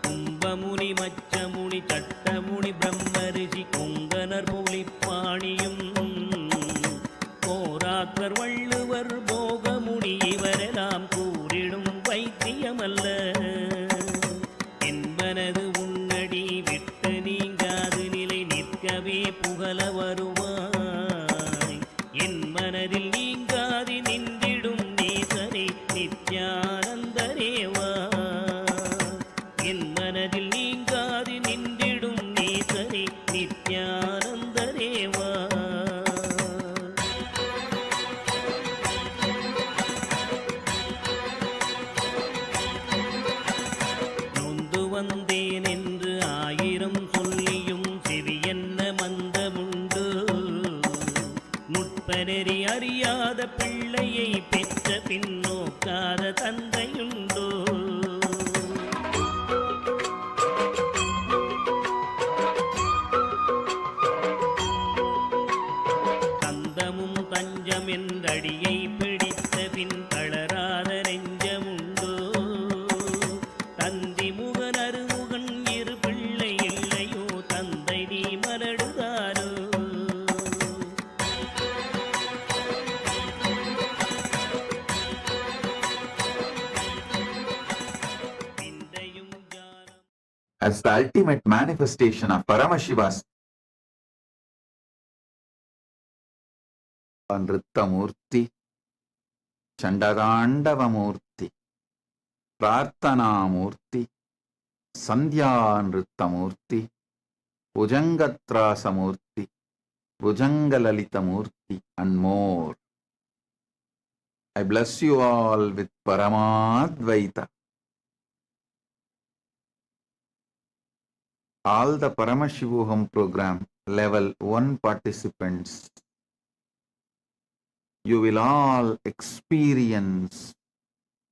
கும்பமுனி மச்சமுனி சட்டமுனி பிரம்மரிஷி கொங்கனர் புலிப்பாணியும் போராக்கர் வள்ளுவர் போகமுனி இவரெல்லாம் கூறிடும் வைத்தியமல்ல. என்பனது உன்னடி விட்டு நீங்காது நிலை நிற்கவே புகழ வருவாய். என் மனதில் நீங்காது நின்றிடும் நேசரே நித்யானந்தரேவா. என் மனதில் நீங்காது நின்றிடும் நேசரே நித்யானந்தரேவா. நொந்து வந்தேன் என்று ஆயிரம் சொல்லியும் செவியென்ன மந்தமுண்டு. நுட்பநெறி அறியாத பிள்ளையை பெற்ற பின்னோக்காத தந்தையுண்டோ. தந்தமும் தஞ்சம் என்றடியை பிடித்த பின் தளராத நெஞ்சமுண்டோ. தந்தி முகன் அருமுகன் இரு பிள்ளை இல்லையோ, தந்தை நீ மலடுதாரோ. விந்தையும் ஜாலம் as the ultimate manifestation of Paramashiva's Nritta Murthy, Chandagandava Murthy, Prarthana Murthy, Sandhya Nritta Murthy, Bhujangatrasa Murthy, Bhujangalalita Murthy, and more. I bless you all with Paramadvaita. All the Paramashivoham program level 1 participants, you will all experience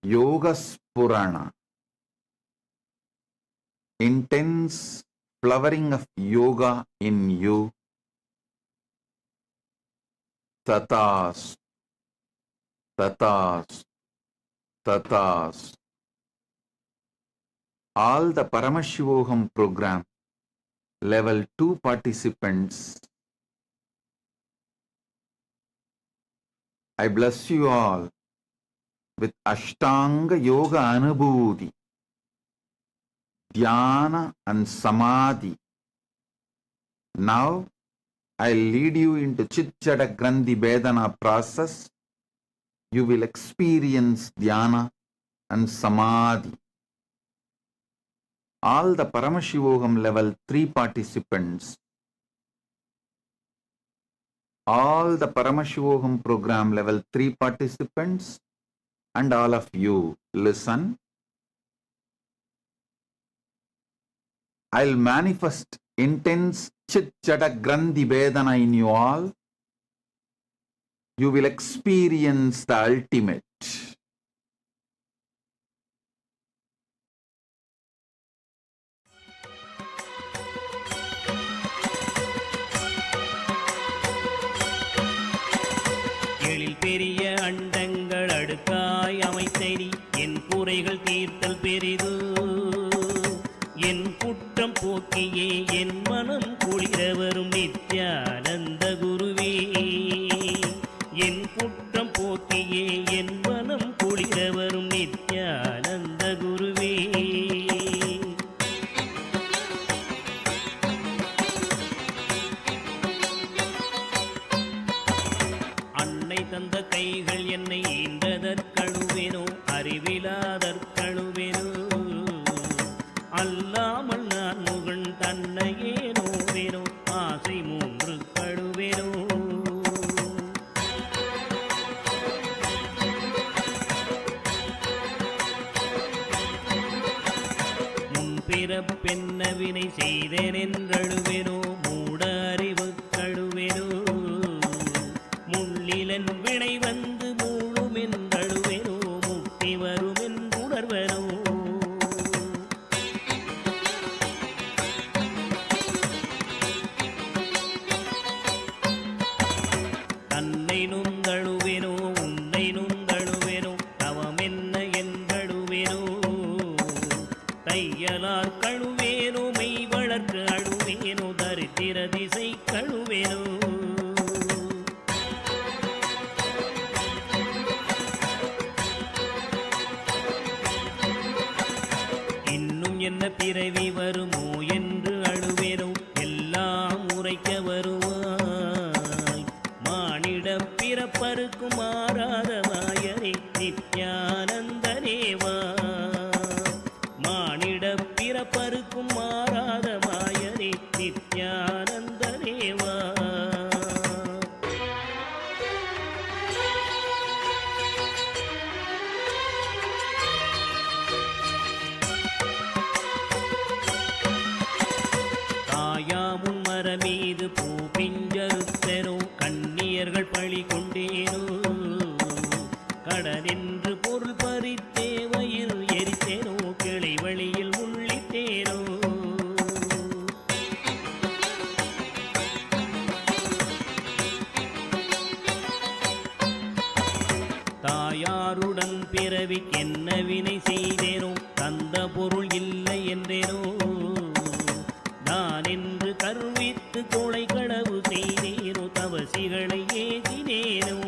Yoga Spurana, intense flowering of yoga in you. Tatas, tatas, tatas. All the Paramashivoham program level 2 participants, I bless you all with Ashtanga Yoga Anubhuti, Dhyana and Samadhi. Now I'll lead you into Chitjada Grandhi Vedana process. You will experience Dhyana and Samadhi. All the Paramashivoham level 3 participants, all the Paramashivoham program level 3 participants, and all of you, listen. I'll manifest intense Chitjada Grandhi Vedana in you all. You will experience the ultimate. எழில் பெரிய அண்டங்கள் அடுக்காய் அமைத்தடி என் குறைகள் தீர்த்தல் பெரிது. என் குற்றம் போக்கியே என் மனம் குளிர வரும் நித்யானந்த குருவே. என் குற்றம் போக்கியே என் மனம் குளிர வரும் நித்யானந்த குருவே. அன்னை தந்த கைகள் என்னை ஈந்ததற்கழுவேனோ, அறிவிலாதற்கழுவேனோ. அல்லாமல் நான் முகன் தன்னையே நோவேனோ, ஆசை மூன்று கழுவேனோ. பிறப்பென்ன வினை செய்தேனென்றழுவேனோ மூட அறிவு கழுவேனோ முள்ளிலன் வினை வந்து மூழுமென்றழுவேனோ முக்தி வருமென்றுணர்வனோ தன்னை நுந்தழுவேனோ உன்னை நுந்தழுவேனோ தவமென்ன என்றழுவேனோ தையலார் கழுவேனோ மெய் வளர்க்கு அழுவேனோ தரித்திர திசை கழுவேனோ இன்னும் என்ன பிறவி வருமோ என்று அழுவேனோ எல்லாம் உரைக்க வருவாய் மானிட பிறப்பருக்கும் மாறாத வாயரே நித்யானந்தனேவா மானிட பிறப்பருக்கும் மாறாத மாயரே நித்யானந்தனேவா தாயாமுன் மரமீது பூ பிஞ்சறுத்தனோ கண்ணியர்கள் பழி கொண்டேனோ கடனென்று பொருள் பறித்தே வயிறு எரித்தேனோ கிளை வழியில் முள்ளிட்டேனோ தாயாருடன் பிறவிக்கென்ன வினை செய்தேனோ தந்த பொருள் இல்லை என்றேனோ நான் என்று கருவித்து கொலை களவு செய்தேனோ தவசிகளை ஏசினேனோ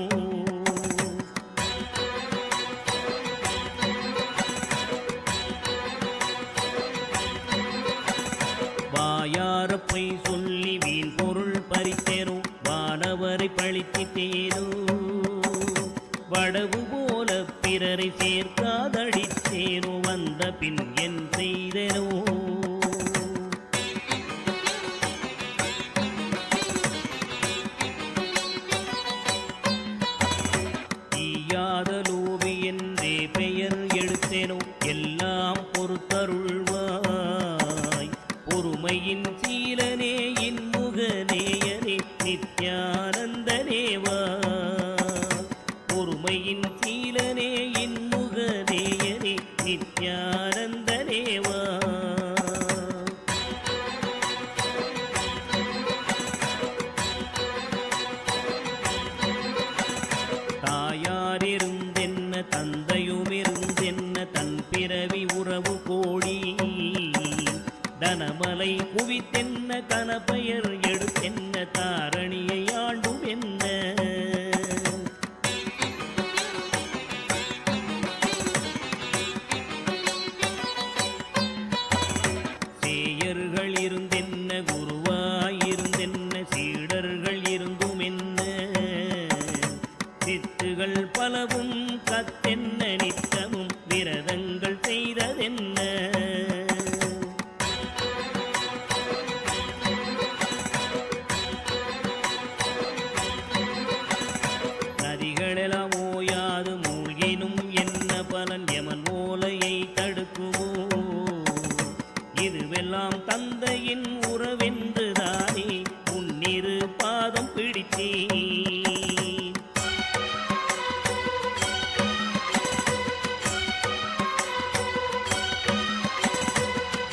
வாயாரப்பை சொல்லி வீண் பொருள் பறித்தேனோ வானவரை பழித்திட்டேனோ வடவு போல பிறரை சேர்க்காதடித்தேனோ வந்த பின் என் செய்தேனோ தீயாத லோபி என்றே பெயர் எடுத்தேனோ எல்லாம் பொறுத்தருள்வாய் பொறுமையின் சீலனே இன்முகநேயனே நித்யானந்தனேவா பொறுமையின் சீலனே இன்முகநேயனே நித்யானந்தனேவா தாயாரிருந்தென்ன தந்தையுமிருந்தென்ன தன் பிறவி உறவு கோடி தனமலை குவித்தென்ன கனப்பெயர் எடுத்தென்ன தாரணியை ஆண்டும் என்ன சேயர்கள் இருந்தென்ன குருவாயிருந்தென்ன சீடர்கள் இருந்தும் என்ன சித்துகள் பலவும் கத்தென்ன நித்தமும் விரதங்கள் செய்ததென்ன நதிகளெல்லாம் ஓயாது மூழ்கினும் என்ன பலன் யமன் ஓலையை தடுக்குமோ இதுவெல்லாம் தந்தையின் உறவென்றுதானே உன்னிரு பாதம் பிடித்தேன்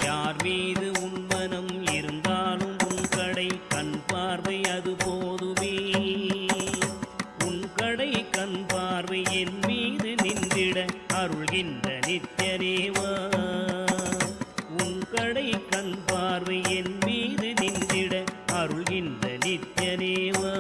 யார் மீது உன் மனம் இருந்தாலும் உன் கடை கண் பார்வை அது போதுமே உன் கடை கண் பார்வை என் மீது நின்றிட அருள்கின்ற நித்யனேவா உன் கடை கண் பார்வை என் மீது நின்றிட அருள்கின்ற நித்யனேவா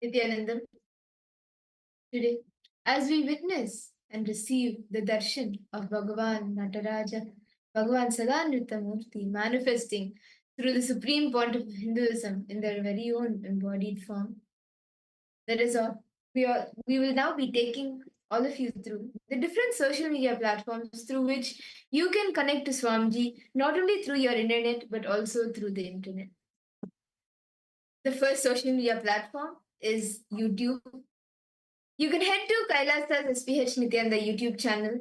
Nithyanandam, today, as we witness and receive the darshan of Bhagavan Nataraja, Bhagavan Sada Nritta Murthy manifesting through the Supreme Pontiff of Hinduism in their very own embodied form, that is all. We will now be taking all of you through the different social media platforms through which you can connect to Swamiji, not only through your internet, but also through the internet. The first social media platform is YouTube. You can head to Kailasa's SPH Nityananda YouTube channel.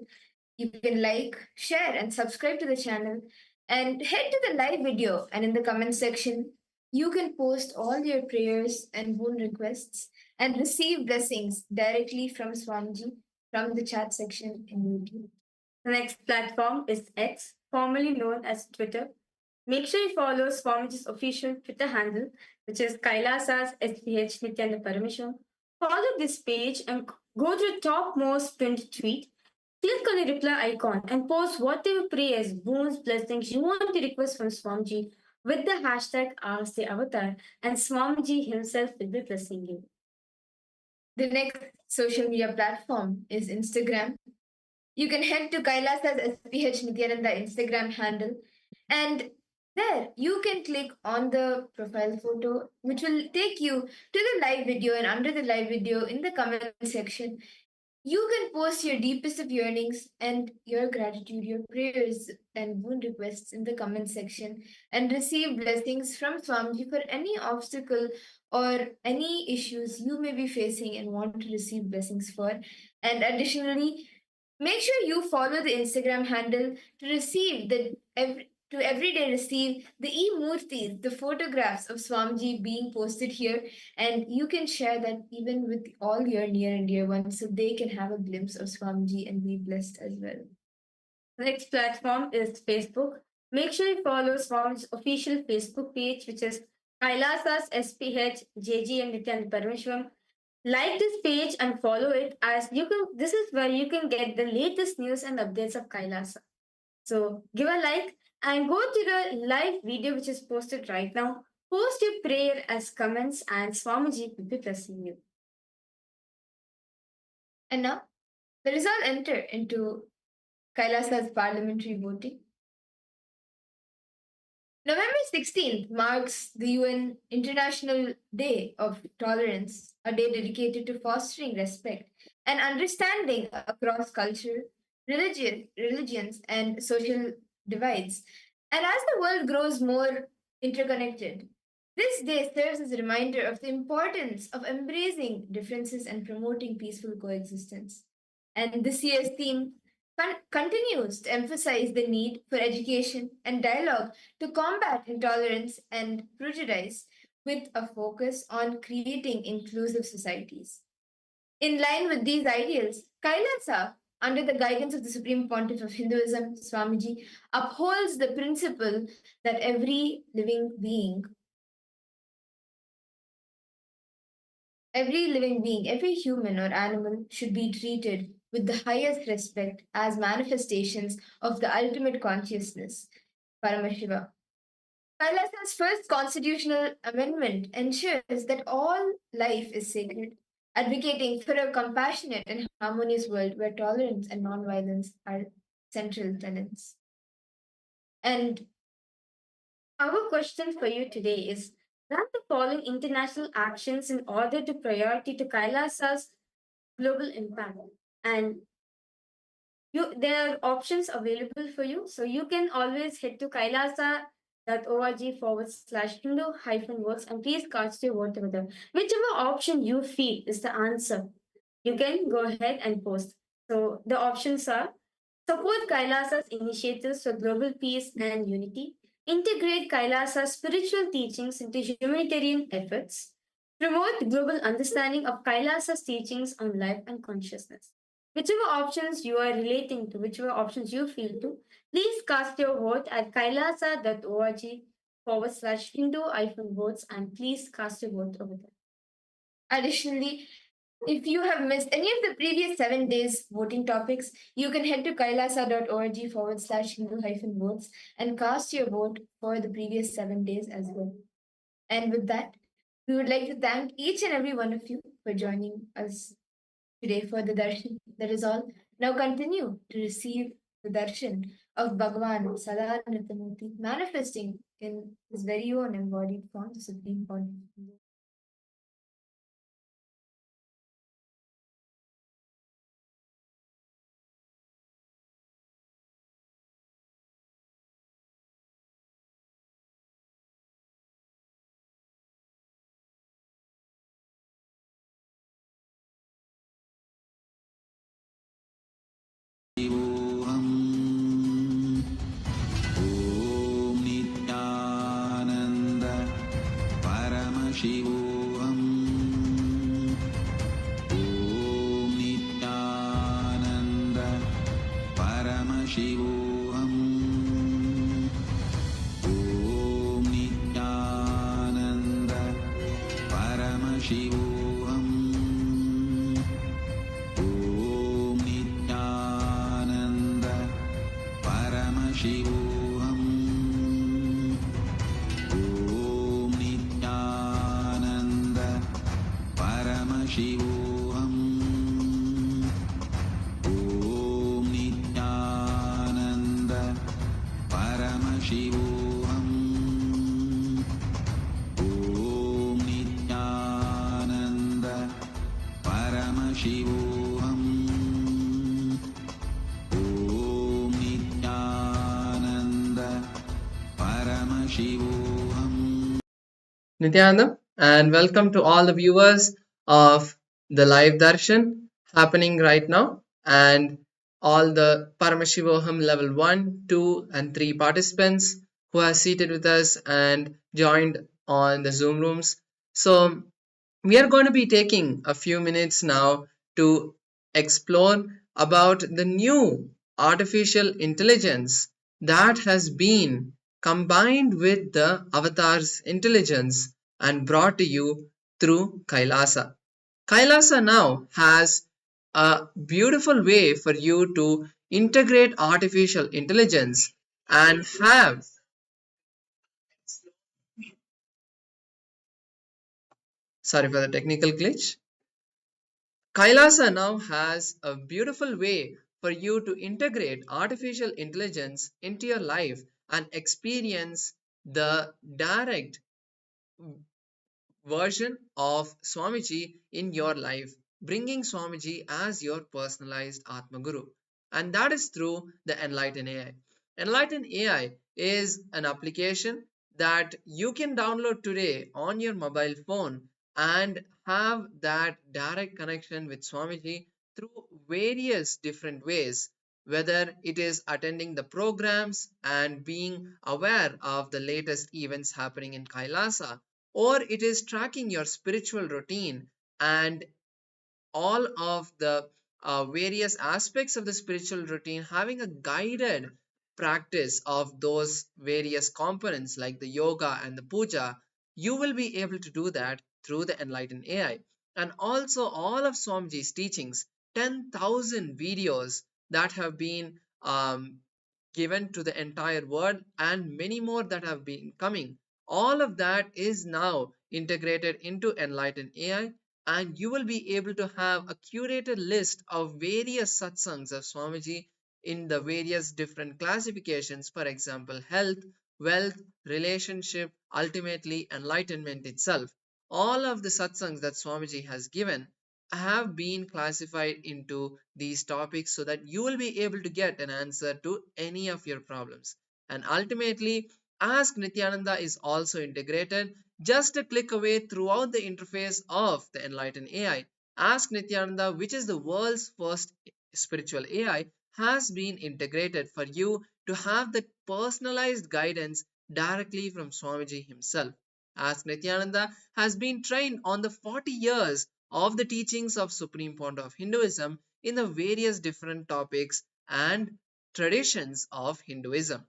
You can like, share, and subscribe to the channel. And head to the live video, and in the comment section, you can post all your prayers and boon requests and receive blessings directly from Swamiji from the chat section in YouTube. The next platform is X, formerly known as Twitter. Make sure you follow Swamiji's official Twitter handle, which is Kailasa's SPH Nityananda Paramasham. Follow this page and go to the topmost pinned tweet. Click on the reply icon and post whatever prayers, boons, blessings you want to request from Swamiji with the hashtag Ask the Avatar, and Swamiji himself will be blessing you. The next social media platform is Instagram. You can head to Kailasa's SPH Nityananda Instagram handle, and there you can click on the profile photo, which will take you to the live video. And under the live video, in the comment section, you can post your deepest of yearnings and your gratitude, your prayers and boon requests in the comment section and receive blessings from Swamiji for any obstacle or any issues you may be facing and want to receive blessings for. And additionally, make sure you follow the Instagram handle to receive to every day receive the e-murtis, the photographs of Swamiji being posted here, and you can share that even with all your near and dear ones so they can have a glimpse of Swamiji and be blessed as well. The next platform is Facebook. Make sure you follow Swamiji's official Facebook page, which is Kailasa's SPH JG and Nityananda Paramashvam. Like this page and follow it, as you can. This is where you can get the latest news and updates of Kailasa. So give a like and go to the live video which is posted right now. Post your prayer as comments and Swamiji will be blessing you. And now the result enter into Kailasa's parliamentary voting. November 16th marks the UN International Day of Tolerance, a day dedicated to fostering respect and understanding across culture, religions, and social divides. And as the world grows more interconnected, this day serves as a reminder of the importance of embracing differences and promoting peaceful coexistence. And this year's theme continues to emphasize the need for education and dialogue to combat intolerance and prejudice with a focus on creating inclusive societies. In line with these ideals, Kailasa, under the guidance of the Supreme Pontiff of Hinduism, Swamiji, upholds the principle that every human or animal should be treated with the highest respect as manifestations of the ultimate consciousness, Paramashiva. Kailasa's first constitutional amendment ensures that all life is sacred, advocating for a compassionate and harmonious world where tolerance and nonviolence are central tenets. And our question for you today is, rank the following international actions in order to priority to Kailasa's global impact. And there are options available for you. So you can always head to kailasa.org/Hindu-works and please cast your vote over there. Whichever option you feel is the answer, you can go ahead and post. So the options are: support Kailasa's initiatives for global peace and unity, integrate Kailasa's spiritual teachings into humanitarian efforts, promote global understanding of Kailasa's teachings on life and consciousness. Whichever options you are relating to, whichever options you feel to, please cast your vote at kailasa.org/Hindu-votes and please cast your vote over there. Additionally, if you have missed any of the previous 7 days voting topics, you can head to kailasa.org/Hindu-votes and cast your vote for the previous 7 days as well. And with that, We would like to thank each and every one of you for joining us today for the darshan. That is all. Now continue to receive the darshan of Bhagavan Sada Nritta Murthy, manifesting in his very own embodied form, the Supreme Pontiff. ॐ नित्यानन्द परमशिवोऽहम् ॐ नित्यानन्द परमशिवोऽहम् ॐ नित्यानन्द परमशिवोऽहम् ॐ नित्यानन्द परमशिवोऽहम् ॐ नित्यानन्द परमशिवोऽहम् ॐ नित्यानन्द परमशिवोऽहम् ॐ नित्यानन्द परमशिवोऽहम् ॐ नित्यानन्द परमशिवोऽहम् Nityananda, and welcome to all the viewers of the live darshan happening right now, and all the Paramashivoham level 1, 2, and 3 participants who are seated with us and joined on the Zoom rooms. So, we are going to be taking a few minutes now to explore about the new artificial intelligence that has been combined with the avatar's intelligence and brought to you through Kailasa. Kailasa now has a beautiful way for you to integrate artificial intelligence and have, sorry for the technical glitch. Kailasa now has a beautiful way for you to integrate artificial intelligence into your life and experience the direct version of Swamiji in your life, bringing Swamiji as your personalized Atma Guru. And that is through the Enlighten AI. Enlighten AI is an application that you can download today on your mobile phone and have that direct connection with Swamiji through various different ways, whether it is attending the programs and being aware of the latest events happening in Kailasa, or it is tracking your spiritual routine and all of the various aspects of the spiritual routine, having a guided practice of those various components like the yoga and the puja. You will be able to do that through the Enlightened AI. And also all of Swamiji's teachings, 10,000 videos that have been given to the entire world, and many more that have been coming. All of that is now integrated into Enlightened AI, and you will be able to have a curated list of various satsangs of Swamiji in the various different classifications, for example, health, wealth, relationship, ultimately enlightenment itself. All of the satsangs that Swamiji has given have been classified into these topics so that you will be able to get an answer to any of your problems. And ultimately, Ask Nityananda is also integrated just a click away throughout the interface of the Enlightened AI. Ask Nityananda, which is the world's first spiritual AI, has been integrated for you to have that personalized guidance directly from Swamiji himself. Ask Nityananda has been trained on the 40 years of the teachings of Supreme Pontiff of Hinduism in the various different topics and traditions of Hinduism.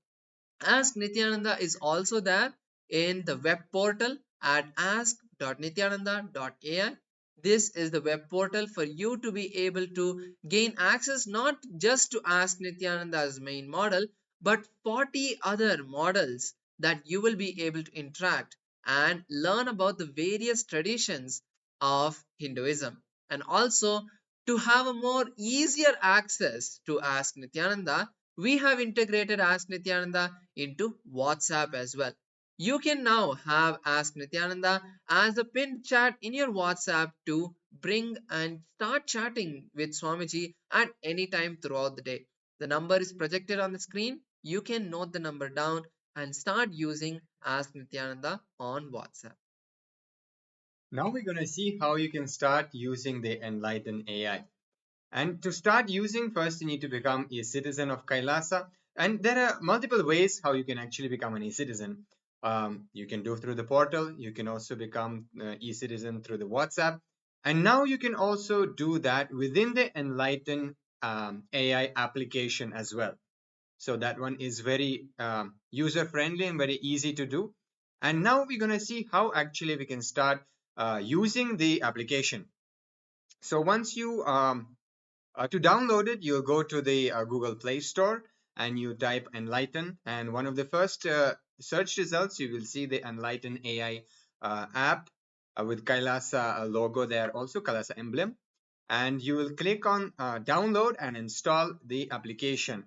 Ask Nityananda is also there in the web portal at ask.nityananda.ai. This is the web portal for you to be able to gain access not just to Ask Nityananda's main model, but 40 other models that you will be able to interact and learn about the various traditions of Hinduism, and also to have a more easier access to Ask Nityananda, we have integrated Ask Nityananda into WhatsApp as well. You can now have Ask Nityananda as a pinned chat in your WhatsApp to bring and start chatting with Swamiji at any time throughout the day. The number is projected on the screen. You can note the number down and start using Ask Nityananda on WhatsApp. Now we're going to see how you can start using the Enlighten AI. And to start using, first you need to become a citizen of Kailasa. And there are multiple ways how you can actually become an e-citizen. You can do through the portal. You can also become e-citizen through the WhatsApp. And now you can also do that within the Enlighten AI application as well. So that one is very user-friendly and very easy to do. And now we're going to see how actually we can start using the application. So once you to download it, you'll go to the Google Play Store and you type Enlighten, and one of the first search results, you will see the Enlighten AI app with Kailasa logo there, also Kailasa emblem, and you will click on download and install the application.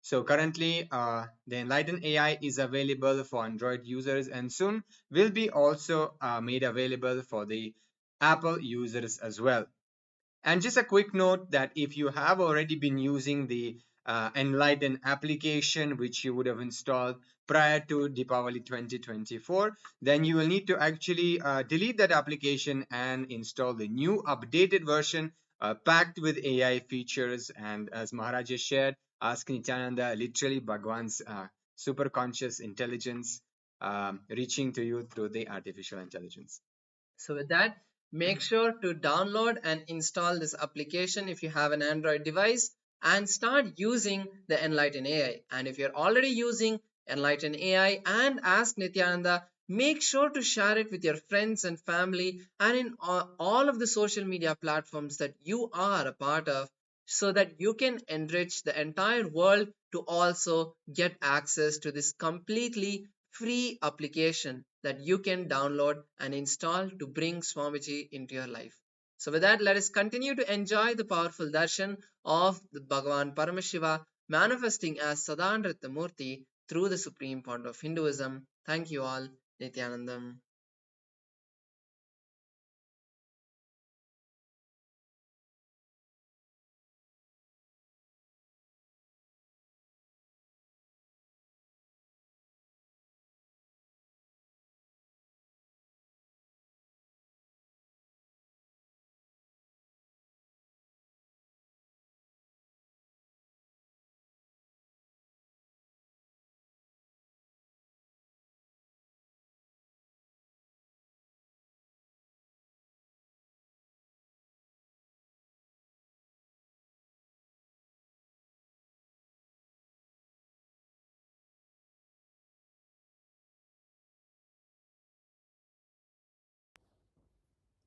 So currently the Enlighten AI is available for Android users and soon will be also made available for the Apple users as well. And just a quick note that if you have already been using the Enlighten application, which you would have installed prior to Deepavali 2024, then you will need to actually delete that application and install the new updated version packed with AI features. And as Maharaj has shared, Ask Nityananda, literally Bhagavan's super conscious intelligence reaching to you through the artificial intelligence. So with that, make sure to download and install this application if you have an Android device and start using the Enlighten AI. And if you're already using Enlighten AI and Ask Nityananda, make sure to share it with your friends and family and in all of the social media platforms that you are a part of, so that you can enrich the entire world to also get access to this completely free application that you can download and install to bring Swamiji into your life. So with that, let us continue to enjoy the powerful darshan of the Bhagavan Paramashiva manifesting as Sada Nritta Murthy through the Supreme Pontiff of Hinduism. Thank you all. Nityanandam.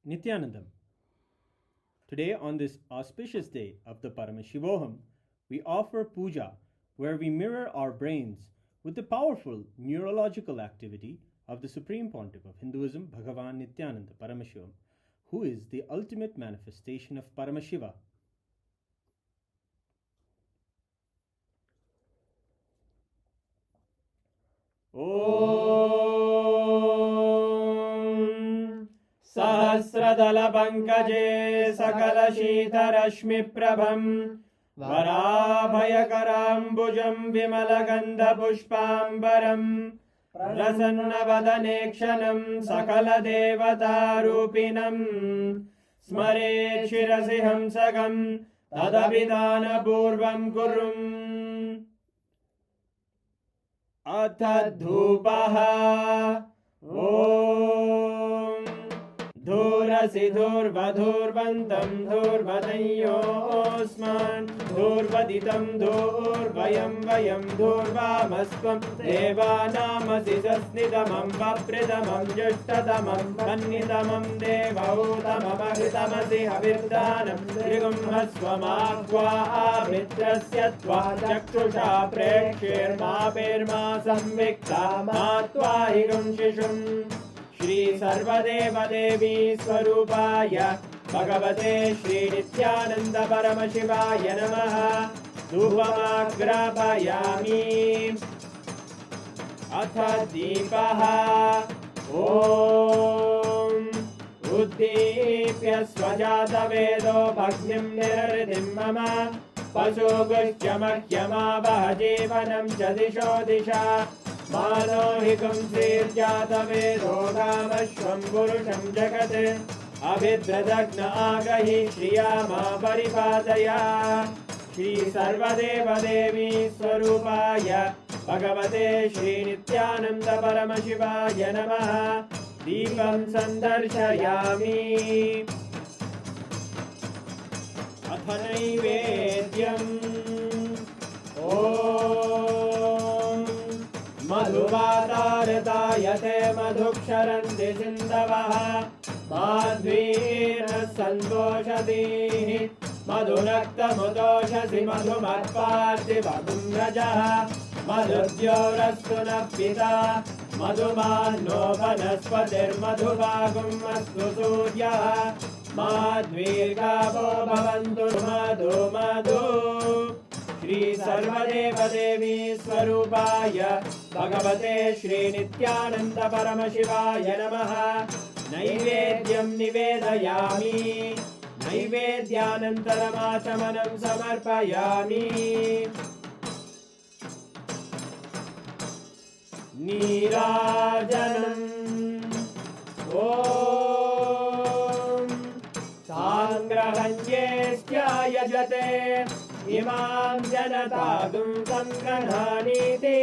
Nityanandam. Today, on this auspicious day of the Paramashivoham, we offer puja where we mirror our brains with the powerful neurological activity of the Supreme Pontiff of Hinduism, Bhagavan Nityananda Paramashivamam, who is the ultimate manifestation of Paramashiva. Om Sahasradala Pankage Sakala Shita Rashmi Prabham Varabhayakarambujam Vimalagandha Pushpambaram Prasanna Sakala Devata Rupinam Smare Shirasi Hamsagam Tadabhidana Purvam Kurum Atadhupaha Om Dhurasi Dhurvadhurvantam Dhurvadanyosman Dhurvaditam Dhurvayam Vayam Dhurvamasvam Devanamasi Sasnidamam Vapridamam Jashtadamam Mannidamam Devautamamahritamasi Havirdanam Trigumhasvamakva Avitrasya Tva Chakshusha Prekshirma Pirma Samvikta Matva Higam Shishum Shri सर्वदेवदेवी स्वरूपाय भगवते श्री नित्यानंद परमशिवाय नमः। धूपमाग्रापयामि। अथ दीपः। ॐ उद्दीप्य स्वजातवेदो भग्निं निरृतिं मम पशुगुश्च मह्यमावह जीवनं च दिशो दिशा मानो हि पुंसीर्जातवेदो गामश्वं पुरुषं जगत् अभिद्रदग्न आगहि श्रिया मा परिपादया। श्री सर्वदेवदेवी स्वरूपाय भगवते श्री नित्यानंद परमशिवाय नमः। दीपं संदर्शयामि। अथ नैवेद्यम्। ॐ मधुवातारतायते मधुक्षरन्ति सिन्धवः माध्वीर्नः सन्तोषतीः मधुरक्तमुदोषसि मधुमत्पार्ति मधुम्रजः मधुद्योरस्तु नः पिता मधुमान्नो वनस्पतिर्मधुभागुम् अस्तु सूर्यः माध्वीर्गावो भवन्तु मधु मधु। श्री सर्वदेवदेवी स्वरूपाय भगवते श्री नित्यानंद परमशिवाय नमः। नैवेद्यं निवेदयामि। नैवेद्यानन्तरमाचमनं समर्पयामि। नीराजनम्। ॐ साङ्ग्रहण्येष्ट्यायजते इमां जनतागुं सङ्गृह्णानीति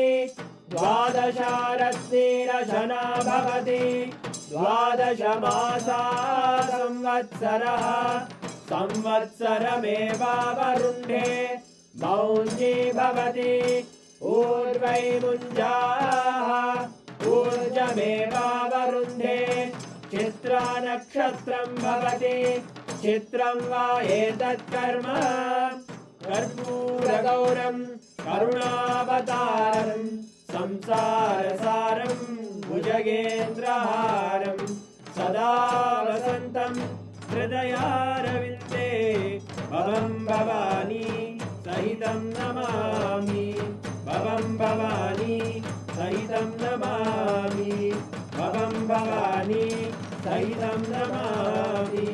द्वादशारत्नीरशना भवति द्वादशमासा संवत्सरः संवत्सरमेवावरुन्धे मौञ्जी भवति ऊर्वै मुञ्जाः ऊर्जमेवावरुन्धे चित्रा नक्षत्रं भवति चित्रं वा एतत् कर्म कर्पूरगौरं करुणावतारं संसारसारं भुजगेन्द्रहारं सदा वसन्तं हृदयारविन्दे भवं भवानी सहितं नमामि भवं भवानी सहितं नमामि भवं भवानी सहितं नमामि।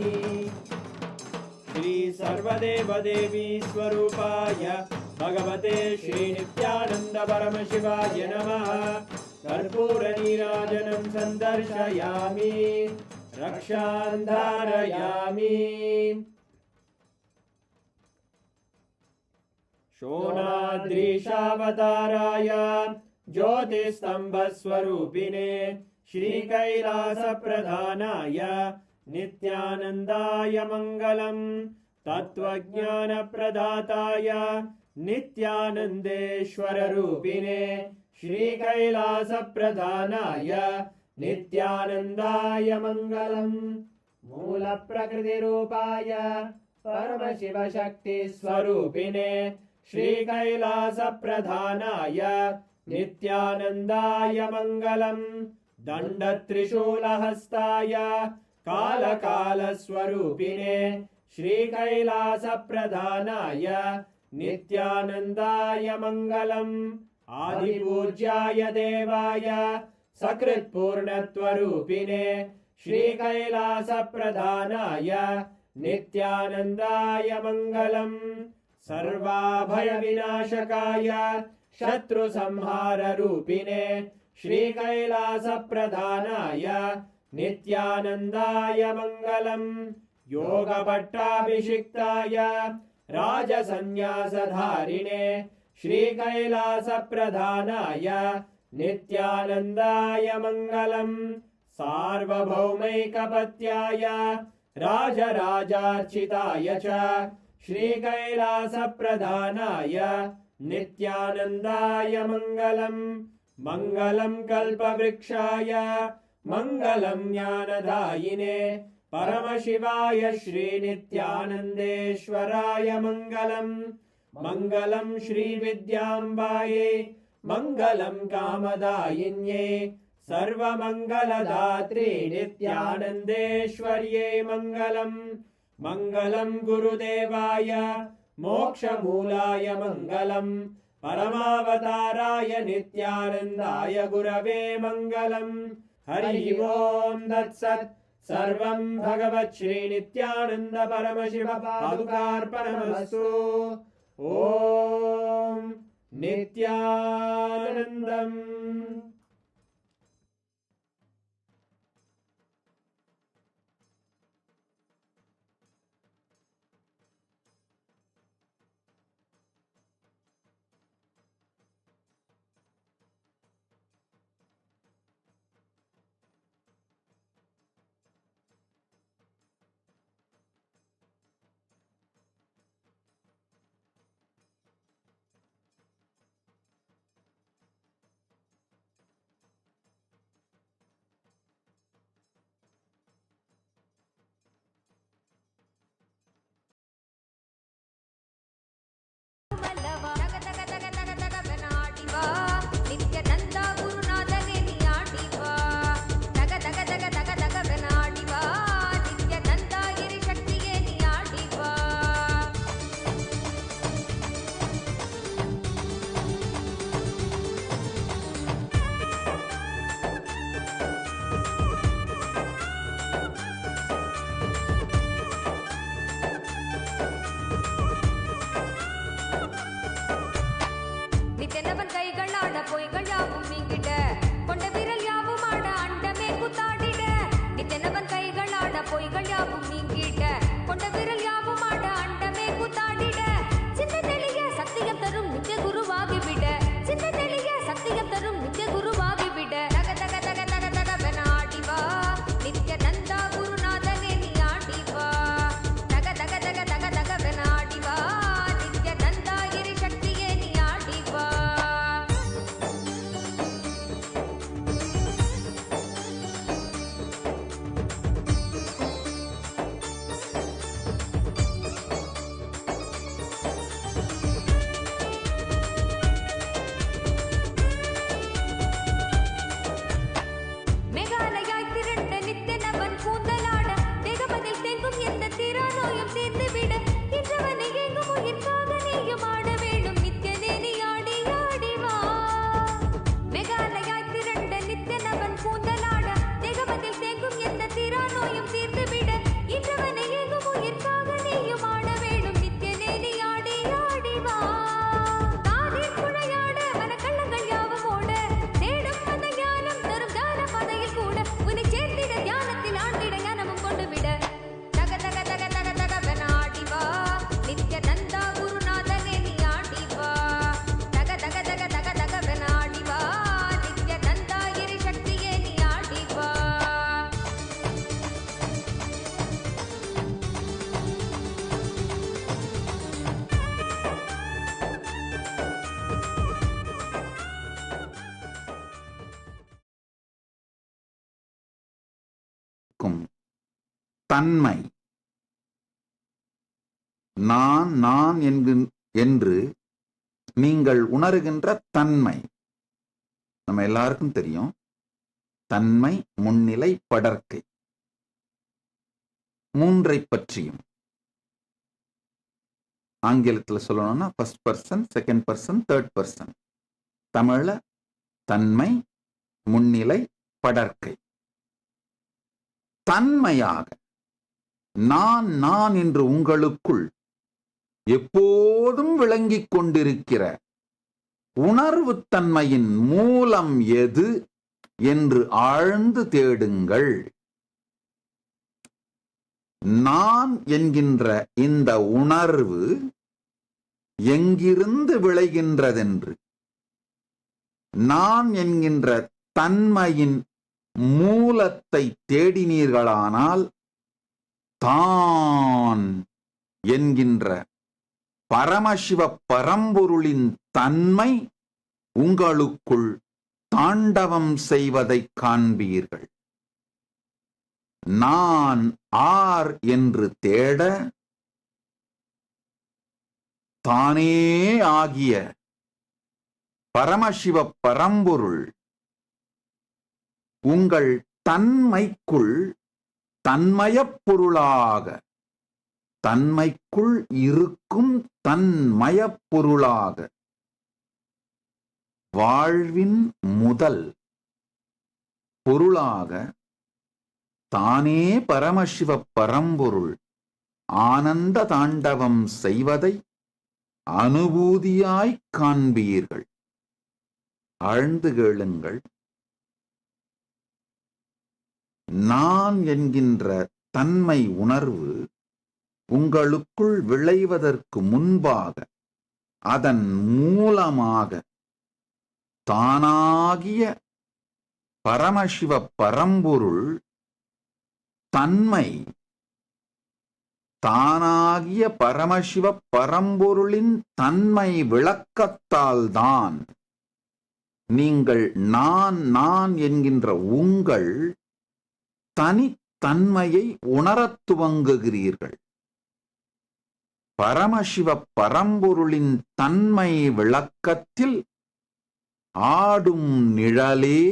श्री सर्वदेवदेवी स्वरूपाय भगवते श्री नित्यानंद परमशिवाय नमः। कर्पूरनीराजनं सन्दर्शयामि रक्षां धारयामि। शोणाद्रीशावताराय ज्योतिस्तंभस्वरूपिणे श्रीकैलासप्रधानाय नित्यानन्दाय मङ्गलम्। तत्त्वज्ञानप्रदाताय नित्यानन्देश्वररूपिणे श्रीकैलासप्रधानाय नित्यानन्दाय मङ्गलम्। मूलप्रकृतिरूपाय परमशिवशक्तिस्वरूपिणे श्रीकैलासप्रधानाय नित्यानन्दाय मङ्गलम्। दण्डत्रिशूलहस्ताय कालकालस्वरूपिणे श्रीकैलासप्रधानाय नित्यानन्दाय मङ्गलम्। आदिपूज्याय देवाय सकृत्पूर्णत्वरूपिणे श्रीकैलासप्रधानाय नित्यानन्दाय मङ्गलम्। सर्वाभयविनाशकाय शत्रुसंहाररूपिणे श्रीकैलासप्रधानाय नित्यानन्दाय मङ्गलम्। योगभट्टाभिषिक्ताय राजसन्न्यासधारिणे श्रीकैलासप्रधानाय नित्यानन्दाय मङ्गलम्। सार्वभौमैकपत्याय राजराजार्चिताय च श्रीकैलासप्रधानाय नित्यानन्दाय मङ्गलम्। मङ्गलं कल्पवृक्षाय मङ्गलं ज्ञानदायिने परमशिवाय श्रीनित्यानन्देश्वराय मङ्गलम्। मङ्गलं श्रीविद्याम्बायै मङ्गलं कामदायिन्यै सर्वमङ्गलदात्रे नित्यानन्देश्वर्ये मङ्गलम् मङ्गलम् गुरुदेवाय मोक्षमूलाय मङ्गलम् परमावताराय नित्यानन्दाय गुरवे मङ्गलम् हरि ओम् तत्सत् सर्वं भगवत् श्री नित्यानन्द परमशिव पादुकार्पणमस्तु ॐ नित्यानन्दम् தன்மை நான் என்று நீங்கள் உணர்கின்ற தன்மை நம்ம எல்லாருக்கும் தெரியும். தன்மை, முன்னிலை, படர்க்கை மூன்றை பற்றியும் ஆங்கிலத்தில் சொல்லணும்னா first person, second person, third person. தமிழ்ல தன்மை, முன்னிலை, படர்க்கை. தன்மையாக நான் என்று உங்களுக்குள் எப்போதும் விளங்கிக் கொண்டிருக்கிற உணர்வு தன்மையின் மூலம் எது என்று ஆழ்ந்து தேடுங்கள். நான் என்கின்ற இந்த உணர்வு எங்கிருந்து விளைகின்றதென்று, நான் என்கின்ற தன்மையின் மூலத்தை தேடினீர்களானால் தான் என்கின்ற பரமசிவ பரம்பொருளின் தன்மை உங்களுக்குள் தாண்டவம் செய்வதை காண்பீர்கள். நான் ஆர் என்று தேட தானே ஆகிய பரமசிவ பரம்பொருள் உங்கள் தன்மைக்குள் தன்மயப் பொருளாக, தன்மைக்குள் இருக்கும் தன்மயப் பொருளாக, வாழ்வின் முதல் பொருளாக தானே பரமசிவ பரம்பொருள் ஆனந்த தாண்டவம் செய்வதை அனுபூதியாய் காண்பீர்கள். ஆழ்ந்து கேளுங்கள். நான் என்கின்ற தன்மை உணர்வு உங்களுக்குள் விளைவதற்கு முன்பாக, அதன் மூலமாக தானாகிய பரமசிவ பரம்பொருள் தன்மை, தானாகிய பரமசிவ பரம்பொருளின் தன்மை விளக்கத்தால்தான் நீங்கள் நான் என்கின்ற உங்கள் தனித்தன்மையை உணரத் துவங்குகிறீர்கள். பரமசிவ பரம்பொருளின் தன்மை விளக்கத்தில் ஆடும் நிழலே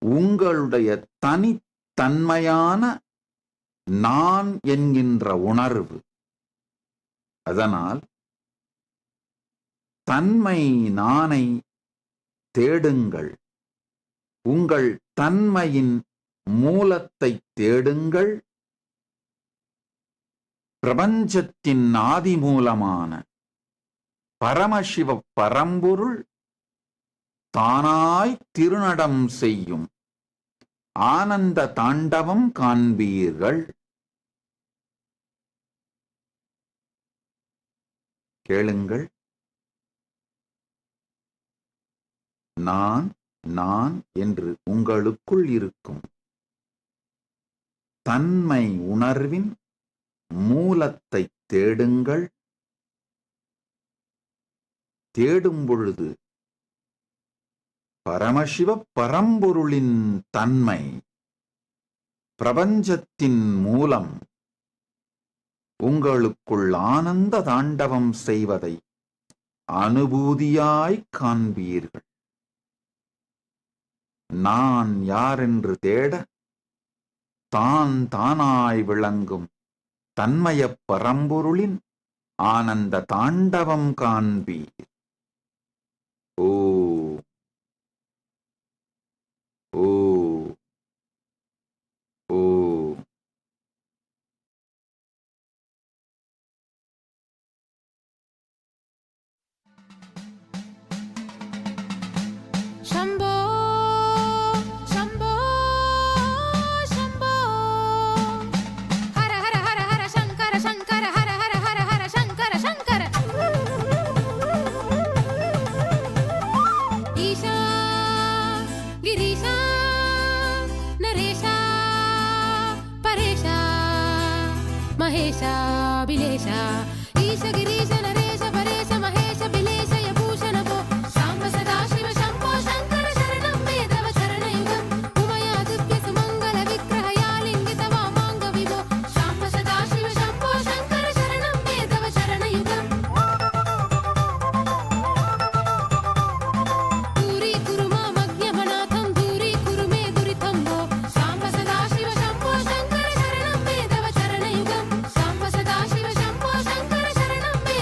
உங்களுடைய தனித்தன்மையான நான் என்கின்ற உணர்வு. அதனால் தன்மை நானை தேடுங்கள். உங்கள் தன்மையின் மூலத்தை தேடுங்கள். பிரபஞ்சத்தின் ஆதி மூலமான பரமசிவ பரம்பொருள் தானாய் திருநடம் செய்யும் ஆனந்த தாண்டவம் காண்பீர்கள். கேளுங்கள். நான் என்று உங்களுக்குள் இருக்கும் தன்மை உணர்வின் மூலத்தை தேடுங்கள். தேடும் பொழுது பரமசிவ பரம்பொருளின் தன்மை, பிரபஞ்சத்தின் மூலம் உங்களுக்குள் ஆனந்த தாண்டவம் செய்வதை அனுபூதியாய் காண்பீர்கள். நான் யாரென்று தேட தானாய் விளங்கும் தன்மய பரம்பொருளின் ஆனந்த தாண்டவம் காண்பீர். ஓ ஓ ஓ शम्भो शम्भो शम्भो हर हर हर हर शङ्कर शङ्कर हर हर हर हर शङ्कर शङ्कर ईशा गिरीशा नरेशा परेशा महेशा बिलेशा ईश गिरीश नरेश परेश महेश बिलेश यभूषण भो शाम्ब सदा शिव शम्भो शङ्कर शरणं मे तव चरणयुगम् उभयादित्य सुमङ्गल विग्रह या लिङ्गित वामाङ्ग विभो शाम्ब सदा शिव शम्भो शङ्कर शरणं मे तव चरणयुगम् दूरी कुरु मामज्ञमनाथं दूरी कुरु मे दुरितं भो शाम्ब सदा शिव शम्भो शङ्कर शरणं मे तव चरणयुगम् शाम्ब सदा शिव शम्भो शङ्कर शरणं मे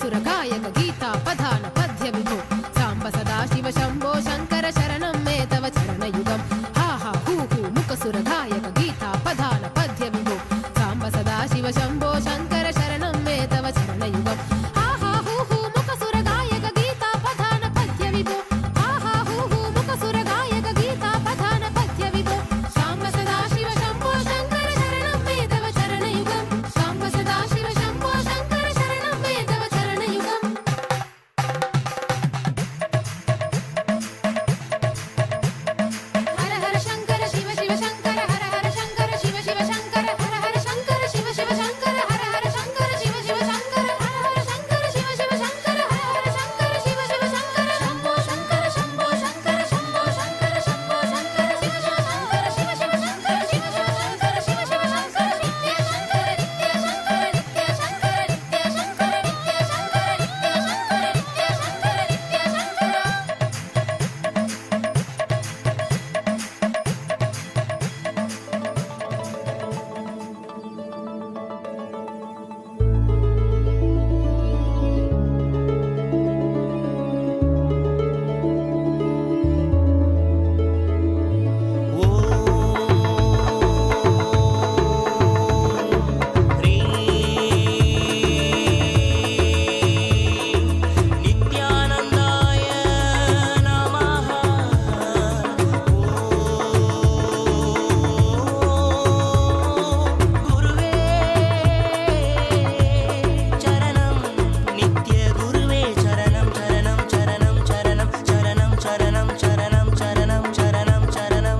सुरगायक गीता पधान पद्य विभो साम्ब सदा शिव शम्भो शङ्कर शरणं मे तव चरणयुगम् हा हा हू हू मुख सुरगायक गीता पधान पद्य विभो साम्ब सदा शिव शम्भो शङ्कर शरणं मे तव चरणयुगम् हा हा हू हू मुख सुरगायक गीता पधान पद्य विभो हा हा हू हू मुख सुरगायक गीता पधान पद्य विभो साम्ब सदा शिव शम्भो शङ्कर शरणं मे तव चरणयुगम् साम्ब सदा शिव शम्भो शङ्कर शरणं मे तव चरणयुगम् हर हर शङ्कर शिव शिव शङ्कर हर हर शङ्कर शिव शिव शङ्कर हर हर शङ्कर शिव शिव शङ्कर हर हर शङ्कर शिव शिव शङ्कर हर हर शङ्कर शिव शिव शङ्कर हर हर शङ्कर शिव शिव शङ्कर शम्भो शङ्कर शम्भो शङ्कर शम्भो शङ्कर शम्भो शङ्कर शिव शिव शङ्कर शिव शिव शङ्कर शिव शिव शङ्कर शिव शिव शङ्कर नित्य शङ्कर नित्य शङ्कर नित्य शङ्कर नित्य शङ्कर नित्य शङ्कर नित्य शङ्कर नित्य शङ्कर नित्य शङ्कर नित्यानन्दाय नमः गुरुवे चरणं नित्य गुरुवे चरणं चरणं चरणं चरणं चरणं चरणं चरणं चरणं चरणं चरणं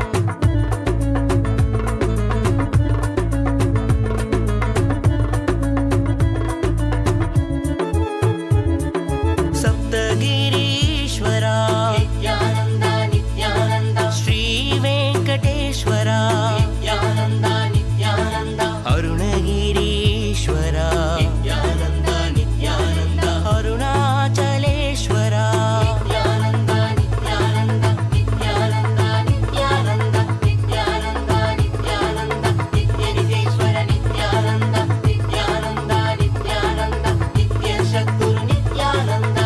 सप्तगिरीश्वरा नित्यानन्द नित्यानन्द श्री वेङ्कटेश्वरा नित्यानन्द नित्यानन्द अरुणगिरीश्वरा नित्यानन्द नित्यानन्द अरुणाचलेश्वरा नित्यानन्द नित्यानन्द नित्यानन्द नित्यानन्द नित्यानन्द नित्यानन्द नित्यनितेश्वर नित्यानन्द नित्यानन्द नित्यानन्द नित्यसद्गुरु नित्यानन्द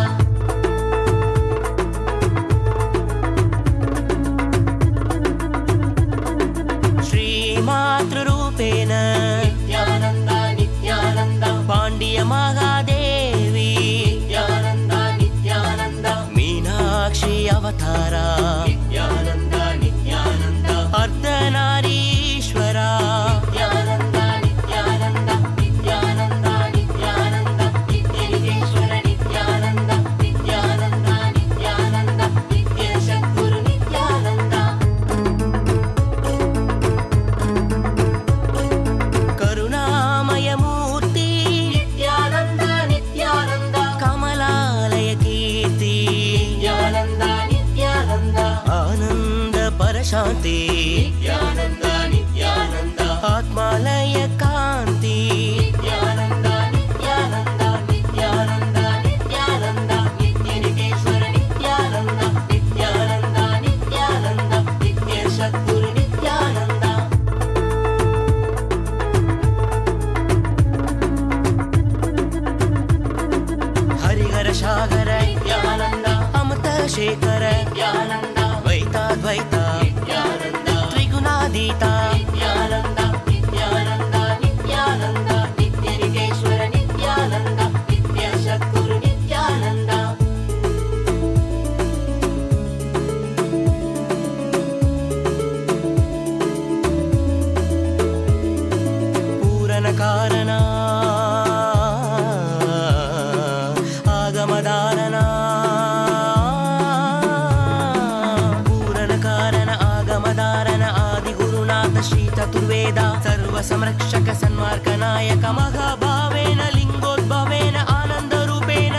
श्रीमातृरूपेण नित्यानन्द नित्यानन्द पाण्ड्यमहादेवी नित्यानन्द नित्यानन्द मीनाक्षी अवतारा नित्यानन्द नित्यानन्द अर्धनारीश्वरा नित्यानन्द नित्यानन्द नित्यानन्द नित्यानन्द नित्यनितेश्वर नित्यानन्द नित्यानन्द नित्यानन्द नित्यसद्गुरु नित्यानन्द करुणामयमूर्ति नित्यानन्द नित्यानन्द कमलालय कीर्ति नित्यानन्द नित्यानन्द आनन्द परशान्ति नित्यानन्द नित्यानन्द आत्मालय कान्ति नित्यानन्द नित्यानन्द नित्यानन्द नित्यानन्द नित्यनितेश्वर नित्यानन्द नित्यानन्द नित्यानन्द नित्यसद्गुरु नित्यानन्द हरिहर सागर नित्यानन्द अमृत शेखर नित्यानन्द द्वैताद्वैत नित्यानन्द त्रिगुणातीता नित्यानन्द नित्यानन्द नित्यानन्द नित्यनितेश्वर नित्यानन्द नित्यसद्गुरु नित्यानन्द पूरणकारण आगमदारण पूरणकारण आगमदारण आदिगुरुनाथ श्री चतुर्वेद सर्वसंरक्षक सन्मार्गनायक महाभावेन लिङ्गोद्भवेन आनन्दरूपेण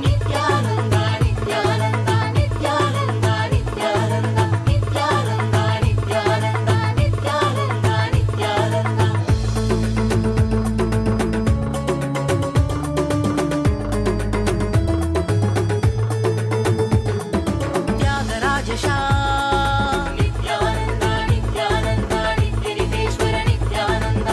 नित्यानन्द नित्यानन्द नित्यानन्द नित्यानन्द नित्यानन्द नित्यानन्द नित्यानन्द नित्यानन्द त्यागराज शाह नित्यानन्द नित्यानन्द नित्यनितेश्वर नित्यानन्द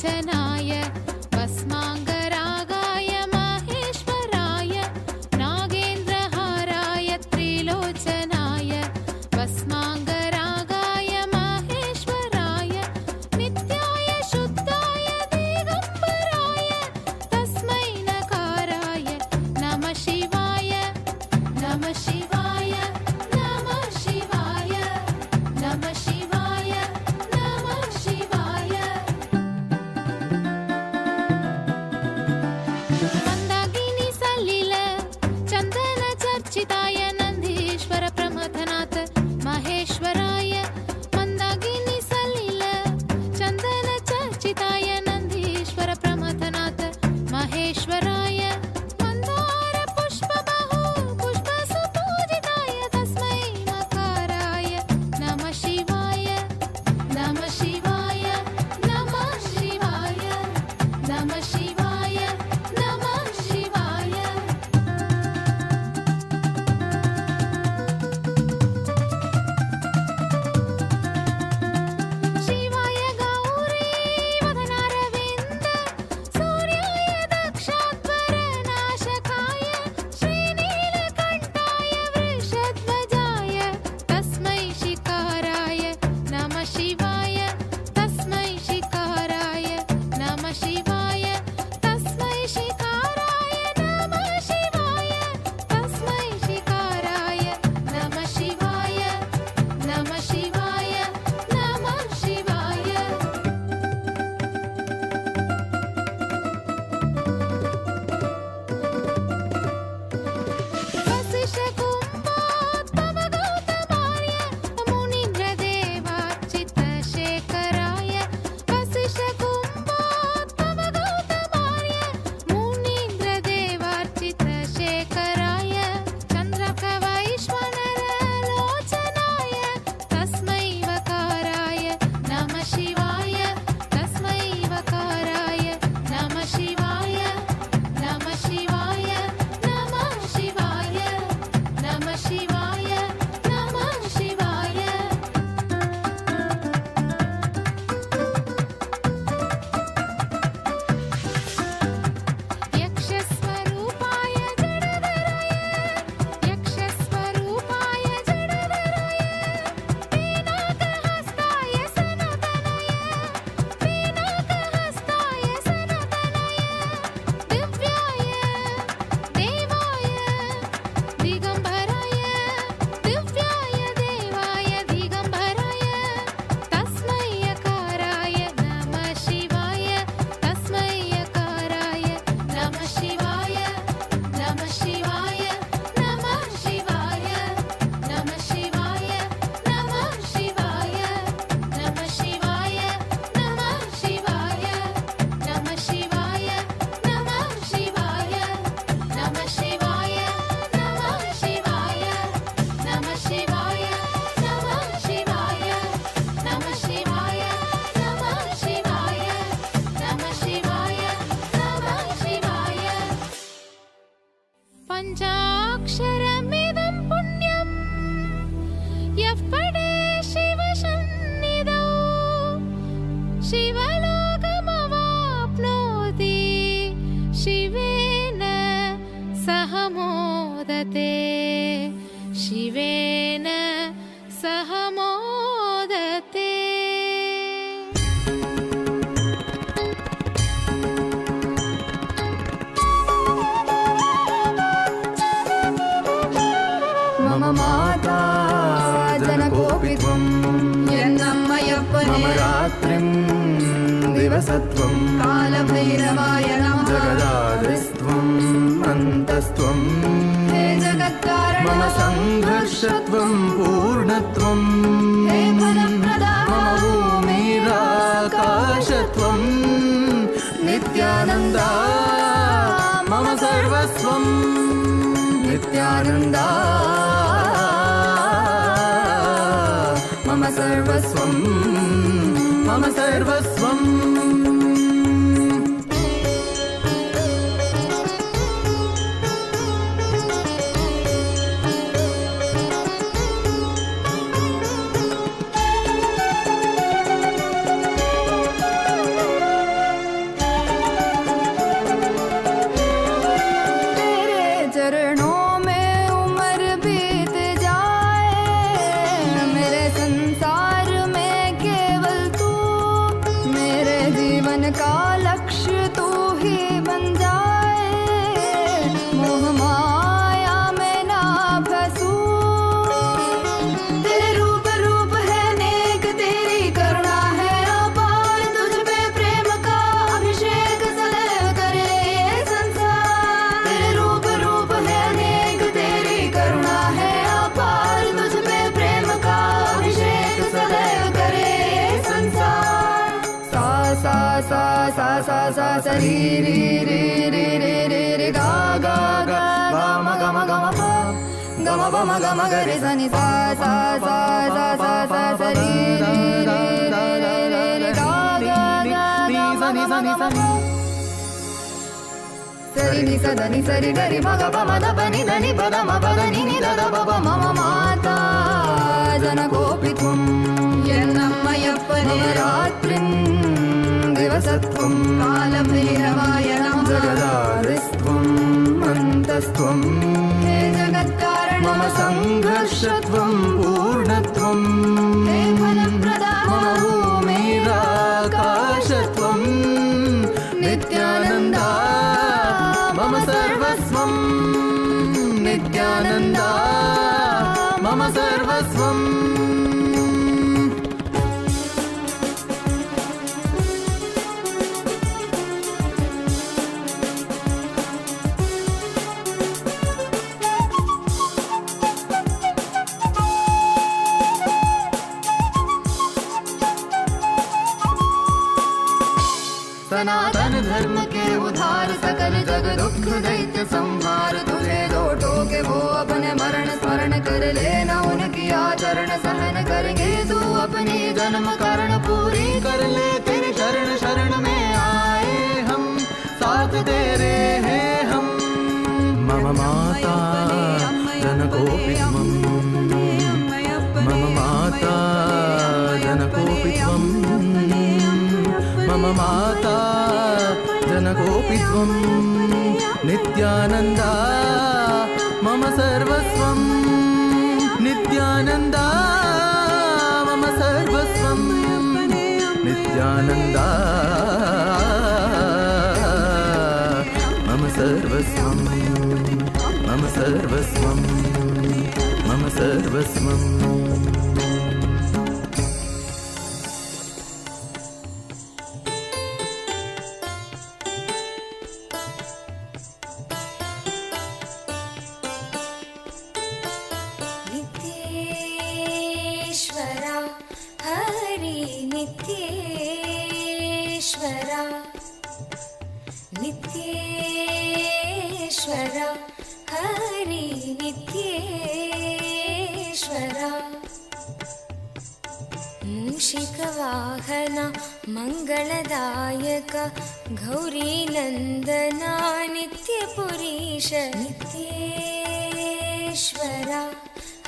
त्रिलोचनाय भस्माङ्गरागाय माहेश्वराय नागेन्द्रहाराय त्रिलोचनाय भस्माङ्गरागाय माहेश्वराय नित्याय शुद्धाय दिगम्बराय तस्मै नकाराय नमः शिवाय नमः शिवाय नमः शिवाय नमः शिवाय नमः शिवाय मन्दाकिनी सलिल चन्दन चर्चिताय नन्दीश्वर प्रमथनाथ महेश्वराय मन्दाकिनी सलिल चन्दन चर्चिताय नन्दीश्वर प्रमथनाथ महेश्वराय मन्दार पुष्पबहु पुष्पसुपूजिताय तस्मै मकाराय नमः शिवाय नमः शिवाय नमः शिवाय नमः शिवाय नमः शिवाय शिवाय गौरी वदनारविन्द सूर्याय दक्षाध्वरनाशकाय श्रीनीलकण्ठाय वृषध्वजाय तस्मै शिकाराय नमः शिवाय तस्मै शिकाराय नमः शिवाय तस्मै शिकाराय नमः शिवाय तस्मै शिकाराय नमः शिवाय नमः शिवाय नमः शिवाय वसिष्ठकुम्भोद्भवगौतमार्य मुनीन्द्रदेवार्चितशेखराय वसिष्ठकुम्भोद्भवगौतमार्य मुनीन्द्रदेवार्चितशेखराय चन्द्रप्रवैश्वनरलोचनाय तस्मै वकाराय नमः शिवाय तस्मै वकाराय नमः शिवाय नमः शिवाय नमः शिवाय नमः शिवाय नमः शिवाय यक्षस्वरूपाय जडधराय यक्षस्वरूपाय जडधराय पीनाकहस्ताय सनातनाय पीनाकहस्ताय सनातनाय दिव्याय देवाय दिगम्बराय दिव्याय देवाय दिगम्बराय तस्मै यकाराय नमः शिवाय तस्मै यकाराय नमः शिवाय नमः शिवाय नमः शिवाय नमः शिवाय नमः शिवाय नमः शिवाय नमः शिवाय नमः शिवाय नमः शिवाय नमः शिवाय नमः शिवाय नमः शिवाय नमः शिवाय नमः शिवाय नमः शिवाय नमः शिवाय नमः शिवाय पञ्चाक्षरमिदं पुण्यं यः पठे शिवसन्निधौ शिवलोकमवाप्नोति शिवेन सह मोदते शिवेन सह मोदते मम माता जनकोऽपि त्वं मम रात्रिं दिवसत्वं कालभैरवाय नमः जगदादिस्त्वं अन्तस्त्वं हे जगत्कारण मम सङ्घर्षत्वं पूर्णत्वं हे फलप्रदा मम भूमिराकाशत्वं नित्यानन्दा मम सर्वस्वं नित्यानन्दा मम सर्वस्वं मम सर्वस्वम् का लक्ष्य तू ही बन जाए, मोह माया में ना फंसूं। तेरे रूप रूप है नेक, तेरी करुणा है अपार, तुझ पे प्रेम का अभिषेक सदैव करे ये संसार। तेरे रूप रूप है नेक, तेरी करुणा है अपार, तुझ पे प्रेम का अभिषेक सदैव करे ये संसार। सा सा सा सा सा सा सा री री री री री री री गा गा गा गा म ग म ग म प ग म प म ग म ग रे सा नि सा सा सा सा सा सा सा री री री री री री गा गा गा गा सा नि सा नि सा नि सरि नि सा द नि सरि ग रि म ग प म द प नि द नि प द म प द नि नि द द प प म म माता जनकोऽपि त्वं यन्नमयप्पने रात्रिं दिवसत्वं कालभैरवाय नमः। जगदादिस्त्वं अन्तस्त्वं हे जगत्कारणं, मम संघर्षत्वं पूर्णत्वं हे फलप्रदाता, मम भूमिराकाशत्वं नित्यानन्दा मम सर्वस्वं, नित्यानन्दा मम सर्वस्वं। सनातन धर्म के उधार, सकल जग दुख दैत्य संहार, तुझे जो टोके वो अपने मरण स्मरण कर लेना, उनकी आचरण सहन करेंगे तू अपनी जन्म कारण पूरी कर ले। तेरे शरण शरण में आए हम, साथ तेरे हैं हम। मम माता जनकोऽपि त्वं, मम माता जनकोऽपि त्वं, मम माता जनकोऽपि त्वं, नित्यानन्दा मम सर्वस्वं, नित्यानन्दा मम सर्वस्वं, नित्यानन्दा मम सर्वस्वं, मम सर्वस्वं, मम सर्वस्वं। नित्येश्वरा हरि नित्येश्वरा, मूषिकवाहना मङ्गलदायक गौरीनन्दना नित्यपुरीश, नित्येश्वरा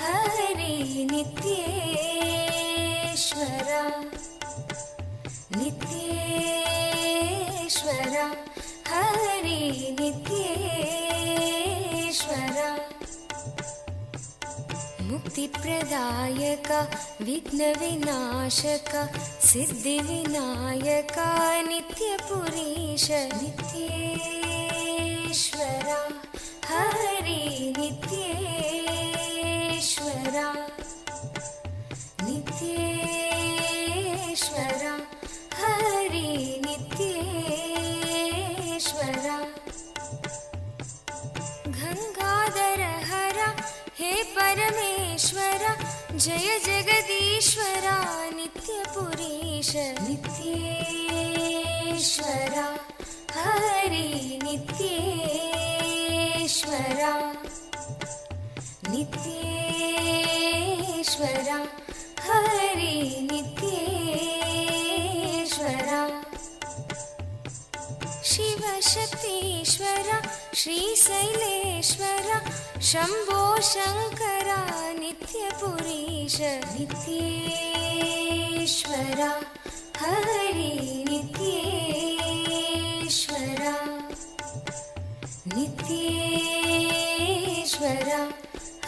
हरि नित्येश्वरा, नित्येश्वरा हरि नित्येश्वरा, मुक्तिप्रदायक विघ्नविनाशक सिद्धिविनायक नित्यपुरीश, नित्येश्वरा हरि नित्येश्वरा, नित्येश्वरा हरि नित्येश्वरा, गंगाधर हरा हे परमेश्वरा, जय जगदीश्वरा नित्यपुरीश, नित्येश्वरा हरि नित्येश्वरा, नित्येश्वरा हरि नित्येश्वरा, शिव शक्तीश्वरा श्रीशैलेश्वरा शंभो शंकरा नित्यपुरीश, नित्येश्वरा हरि नित्येश्वरा, नित्येश्वरा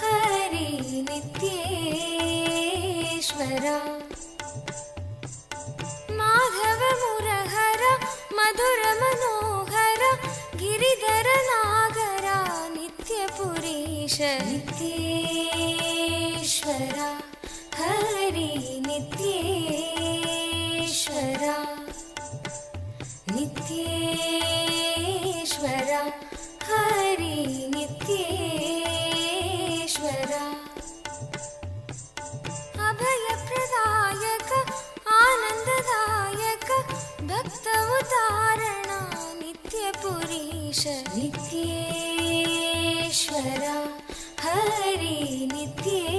हरि नित्येश्वरा, माधव मुरहरा मधुर मनोहर गिरिधर नागरा नित्यपुरीश नित्येश्वरा हरि नित्येश्वरा नित्येश्वरा हरि नित्येश्वरा अभयप्रदायक आनन्ददायक भक्त उदाहरणा नित्यपुरीश नित्येश्वरा हरि नित्येश्वरा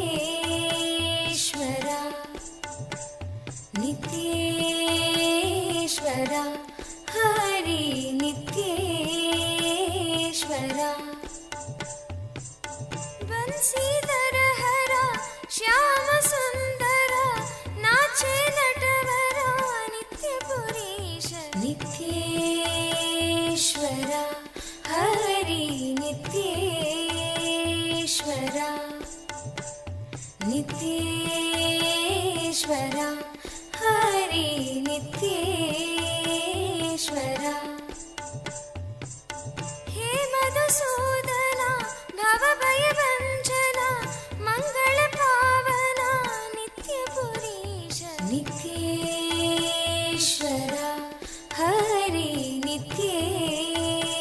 नित्येश्वरा हरि नित्येश्वरा बंसीधर हरा श्याम सुंदर नाचे नटवरा नित्यपुरीश नित्येश्वरा हरि नित्येश्वरा नित्येश्वरा हरि नित्येश्वरा हे मधुसूदना भवभयभञ्जना मंगल पावना नित्यपुरीश नित्येश्वरा हरि नित्येश्वरा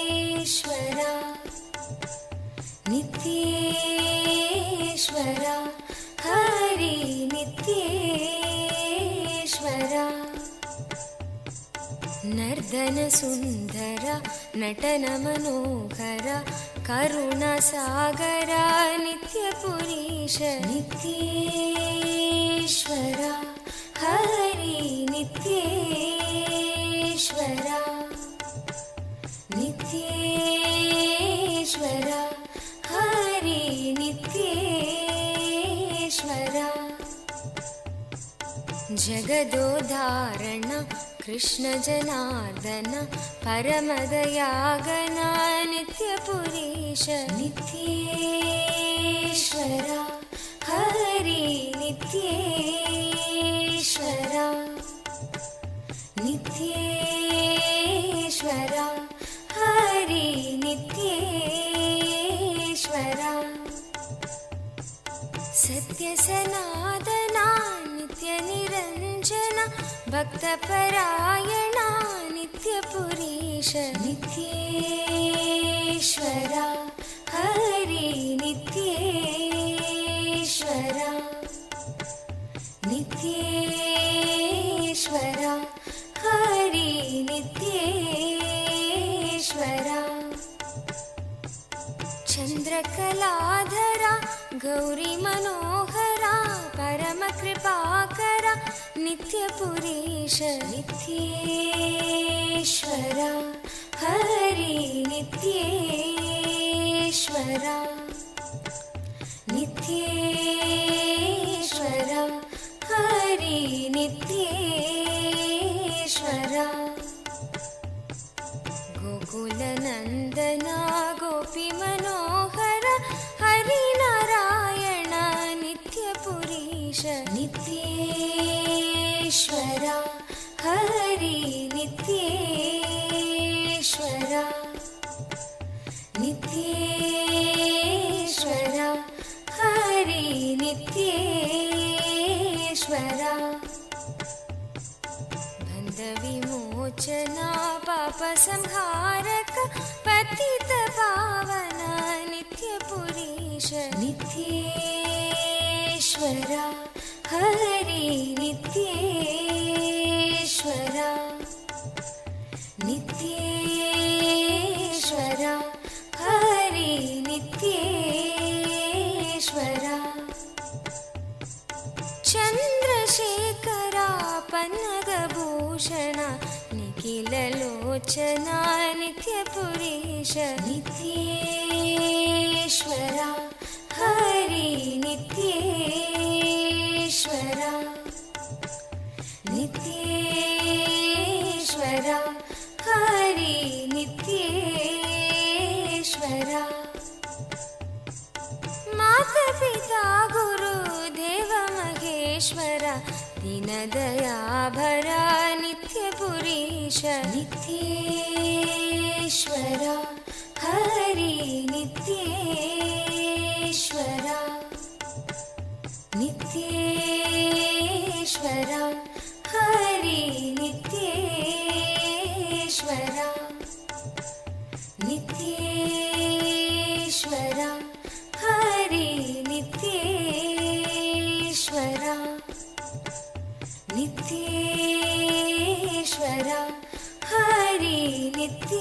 नित्येश्वरा हरि नित्येश्वरा नर्दन सुंदर नटन मनोहर करुणा सागर नित्यपुरीश नित्येश्वरा हरि नित्येश्वरा नित्येश्वरा हरि नित्येश्वरा जगदोदाहरण कृष्ण जनार्दन परमदयागना नित्यपुरीश नित्येश्वरा हरि नित्येश्वरा नित्येश्वरा हरि नित्येश्वरा सत्य सनातना नित्य निरंजन भक्तपरायणा नित्यपुरीश नित्येश्वरा हरि नित्येश्वरा नित्येश्वरा हरि नित्येश्वरा चंद्रकलाधरा गौरी मनोहरा परम कृपाकरा नित्यपुरीश नित्येश्वरा हरि नित्येश्वरा नित्येश्वरा हरि नित्येश्वरा गोकुलनन्दना गोपी मनोहर हरि नारायण नित्यपुरीश नित्येश्वरा हरि नित्येश्वरा नित्येश्वरा हरि नित्येश्वरा बन्धविमोचना पापसंहारक पतित पावना नित्यपुरीश नित्येश्वरा हरि नित्येश्वरा नित्येश्वरा हरि नित्येश्वरा चंद्रशेखरा पन्नगभूषण निखिललोचना नित्यपुरीश नित्येश्वरा हरि नित्येश्वरा नित्येश्वरा हरि नित्येश्वरा माता पिता गुरु देव महेश दीनदयाभर नित्यपुरीश नित्येश्वर हरि नित्येश्वर नित्येश्वर हरि नित्येश्वर नित्येश्वर हरि नित्येश्वर नित्येश्वर हरि नित्येश्वर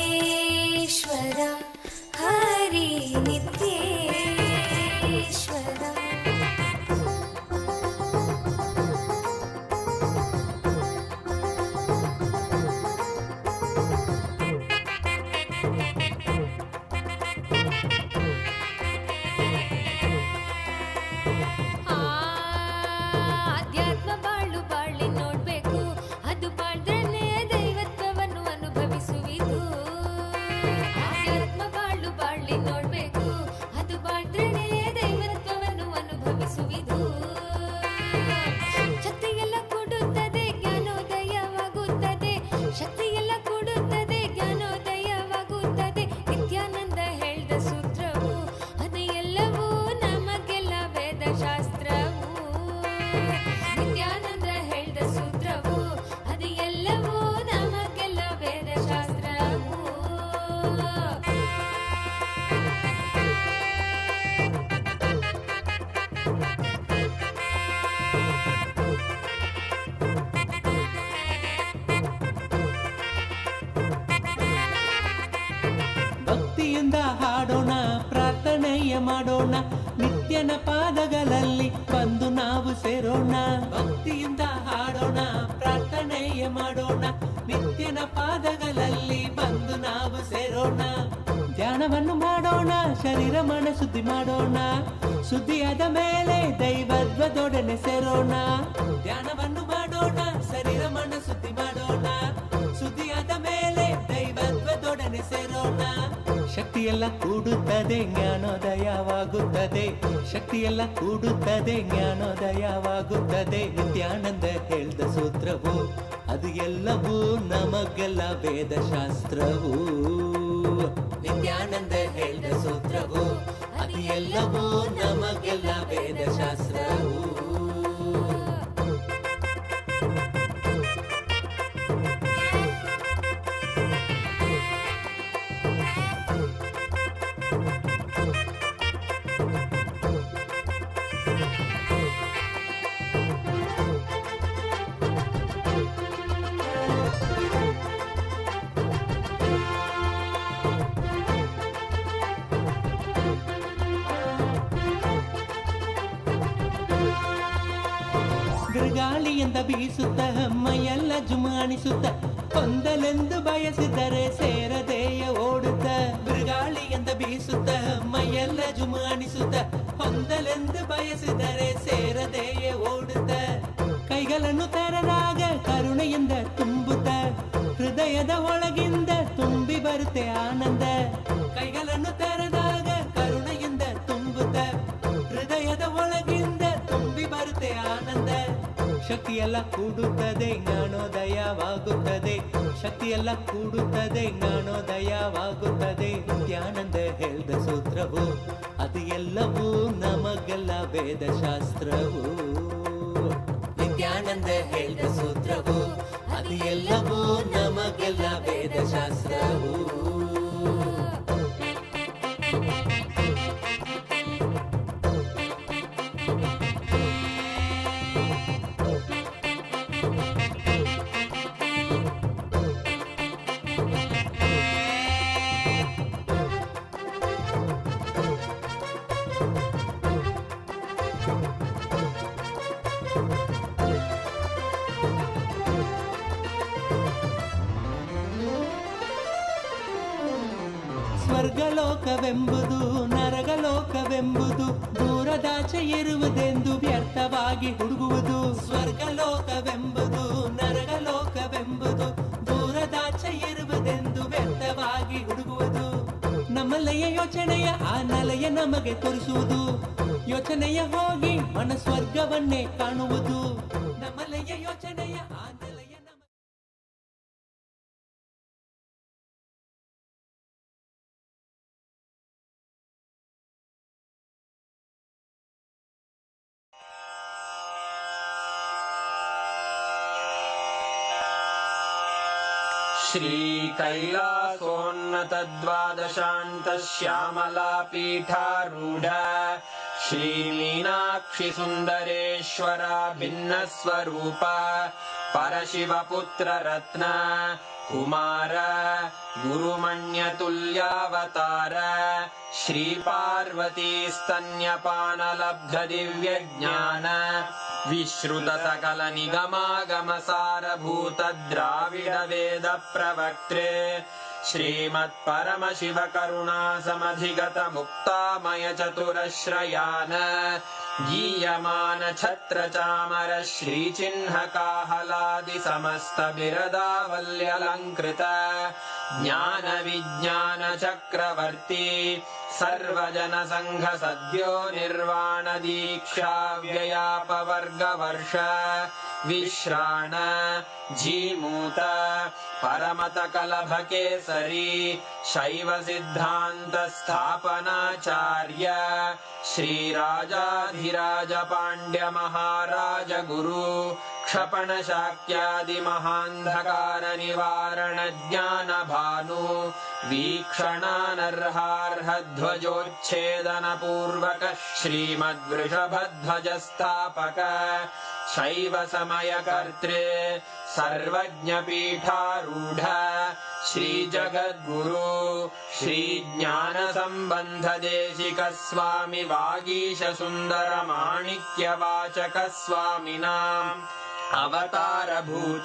नित्येश्वर हरि नित्येश्वर ಆಧ್ಯಾತ್ಮ ಬಾಳು ಬಾಳಿ ನೋಡ್ಬೇಕು ಅದು ಬಾಳ್ದ್ರೇನೆ ದೈವತ್ವವನ್ನು ಅನುಭವಿಸುವಿದು ಆಧ್ಯಾತ್ಮ ಬಾಳು ಬಾಳಿ ನೋಡ್ಬೇಕು ಅದು ಬಾಳ್ದ್ರೇನೆ ದೈವತ್ವವನ್ನು ಅನುಭವಿಸುವಿದು ಶಕ್ತಿಯೆಲ್ಲ ಕೊಡುತ್ತದೆ ಜ್ಞಾನೋದಯವಾಗುತ್ತದೆ ಶಕ್ತಿಯೆಲ್ಲ ಕೊಡುತ್ತದೆ ಜ್ಞಾನೋದಯವಾಗುತ್ತದೆ ನಿತ್ಯಾನಂದ ಹೇಳ್ದ ಸೂತ್ರವು ಅದು ಎಲ್ಲವೂ ನಮಗೆಲ್ಲ ವೇದಶಾಸ್ತ್ರವು ನಿತ್ಯಾನಂದ ಹೇಳ್ದ ಸೂತ್ರವು ಅದು ಎಲ್ಲವೂ ನಮಗೆಲ್ಲ ವೇದಶಾಸ್ತ್ರವು ಭಕ್ತಿಯಿಂದ ಹಾಡೋಣ ಪ್ರಾರ್ಥನೆಯ ಮಾಡೋಣ ನಿತ್ಯನ ಪಾದಗಳಲ್ಲಿ ಬಂದು ನಾವು ಸೇರೋಣ ಭಕ್ತಿಯಿಂದ ಹಾಡೋಣ ಪ್ರಾರ್ಥನೆಯ ಮಾಡೋಣ ನಿತ್ಯನ ಪಾದಗಳಲ್ಲಿ ಬಂದು ನಾವು ಸೇರೋಣ ಧ್ಯಾನವನ್ನು ಮಾಡೋಣ ಶರೀರ ಮನ ಶುದ್ಧಿ ಮಾಡೋಣ ಶುದ್ಧಿಯಾದ ಮೇಲೆ ದೈವತ್ವದೊಡನೆ ಸೇರೋಣ ಧ್ಯಾನವನ್ನು ಮಾಡೋಣ ಶರೀರ ಮನ ಶುದ್ಧಿ ಮಾಡೋಣ ಶುದ್ಧಿಯಾದ ಮೇಲೆ ದೈವತ್ವದೊಡನೆ ಸೇರೋಣ ಶಕ್ತಿಯೆಲ್ಲ ಕೂಡುತ್ತದೆ ಜ್ಞಾನೋದಯವಾಗುತ್ತದೆ ಶಕ್ತಿಯೆಲ್ಲ ಕೂಡುತ್ತದೆ ಜ್ಞಾನೋದಯವಾಗುತ್ತದೆ ನಿತ್ಯಾನಂದ ಹೇಳ್ದ ಸೂತ್ರವು ಅದು ಎಲ್ಲವೂ ನಮಗೆಲ್ಲ ವೇದಶಾಸ್ತ್ರವು ನಿತ್ಯಾನಂದ ಹೇಳ್ದ ಸೂತ್ರವು ಅದು ಎಲ್ಲವೂ ನಮಗೆಲ್ಲ ವೇದಶಾಸ್ತ್ರವು ಗಾಳಿಯಿಂದ ಬೀಸುತ್ತ ಮೈಯೆಲ್ಲ ಜುಮಾಣಿಸುತ್ತ ಹೊಂದಲೆಂದು ಬಯಸಿದರೆ ಸೇರದೆಯ ಓಡುತ್ತ ಬಿರುಗಾಳಿಯಿಂದ ಬೀಸುತ್ತ ಮೈಯೆಲ್ಲ ಜುಮಾಣಿಸುತ್ತ ಹೊಂದಲೆಂದು ಬಯಸಿದರೆ ಸೇರದೆಯ ಓಡುತ್ತ ಕೈಗಳನ್ನು ತೆರೆದಾಗ ಕರುಣೆಯಿಂದ ತುಂಬುತ್ತ ಹೃದಯದ ಒಳಗಿಂದ ತುಂಬಿ ಬರುತ್ತೆ ಆನಂದ ಕೈಗಳನ್ನು ತೆರೆದಾಗ ಕರುಣೆಯಿಂದ ತುಂಬುತ್ತ ಹೃದಯದ ಒಳಗಿಂದ ತುಂಬಿ ಬರುತ್ತೆ ಆನಂದ ಶಕ್ತಿಯೆಲ್ಲ ಕೂಡುತ್ತದೆ ಜ್ಞಾನೋದಯವಾಗುತ್ತದೆ ಶಕ್ತಿಯೆಲ್ಲ ಕೂಡುತ್ತದೆ ಜ್ಞಾನೋದಯವಾಗುತ್ತದೆ ನಿತ್ಯಾನಂದ ಹೇಳ್ದ ಸೂತ್ರವು ಅದು ಎಲ್ಲವೂ ನಮಗೆಲ್ಲ ವೇದಶಾಸ್ತ್ರವು ನಿತ್ಯಾನಂದ ಹೇಳ್ದ ಸೂತ್ರವು ಅದು ಎಲ್ಲವೂ ನಮಗೆಲ್ಲ ವೇದಶಾಸ್ತ್ರವು ಸ್ವರ್ಗಲೋಕವೆಂಬುದು ನರಗಲೋಕವೆಂಬುದು ದೂರದಾಚೆ ಇರುವುದೆಂದು ವ್ಯರ್ಥವಾಗಿ ಹುಡುಗುವುದು ಸ್ವರ್ಗಲೋಕವೆಂಬುದು ನರಗಲೋಕವೆಂಬುದು ದೂರದಾಚೆ ಇರುವುದೆಂದು ವ್ಯರ್ಥವಾಗಿ ಹುಡುಗುವುದು ನಮ್ಮಲ್ಲಿಯೇ ಯೋಚನೆಯ ಆ ನಲಯ ನಮಗೆ ತೋರಿಸುವುದು ಯೋಚನೆಯ ಹೋಗಿ ಮನ ಸ್ವರ್ಗವನ್ನೇ ಕಾಣುವುದು ನಮ್ಮಲೆಯ ಯೋಚನೆಯ ಆ ನಲಯ ನಮಗೆ श्रीकैलासोन्नतद्वादशान्तश्यामलापीठारूढ श्रीमीनाक्षिसुन्दरेश्वर भिन्नस्वरूप परशिवपुत्ररत्न कुमार गुरुमण्यतुल्यावतार श्रीपार्वतीस्तन्यपानलब्धदिव्यज्ञान विश्रुतसकलनिगमागमसारभूत द्राविड वेद प्रवक्त्रे श्रीमत्परमशिव करुणासमधिगत मुक्तामय चतुरश्रयान गीयमान छत्र चामर श्रीचिह्न काहलादि समस्त बिरदावल्यलङ्कृत ज्ञान विज्ञान चक्रवर्ती सर्वजन संघ सद्यो निर्वाण दीक्षा व्ययापवर्गवर्ष विश्राण जीमूत परमत कलभ केसरी शैव सिद्धांत स्थापनाचार्य श्रीराजाधिराज पांड्य महाराज गुरु क्षपण शाक्यादि महांधकार निवारण ज्ञान भानु वीक्षणानर्हार्ह ध्वजोच्छेदन पूर्वक श्रीमद्वृषभध्वज स्थापक शैव समय कर्त्रे सर्वज्ञ पीठारूढ़ श्री जगद्गुरु श्री ज्ञान संबंध देशिक स्वामी वागीश सुंदर माणिक्य वाचक स्वामिनां अवतार भूत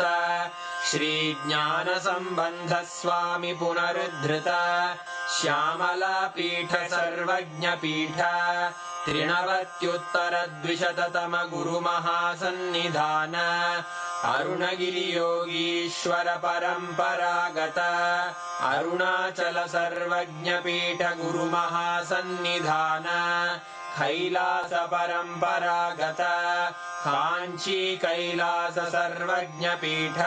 श्री ज्ञान संबंध स्वामी पुनरुद्धृत श्यामला पीठ सर्वज्ञ पीठ त्रिनवत्युत्तर द्विशततम गुरु महासन्निधान अरुणगिरि योगीश्वर परंपरागत अरुणाचल सर्वज्ञ पीठ गुरु महासन्निधान कैलास परंपरागत कांची कैलास सर्वज्ञ पीठ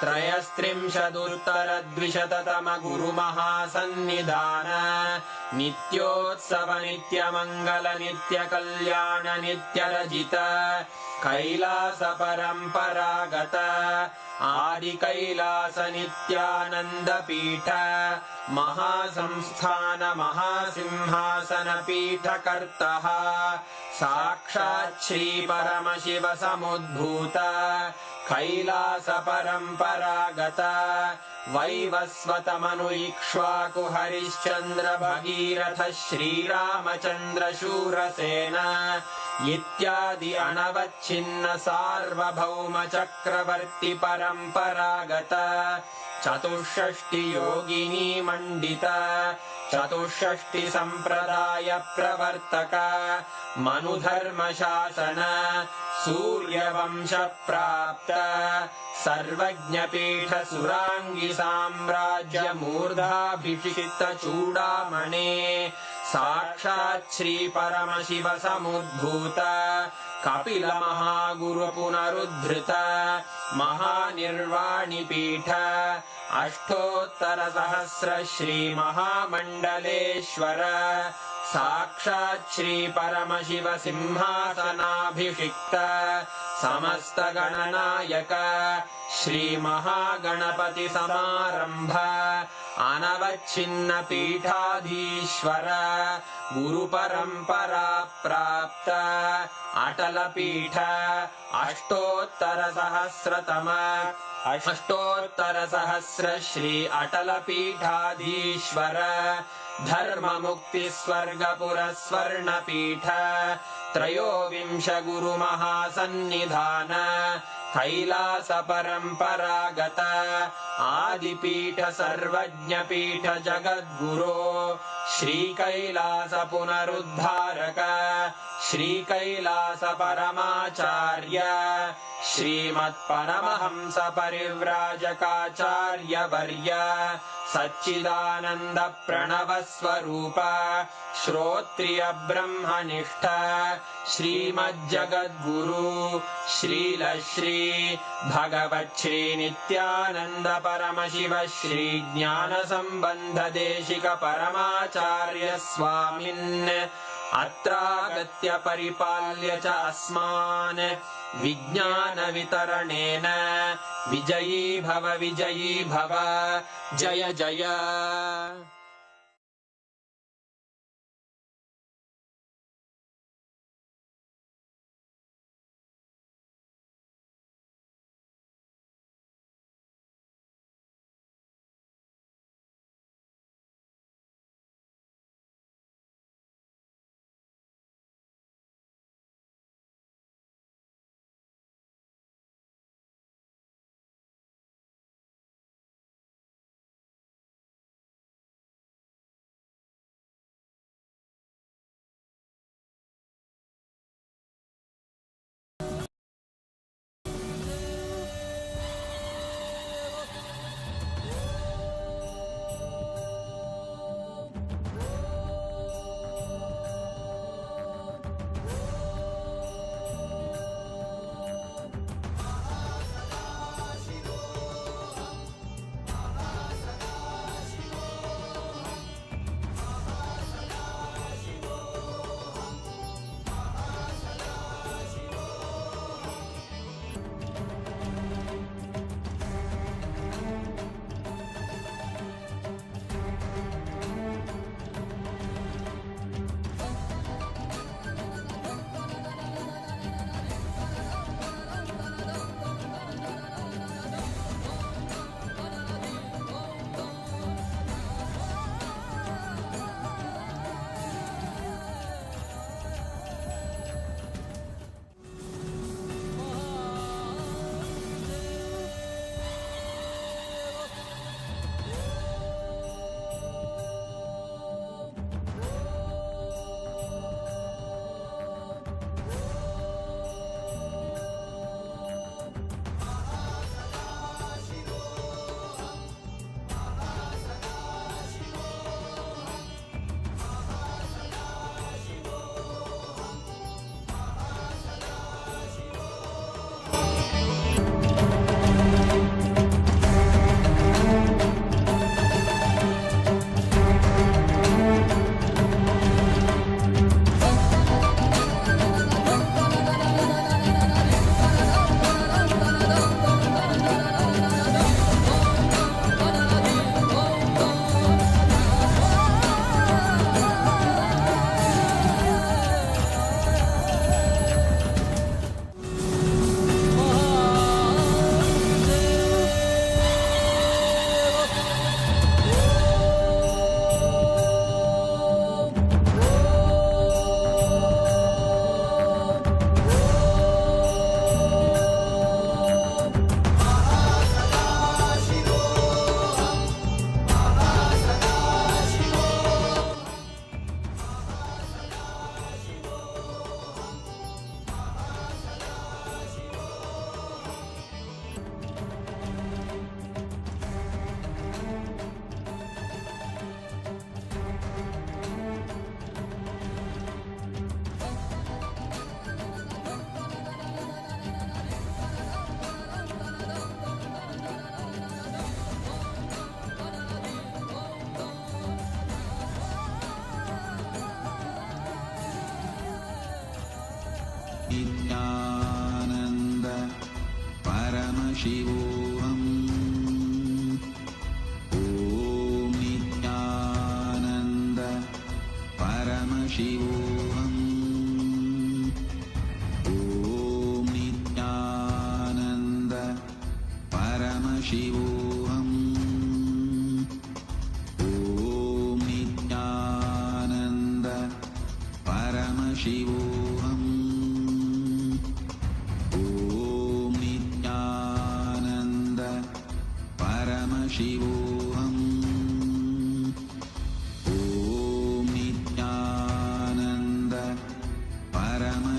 त्रयस्त्रिंशदुत्तर द्विशततम गुरु महासन्निधान नित्योत्सव नित्य मंगल नित्य कल्याण नित्य रजित कैलास परंपरागत आदि कैलास नित्यानंद पीठ महासंस्थान महासिंहासन पीठ कर्तः साक्षात् श्री परमशिव समुद्भूत कैलास परंपरागत वैवस्वत मनु इक्ष्वाकु हरिश्चंद्र भगीरथ श्रीरामचंद्र शूरसेन इत्यादि अनवच्छिन्न सार्वभौम चक्रवर्ती परंपरागत चतुष्षष्टि योगिनी मंडित चतुष्षष्टि संप्रदाय प्रवर्तक मनुधर्म शासन सूर्यवंश प्राप्त सर्वज्ञ पीठ सुरांगी साम्राज्य मूर्धाभिषिक्त चूड़ामणे साक्षात् श्री परमशिव समुद्भूत कपिल महागुरु पुनरुद्धृत महानिर्वाणि पीठ अष्टोत्तर सहस्र श्री महामंडलेश्वर साक्षात् श्री परमशिव सिंहासनाभिषिक्त समस्त गणनायक श्री महागणपति समारंभ अनवच्छिन्न पीठाधीश्वर गुरु परंपरा प्राप्त अटल पीठ अष्टोत्तर सहस्र श्री अटल पीठाधीश्वर धर्म मुक्ति स्वर्गपुर स्वर्ण पीठ त्रयोविंश गुरु महासन्निधान कैलास परंपरागत आदिपीठ सर्वज्ञ पीठ जगद्गुरो श्रीकैलास पुनरुद्धारक श्रीकैलास परमाचार्य श्रीमत्परमहंस परिव्राजकाचार्य वर्य सच्चिदानंद प्रणव स्वरूप श्रोत्रिय ब्रह्मनिष्ठ श्रीमज्जगद्गुरु श्रील श्री भगवत् श्री नित्यानंद परमशिव श्री ज्ञान संबंध देशिक परमाचार्य स्वामिन् अत्रागत्य परिपाल्य च अस्मान् विज्ञान वितरणेन विजयी भव जय जय। नित्यानंद परमशिवोऽहम् ॐ नित्यानंद परमशिवोऽहम् ॐ नित्यानंद परमशिवोऽहम् ॐ नित्यानंद परमशिवोऽहम् शिवोऽहम् ॐ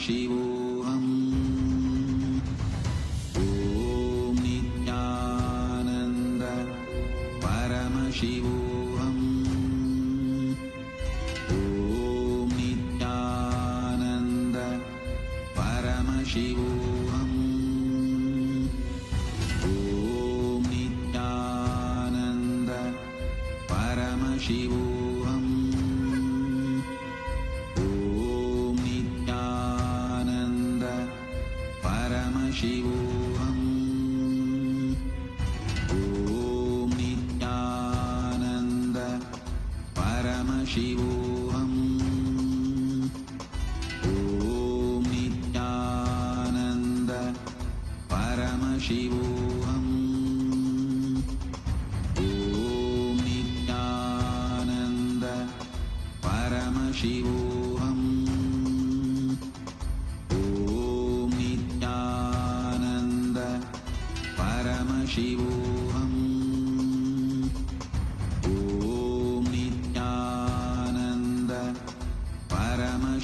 परमशिवोऽहम् ॐ नित्यानन्द परमशिवोऽहम् ॐ नित्यानन्द परमशिवोऽहम् ॐ नित्यानन्द परमशिवोऽहम् ॐ नित्यानन्द परमशिवोऽहम् ॐ नित्यानन्द परमशिवोऽहम् ॐ नित्यानन्द परमशिवोऽहम् ॐ नित्यानन्द परमशिवोऽहम् ॐ नित्यानन्द परमशिवोऽहम् ॐ नित्यानन्द परमशिवोऽहम्